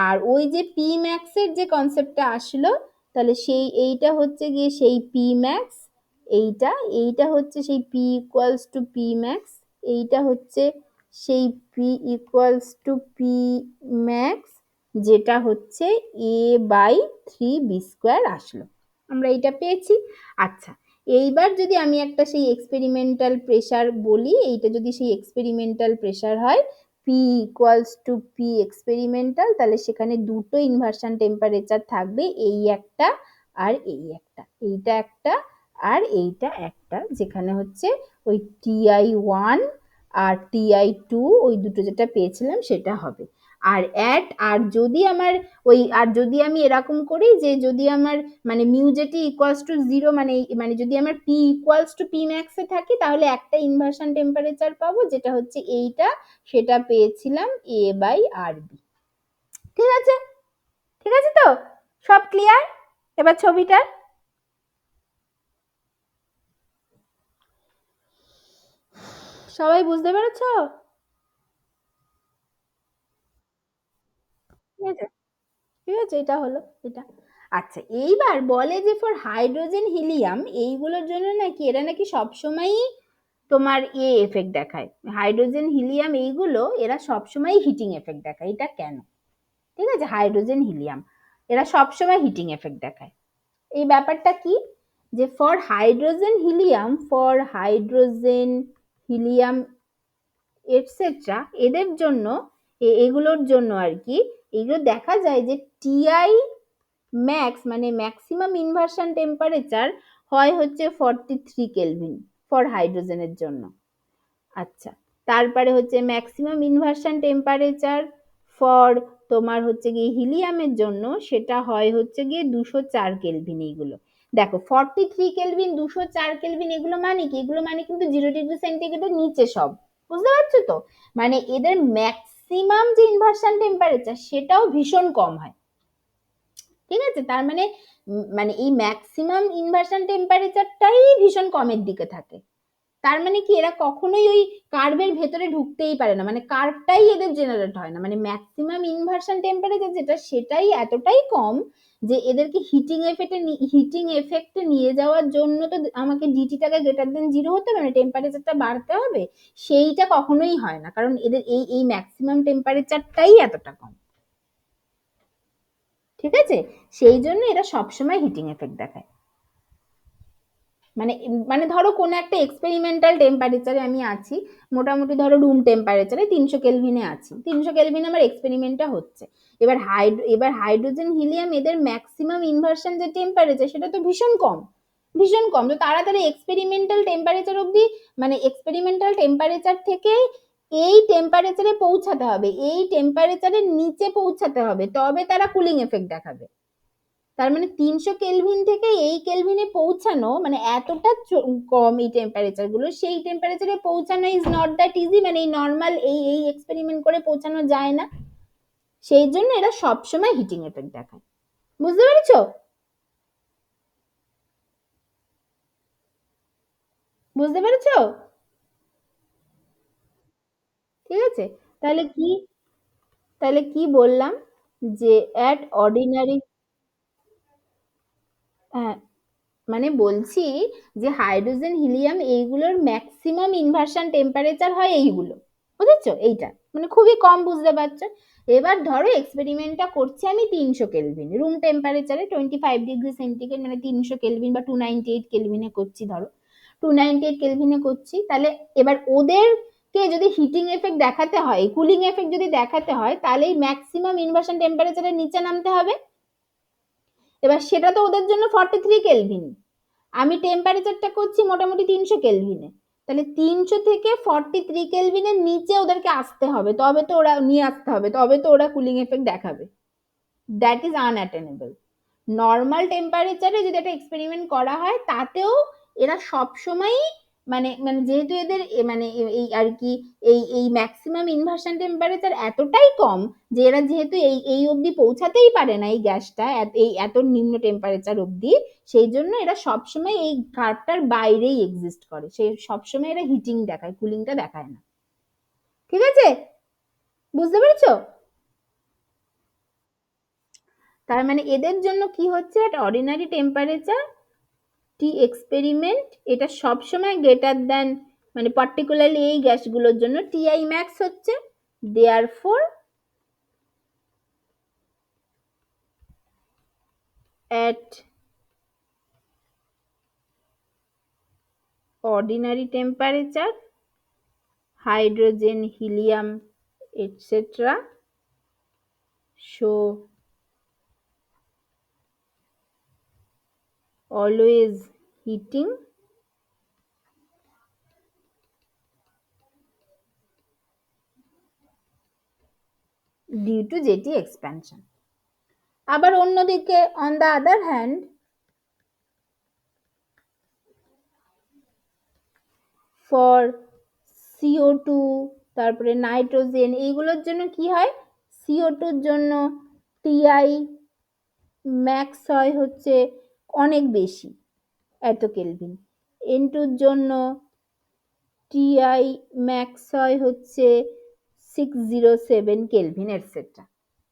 আর ওই যে পি ম্যাক্স এর যে কনসেপ্টটা আসলো, তাহলে সেই এইটা হচ্ছে গিয়ে সেই পি ম্যাক্স, এইটা এইটা হচ্ছে সেই P equals to P max, এইটা হচ্ছে সেই P equals to P max, যেটা হচ্ছে a/3b² আসলো। আমরা এটা পেয়েছি। আচ্ছা এইবার যদি আমি একটা সেই এক্সপেরিমেন্টাল প্রেসার বলি, এইটা যদি সেই এক্সপেরিমেন্টাল প্রেসার হয় P equals to P experimental, তাহলে সেখানে দুটো ইনভার্সন টেম্পারেচার থাকবে, এই একটা আর এই একটা, এইটা একটা আর এইটা একটা, যেখানে হচ্ছে ওই TI1 আর TI2, ওই দুটো যেটা পেয়েছিলাম সেটা হবে। আর যদি আমার ওই, আর যদি আমি এরকম করি যে যদি আমার মানে mu jetty equals to zero, মানে মানে যদি আমার পি ইকুয়ালস টু পি ম্যাক্সে থাকি, তাহলে একটা ইনভার্সন টেম্পারেচার পাবো যেটা হচ্ছে এইটা, সেটা পেয়েছিলাম a/rb। ঠিক আছে, ঠিক আছে তো? সব ক্লিয়ার? এবার ছবিটার, সবাই বুঝতে পেরেছো? ঠিক আছে, ঠিক আছে, এটা হলো এটা। আচ্ছা এইবার বলে যে ফর হাইড্রোজেন হিলিয়াম এইগুলোর জন্য নাকি এরা নাকি সবসময়ই তোমার এফেক্ট দেখায়, হাইড্রোজেন হিলিয়াম এইগুলো এরা সবসময় হিটিং এফেক্ট দেখায়, এটা কেন? ঠিক আছে, হাইড্রোজেন হিলিয়াম এরা সবসময় হিটিং এফেক্ট দেখায়, এই ব্যাপারটা কি? যে ফর হাইড্রোজেন হিলিয়াম এটসেট্রা, এদের জন্য, এগুলোর জন্য আর কি, এগুলো দেখা যায় যে টিআই ম্যাক্স মানে ম্যাক্সিমাম ইনভার্সন টেম্পারেচার হয় হচ্ছে 43 কেলভিন ফর হাইড্রোজেনের জন্য। আচ্ছা, তারপরে হচ্ছে ম্যাক্সিমাম ইনভার্সন টেম্পারেচার ফর তোমার হচ্ছে গিয়ে হিলিয়ামের জন্য সেটা হয় হচ্ছে গিয়ে 204 কেলভিন। এইগুলো দেখো 43 কেলভিন, 204 কেলভিন, এগুলো মানে কি? এগুলো মানে কিন্তু 0 ডিগ্রি সেন্টিগ্রেডের নিচে সব, বুঝতে পারছো তো? মানে এদের ম্যাক্সিমাম যে ইনভার্সন টেম্পারেচার সেটাও ভীষণ কম হয়, ঠিক আছে? তার মানে মানে এই ম্যাক্সিমাম ইনভার্সন টেম্পারেচারটাই ভীষণ কমের দিকে থাকে। তার মানে কি এরা কখনোই ওই কার্ভের ভেতরে ঢুকতেই পারে না, মানে কার্ভটাই এদের জেনারেট হয় না, মানে ম্যাক্সিমাম ইনভার্সন টেম্পারেচার যেটা সেটাই এতটাই কম যে এদেরকে হিটিং এফেক্টে নিয়ে যাওয়ার জন্য তো আমাকে ডিটিটাকে গ্রেটার দেন 0 হতে হবে, মানে টেম্পারেচারটা বাড়তে হবে। সেইটা কখনোই হয় না, কারণ এদের এই এই ম্যাক্সিমাম টেম্পারেচারটাই এতটা কম, ঠিক আছে? সেই জন্য এরা সবসময় হিটিং এফেক্ট দেখায়। মানে মানে ধরো কোনো একটা এক্সপেরিমেন্টাল টেম্পারেচারে আমি আছি, মোটামুটি ধরো রুম টেম্পারেচারে 300 কেলভিনে আছি, 300 কেলভিন আমার এক্সপেরিমেন্টটা হচ্ছে। এবার হাইড্রোজেন হিলিয়াম এদের ম্যাক্সিমাম ইনভার্সন যে টেম্পারেচার সেটা তো ভীষণ কম, ভীষণ কম। তো তাড়াতাড়ি এক্সপেরিমেন্টাল টেম্পারেচার অবধি, মানে এক্সপেরিমেন্টাল টেম্পারেচার থেকে এই টেম্পারেচারে পৌঁছাতে হবে, এই টেম্পারেচারের নিচে পৌঁছাতে হবে, তবে তারা কুলিং এফেক্ট দেখাবে। তার মানে 300 কেলভিন থেকে এই কেলভিনে পৌঁছানো মানে এতটা কম এই টেম্পারেচার গুলো, সেই টেম্পারেচারে পৌঁছানো ইজ নট দ্যাট ইজি, মানে এই নর্মাল এই এই এক্সপেরিমেন্ট করে পৌঁছানো যায় না। সেই জন্য এরা সবসময় হিটিং এফেক্ট দেখায়, বুঝতে পেরেছো? বুঝতে পেরেছো? ঠিক আছে। তাহলে কি, তাহলে কি বললাম যে অ্যাট অর্ডিনারি, হ্যাঁ, মানে বলছি যে হাইড্রোজেন হিলিয়াম এইগুলোর ম্যাক্সিমাম ইনভার্সন টেম্পারেচার হয় এইগুলো, বুঝেছো? এইটা মানে খুবই কম, বুঝতে পারছো? এবার ধরো এক্সপেরিমেন্টটা করছি আমি 300 কেলভিন রুম টেম্পারেচারে, 25 ডিগ্রি সেন্টিগ্রেড, মানে 300 কেলভিন বা 298 কেলভিনে করছি, ধরো 298 কেলভিনে করছি। তাহলে এবার ওদেরকে যদি হিটিং এফেক্ট দেখাতে হয়, কুলিং এফেক্ট যদি দেখাতে হয়, তাহলে ম্যাক্সিমাম ইনভার্সন টেম্পারেচারের নিচে নামতে হবে। এবার সেটা তো ওদের জন্য 43 কেলভিন, আমি টেম্পারেচারটা করছি মোটামুটি 300 কেলভিনে, তাহলে 300 থেকে 43 কেলভিনের নিচে ওদেরকে আসতে হবে, তবে তো ওরা নিয়ে আসতে হবে, তবে তো ওরা কুলিং এফেক্ট দেখাবে। That is unattainable. নর্মাল টেম্পারেচারে যদি একটা এক্সপেরিমেন্ট করা হয় তাতেও এরা সব সময়ই মানে মানে যেহেতু এদের মানে এই আর কি এই এই ম্যাক্সিমাম ইনভার্সন টেম্পারেচার এতটাই কম যে এরা যেহেতু এই এই অবধি পৌঁছাতেই পারে না এই গ্যাসটা এই এত নিম্ন টেম্পারেচার অবধি, সেই জন্য এরা সবসময় এই কার্ভটার বাইরেই এক্সিস্ট করে, সেই সবসময় এরা হিটিং দেখায়, কুলিংটা দেখায় না, ঠিক আছে? বুঝতে পেরেছো? তার মানে এদের জন্য কি হচ্ছে, একটা অর্ডিনারি টেম্পারেচার টি এক্সপেরিমেন্ট এটা সবসময় গ্রেটার দেন, মানে পার্টিকুলারলি এই গ্যাসগুলোর জন্য টিআই ম্যাক্স হচ্ছে, therefore at ordinary temperature hydrogen helium etcetera show always heating due to JT expansion। আবার অন্যদিকে on the other hand for CO2 তারপরে নাইট্রোজেন এইগুলোর জন্য কি হয়, CO2 জন্য টিআই ম্যাক্স হয় হচ্ছে অনেক বেশি, এত কেলভিন। N2 জন্য টিআই ম্যাক্স হয় হচ্ছে 607 কেলভিন এটসেট্রা।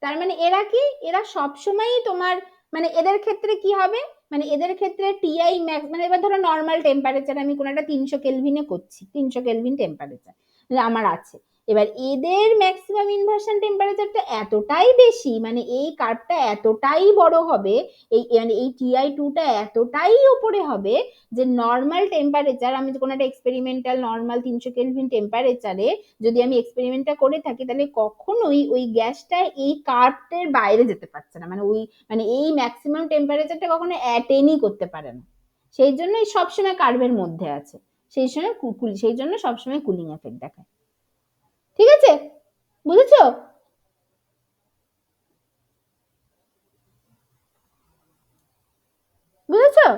তার মানে এরা কি, এরা সবসময়ই তোমার মানে এদের ক্ষেত্রে কি হবে, মানে এদের ক্ষেত্রে টিআই ম্যাক্স মানে এবার ধরো নর্মাল টেম্পারেচার আমি কোনো একটা 300 কেলভিনে করছি, 300 কেলভিন টেম্পারেচার আমার আছে, এবার এদের ম্যাক্সিমাম ইনভার্সন টেম্পারেচারটা এতটাই বেশি, মানে এই কার্ভটা এতটাই বড় হবে, মানে এই TI2টা এতটাই উপরে হবে যে নর্মাল টেম্পারেচার, আমি কোনো একটা এক্সপেরিমেন্টাল নর্মাল 300 কেলভিন টেম্পারেচারে যদি আমি এক্সপেরিমেন্টটা করে থাকি, তাহলে কখনোই ওই গ্যাসটা এই কার্ভের বাইরে যেতে পারছে না, মানে এই ম্যাক্সিমাম টেম্পারেচারটা কখনো অ্যাটেনই করতে পারে না। সেই জন্যই সবসময় কার্ভের মধ্যে আছে, সেই জন্য সবসময় কুলিং এফেক্ট দেখায়। ঠিক আছে, বুঝেছো? বুঝেছো?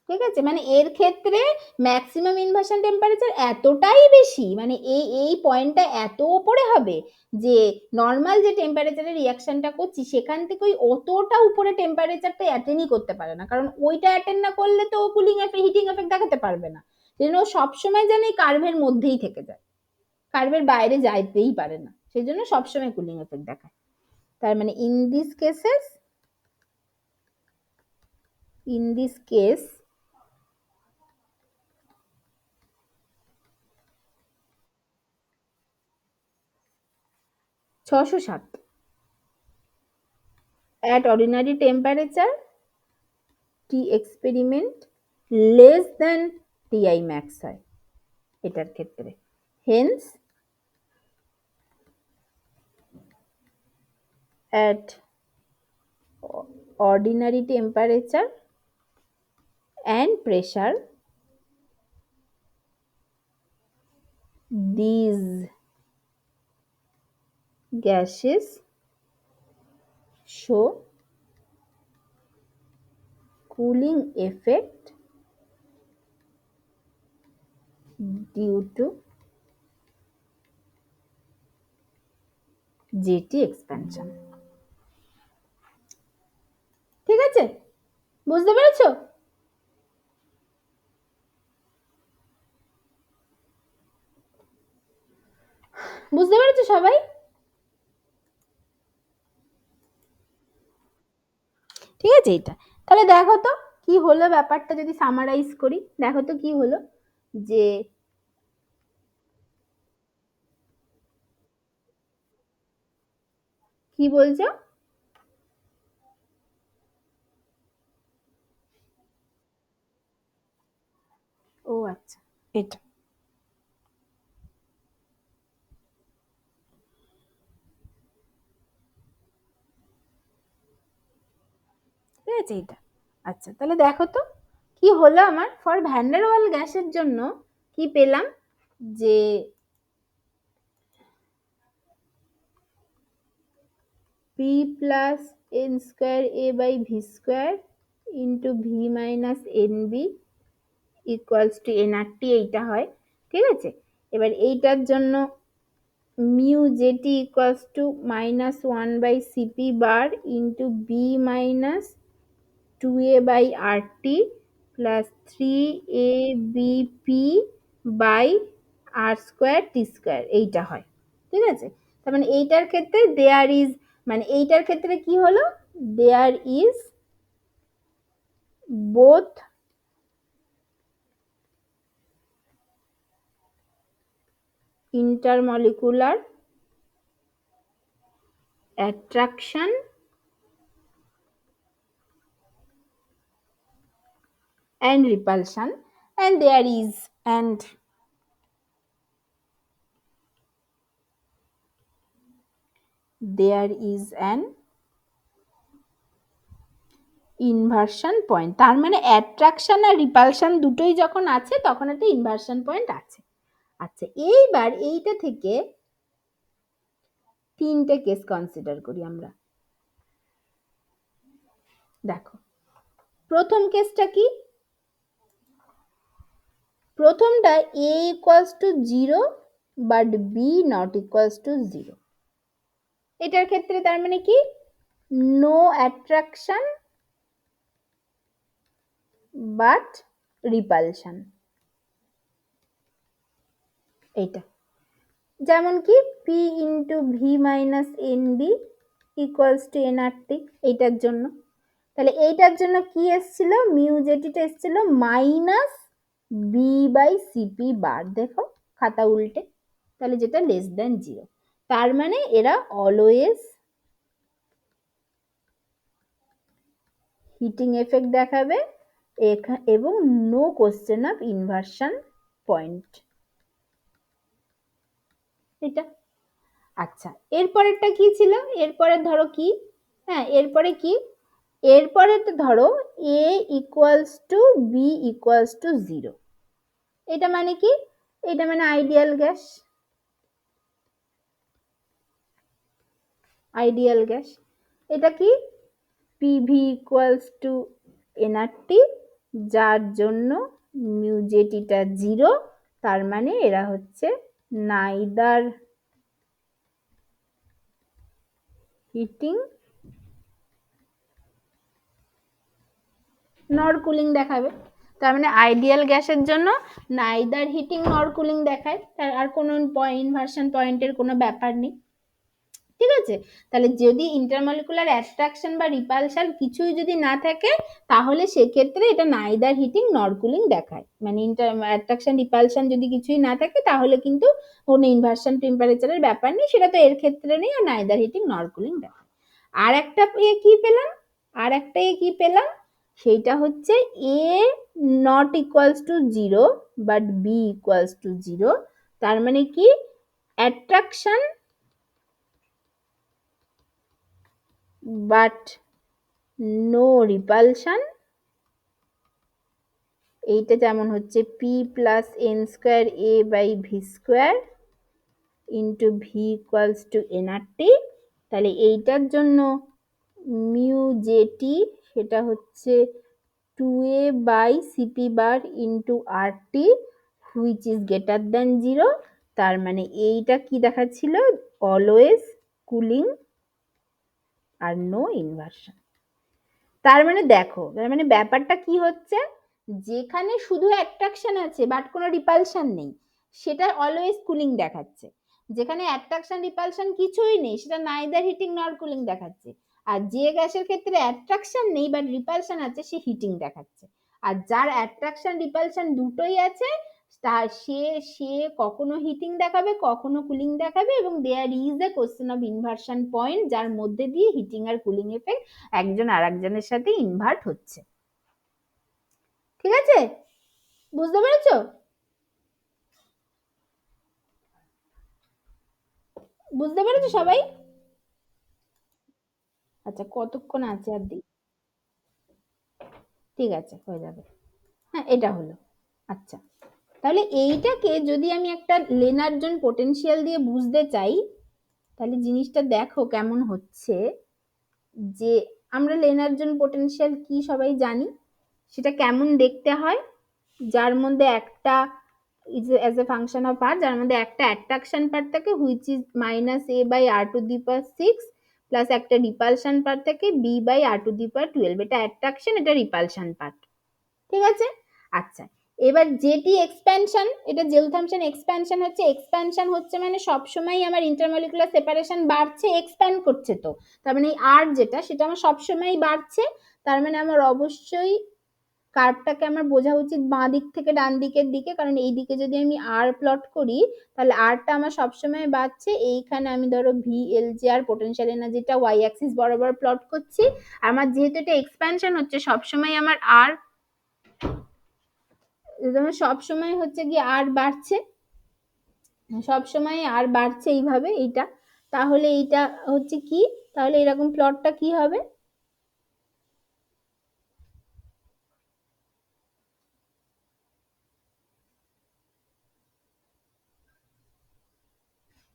ঠিক আছে, মানে এর ক্ষেত্রে ম্যাক্সিমাম ইনভার্সন টেম্পারেচার এতটাই বেশি, মানে এই এই পয়েন্টটা এত উপরে হবে যে নর্মাল যে টেম্পারেচারে রিয়াকশনটা করছি সেখান থেকে ওই অতটা উপরে টেম্পারেচারটা অ্যাটেনই করতে পারে না, কারণ ওইটা অ্যাটেন্ড না করলে তো কুলিং এফেক্ট হিটিং এফেক্ট দেখাতে পারবে না। সেই জন্য সবসময় যেন এই কার্ভের মধ্যেই থেকে যায়, কার্ভের বাইরে যাইতেই পারে না, সেই জন্য সবসময় কুলিং এফেক্ট দেখায়। তার মানে in this case 607 at ordinary temperature T experiment less than TI max হয় এটার ক্ষেত্রে, hence at ordinary temperature and pressure these gases show cooling effect due to JT expansion। ঠিক আছে, বুঝতে পেরেছো? বুঝতে পেরেছো সবাই? ঠিক আছে, এটা তাহলে দেখো তো কি হলো ব্যাপারটা, যদি সামারাইজ করি দেখো তো কি হলো, যে কি বলছো? ও আচ্ছা, এটা ঠিক আছে, এটা আচ্ছা, তাহলে দেখো তো কি হলো আমার ফর ভ্যান্ডারওয়াল গ্যাসের জন্য কি পেলাম, যে p plus n square a by V square into V minus N B equals to nRT, এইটা হয়। ঠিক আছে, এবার এইটার জন্য mu jetty equals to minus 1/cp bar into B minus 2a by RT plus 3abp by r square T square, এইটা হয়। ঠিক আছে, তার মানে এইটার ক্ষেত্রে দেয়ার ইজ, মানে এইটার ক্ষেত্রে কি হলো, there is both intermolecular attraction and repulsion, and there is an inversion point. তার মানে অ্যাট্রাকশন আর রিপালশন দুটোই যখন আছে তখন একটা ইনভার্সন পয়েন্ট আছে। আচ্ছা, এইবার এইটা থেকে তিনটে কেস কনসিডার করি আমরা। দেখো, প্রথম কেসটা কি, প্রথমটা a equals to 0 but b not equals to 0। এটার ক্ষেত্রে তার মানে কি, নো অ্যাট্রাকশন বাট রিপালশন, এইটা যেমন কি p into V minus N B equals to nRT, এইটার জন্য। তাহলে এইটার জন্য কি এসছিল, মিউ জেটিটা এসছিল মাইনাস বি বাই সিপি বার, দেখো খাতা উল্টে, তাহলে যেটা লেস দ্যান 0, তার মানে এরা অলওয়েজ হিটিং এফেক্ট দেখাবে এবং no question of inversion point. এটা আচ্ছা, এরপরেরটা কি ছিল? এরপরে ধরো কি, হ্যাঁ এরপরে কি, এরপরে তো ধরো a equals to B equals to 0, এটা মানে কি? এটা মানে আইডিয়াল গ্যাস। আইডিয়াল গ্যাস এটা কি? পিভি ইকুয়ালস টু এনআরটি, যার জন্য মিউ জেটিটা 0, তার মানে এরা হচ্ছে নাইদার হিটিং নর কুলিং দেখাবে। তার মানে আইডিয়াল গ্যাসের জন্য নাইদার হিটিং নর কুলিং দেখায়, তার আর কোনো ইনভার্সন পয়েন্টের কোনো ব্যাপার নেই। ঠিক আছে, তাহলে যদি ইন্টারমলিকুলার অ্যাট্রাকশন বা রিপালশন কিছুই যদি না থাকে, তাহলে সেক্ষেত্রে এটা নাইদার হিটিং নর কুলিং দেখায়। মানে অ্যাট্রাকশন রিপালশন যদি কিছুই না থাকে, তাহলে কিন্তু কোনো ইনভার্সন টেম্পারেচারের ব্যাপার নেই, সেটা তো এর ক্ষেত্রে নেই, আর নাইদার হিটিং নর কুলিং দেখায়। আর একটা কি পেলাম, আর একটা কি পেলাম, সেইটা হচ্ছে A not equals to 0 but B equals to 0, তার মানে কি? অ্যাট্রাকশন but no repulsion, এইটা যেমন হচ্ছে p plus n square a by v square into v equals to nRT, তাহলে এইটার জন্য মিউ জেটি সেটা হচ্ছে 2a by cp bar into RT which is greater than 0, তার মানে এইটা কি দেখাচ্ছিল? অলওয়েজ কুলিং আর নো ইনভার্সন। তার মানে দেখো, তার মানে ব্যাপারটা কি হচ্ছে, যেখানে শুধু অ্যাট্রাকশন আছে বাট কোনো রিপালশন নেই, সেটা অলওয়েজ কুলিং দেখাচ্ছে। যেখানে অ্যাট্রাকশন রিপালশন কিছুই নেই, সেটা নাইদার হিটিং নর কুলিং দেখাচ্ছে। আর যে গ্যাসের ক্ষেত্রে অ্যাট্রাকশন নেই বাট রিপালশন আছে, সে হিটিং দেখাচ্ছে। আর যার অ্যাট্রাকশন রিপালশন দুটোই আছে, সে সে কখনো হিটিং দেখাবে, কখনো কুলিং দেখাবে, এবং there is a question of inversion point, যার মধ্যে দিয়ে হিটিং আর কুলিং এফেক্ট একজন আর একজনের সাথে ইনভার্ট হচ্ছে। ঠিক আছে, বুঝতে পেরেছো? বুঝতে পেরেছো সবাই? আচ্ছা, কতক্ষণ আছে আর দিই? ঠিক আছে, হয়ে যাবে। হ্যাঁ, এটা হলো। আচ্ছা, তাহলে এইটাকে যদি আমি একটা লেনার্জন পোটেনশিয়াল দিয়ে বুঝতে চাই, তাহলে জিনিসটা দেখো কেমন হচ্ছে। যে আমরা লেনার্জন পোটেনশিয়াল কি সবাই জানি, সেটা কেমন দেখতে হয়, যার মধ্যে একটা as a function of r, যার মধ্যে একটা অ্যাট্রাকশন পার্ট থাকে which is -a by r to the power 6 plus একটা রিপালশন পার্ট থাকে b by r to the power 12, এটা অ্যাট্রাকশন, এটা রিপালশন পার্ট। ঠিক আছে, আচ্ছা, এবার জেটি এক্সপ্যানশন, এটা জেলথামসন এক্সপ্যানশন হচ্ছে, এক্সপ্যানশন হচ্ছে মানে সবসময় আমার ইন্টারমলিকুলার সেপারেশন বাড়ছে, এক্সপ্যান্ড করছে, তো তার মানে এই আর যেটা, সেটা আমার সবসময় বাড়ছে। তার মানে আমার অবশ্যই কার্ভটাকে আমার বোঝা উচিত বাঁ দিক থেকে ডান দিকের দিকে, কারণ এই দিকে যদি আমি আর প্লট করি, তাহলে আরটা আমার সবসময় বাড়ছে। এইখানে আমি ধরো ভি এল জি আর পোটেনশিয়াল এনার্জিটা ওয়াই অ্যাক্সিস বরাবর প্লট করছি। আমার যেহেতু এটা এক্সপ্যানশন হচ্ছে, সবসময় আমার আর সবসময় হচ্ছে কি আর বাড়ছে, সবসময় আর বাড়ছে এইভাবে এইটা। তাহলে এইটা হচ্ছে কি, তাহলে এরকম প্লটটা কি হবে?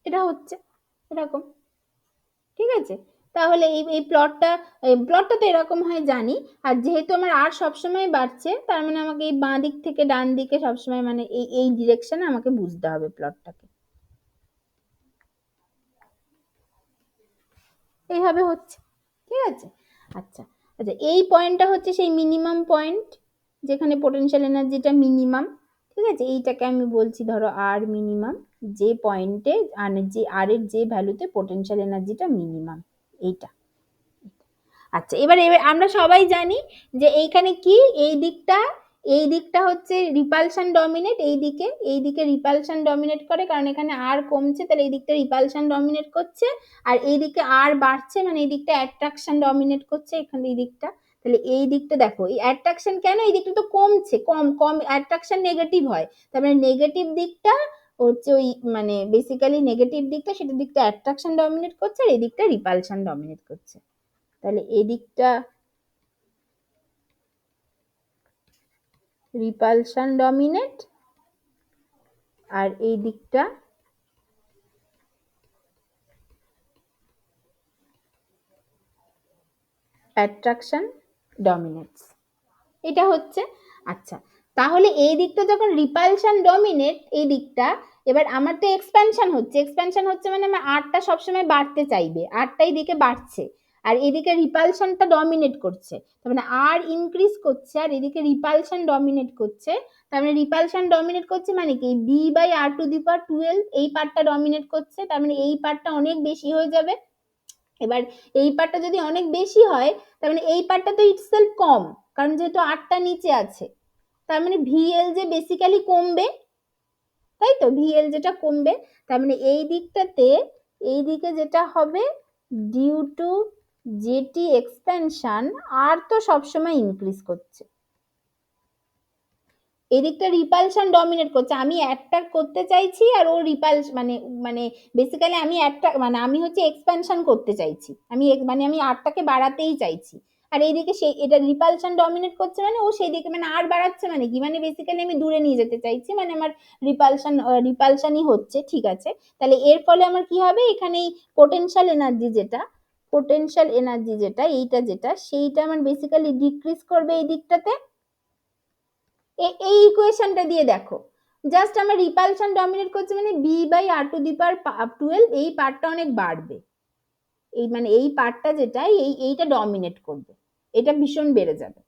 এটা হচ্ছে এরকম। ঠিক আছে, তাহলে এই এই প্লটটা তো এরকম হয় জানি। আর যেহেতু আমার আর সবসময় বাড়ছে, তার মানে আমাকে এই বাঁ দিক থেকে ডান দিকে সবসময়, মানে এই এই ডিরেকশনে আমাকে বুঝতে হবে প্লটটাকে। এইভাবে হচ্ছে। ঠিক আছে, আচ্ছা আচ্ছা, এই পয়েন্টটা হচ্ছে সেই মিনিমাম পয়েন্ট, যেখানে পোটেনশিয়াল এনার্জিটা মিনিমাম। ঠিক আছে, এইটাকে আমি বলছি ধরো আর মিনিমাম, যে পয়েন্টে যে আর এর যে ভ্যালুতে পোটেনশিয়াল এনার্জিটা মিনিমাম, এইটা। আচ্ছা, এবার আমরা সবাই জানি যে এইখানে কি, এই দিকটা এই দিকটা হচ্ছে রিপালশন ডমিনেট, এই দিকে রিপালশন ডমিনেট করে, কারণ এখানে আর কমছে, তাহলে এই দিকটা রিপালশন ডমিনেট করছে, আর এই দিকে আর বাড়ছে, মানে এই দিকটা অ্যাট্রাকশন ডমিনেট করছে এখানে এই দিকটা। তাহলে এই দিকটা দেখো, এই অ্যাট্রাকশন কেন, এই দিকটা তো কমছে, কম কম অ্যাট্রাকশন নেগেটিভ হয়, তার মানে নেগেটিভ দিকটা হচ্ছে ওই মানে বেসিক্যালি নেগেটিভ দিকটা, সেটা দিকটা অ্যাট্রাকশন ডমিনেট করছে, আর এই দিকটা রিপালশন ডমিনেট করছে। তাহলে এই দিকটা রিপালশন ডমিনেট, আর এই দিকটা অ্যাট্রাকশন ডমিনেটস, এটা হচ্ছে। আচ্ছা, তাহলে এই দিকটা যখন রিপালশন ডমিনেট, এই দিকটা এবার আমার তো এক্সপ্যানশন হচ্ছে, এক্সপ্যানশন হচ্ছে মানে আমার আরটা সবসময় বাড়তে চাইবে, আরটা এইদিকে বাড়ছে, আর এদিকে রিপালশনটা ডমিনেট করছে, তার মানে আর ইনক্রিজ করছে, আর এদিকে রিপালশন ডমিনেট করছে, তার মানে রিপালশন ডমিনেট করছে মানে কি, B by R to the power 12 এই পার্টটা ডমিনেট করছে, তার মানে এই পার্টটা অনেক বেশি হয়ে যাবে। এবার এই পার্টটা যদি অনেক বেশি হয়, তার মানে এই পার্টটা তো ইটসেলফ কম, কারণ যেহেতু আটটা নিচে আছে, তার মানে ভিএল যে বেসিক্যালি কমবে, তাই তো, ভিএল যেটা কমবে, তার মানে এই দিকটাতে, এই দিকে যেটা হবে ডিউ টু জেটি এক্সপেনশন, আর তো সবসময় ইনক্রিজ করছে, এদিকটা রিপালশন ডমিনেট করছে, আমি অ্যাট্রাক্ট করতে চাইছি, আর ও মানে মানে বেসিক্যালি আমি মানে আমি হচ্ছে এক্সপ্যানশন করতে চাইছি, আমি মানে আমি আরটাকে বাড়াতেই চাইছি, আর এইদিকে সেই এটা রিপালশন ডমিনেট করছে, মানে ও সেই দিকে মানে আর বাড়াচ্ছে, মানে কি, মানে বেসিক্যালি আমি দূরে নিয়ে যেতে চাইছি, মানে আমার রিপালশনই হচ্ছে, ঠিক আছে। তাহলে এর ফলে আমার কি হবে, এখানে এই পোটেনশিয়াল এনার্জি যেটা, এইটা যেটা, সেইটা আমার বেসিক্যালি ডিক্রিজ করবে এই দিকটাতে। এই ইকুয়েশনটা দিয়ে দেখো, জাস্ট আমার রিপালশন ডমিনেট করছে মানে B by R to the power 12, এই পার্টটা অনেক বাড়বে, এই মানে এই পার্টটা যেটা এইটা ডমিনেট করবে, এটা ভীষণ বেড়ে যাবে।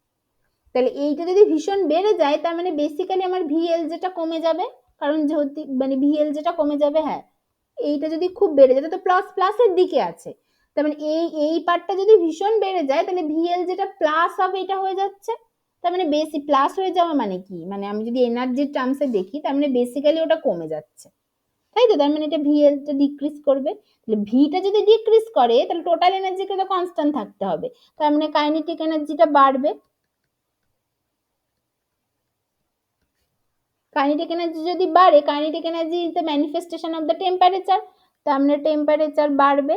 তাহলে এইটা যদি ভীষণ বেড়ে যায়, তার মানে বেসিক্যালি আমার ভিএল যেটা কমে যাবে, কারণ যেহেতু মানে ভিএল যেটা কমে যাবে, হ্যাঁ, এইটা যদি খুব বেড়ে যায়, তো প্লাস প্লাসের দিকে আছে, তার মানে এই পার্টটা যদি ভীষণ বেড়ে যায়, তাহলে ভিএল যেটা প্লাস হবে এটা হয়ে যাচ্ছে, তার মানে বেশি প্লাস হয়ে যাওয়া মানে কি, মানে আমি যদি এনার্জির টার্মসে দেখি, তার মানে বেসিক্যালি ওটা কমে যাচ্ছে, তাই তো, তার মানে এটা ভিএলটা ডিক্রিজ করবে, তাহলে ভিটা যদি ডিক্রিজ করে, তাহলে টোটাল এনার্জিকে তো কনস্ট্যান্ট থাকতে হবে, তার মানে কাইনেটিক এনার্জিটা বাড়বে, কাইনেটিক এনার্জি যদি বাড়ে, kinetic energy is the manifestation of the temperature, তার মানে টেম্পারেচার বাড়বে,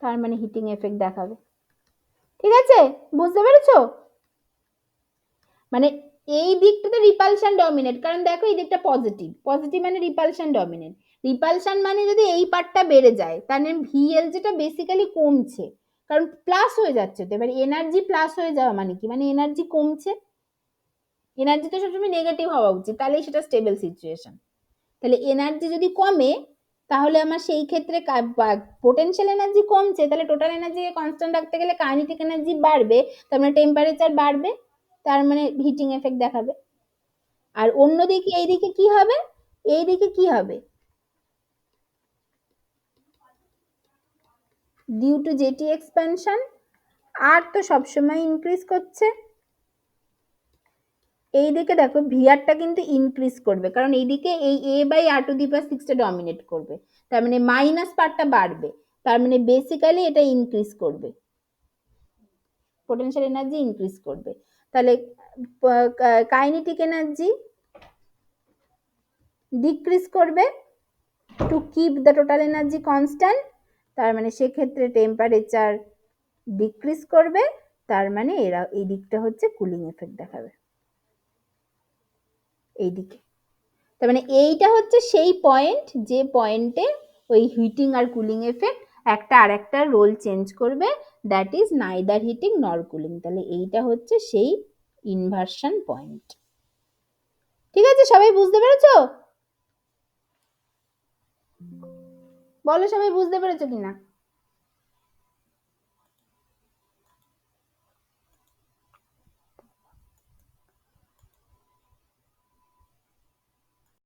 তার মানে হিটিং এফেক্ট দেখাবে, ঠিক আছে, বুঝতে পেরেছো? মানে এই দিকটাতে রিপালশন ডমিনেট, কারণ দেখো এই দিকটা পজিটিভ, পজিটিভ মানে রিপালশন ডমিনেট, রিপালশন মানে যদি এই পার্টটা বেড়ে যায়, তাহলে ভিএল যেটা বেসিক্যালি কমছে, কারণ প্লাস হয়ে যাচ্ছে, তো এবার এনার্জি প্লাস হয়ে যাওয়া মানে কি, মানে এনার্জি কমছে, এনার্জি তো সবসময় নেগেটিভ হওয়া উচিত, তাহলেই সেটা স্টেবল সিচুয়েশন, তাহলে এনার্জি যদি কমে, তাহলে আমার সেই ক্ষেত্রে পোটেনশিয়াল এনার্জি কমছে, তাহলে টোটাল এনার্জিকে কনস্ট্যান্ট রাখতে গেলে কাইনেটিক এনার্জি বাড়বে, তার মানে টেম্পারেচার বাড়বে, তার মানে হিটিং এফেক্ট দেখাবে। আর অন্যদিকে এইদিকে কি হবে, এইদিকে কি হবে, ডিউ টু জেটি এক্সপ্যানশন, আর তো সবসময় ইনক্রিজ করছে, এইদিকে দেখো ভিআরটা কিন্তু ইনক্রিজ করবে, কারণ এইদিকে এই এ বাই আর টু দি পাওয়ার 6টা ডমিনেট করবে, তার মানে মাইনাস পার্টটা বাড়বে, তার মানে বেসিক্যালি এটা ইনক্রিজ করবে, পোটেনশিয়াল এনার্জি ইনক্রিজ করবে, তাহলে কাইনেটিক এনার্জি ডিক্রিজ করবে to keep the total energy constant, তার মানে সেক্ষেত্রে টেম্পারেচার ডিক্রিজ করবে, তার মানে এরা এই দিকটা হচ্ছে কুলিং এফেক্ট দেখাবে এই দিকে, তার মানে এইটা হচ্ছে সেই পয়েন্ট, যে পয়েন্টে ওই হিটিং আর কুলিং এফেক্ট একটা আর একটা রোল চেঞ্জ করবে, that is neither heating nor cooling, তাহলে এইটা হচ্ছে সেই ইনভার্সন পয়েন্ট, ঠিক আছে, সবাই বুঝতে পেরেছো? বলো সবাই বুঝতে পেরেছো কিনা?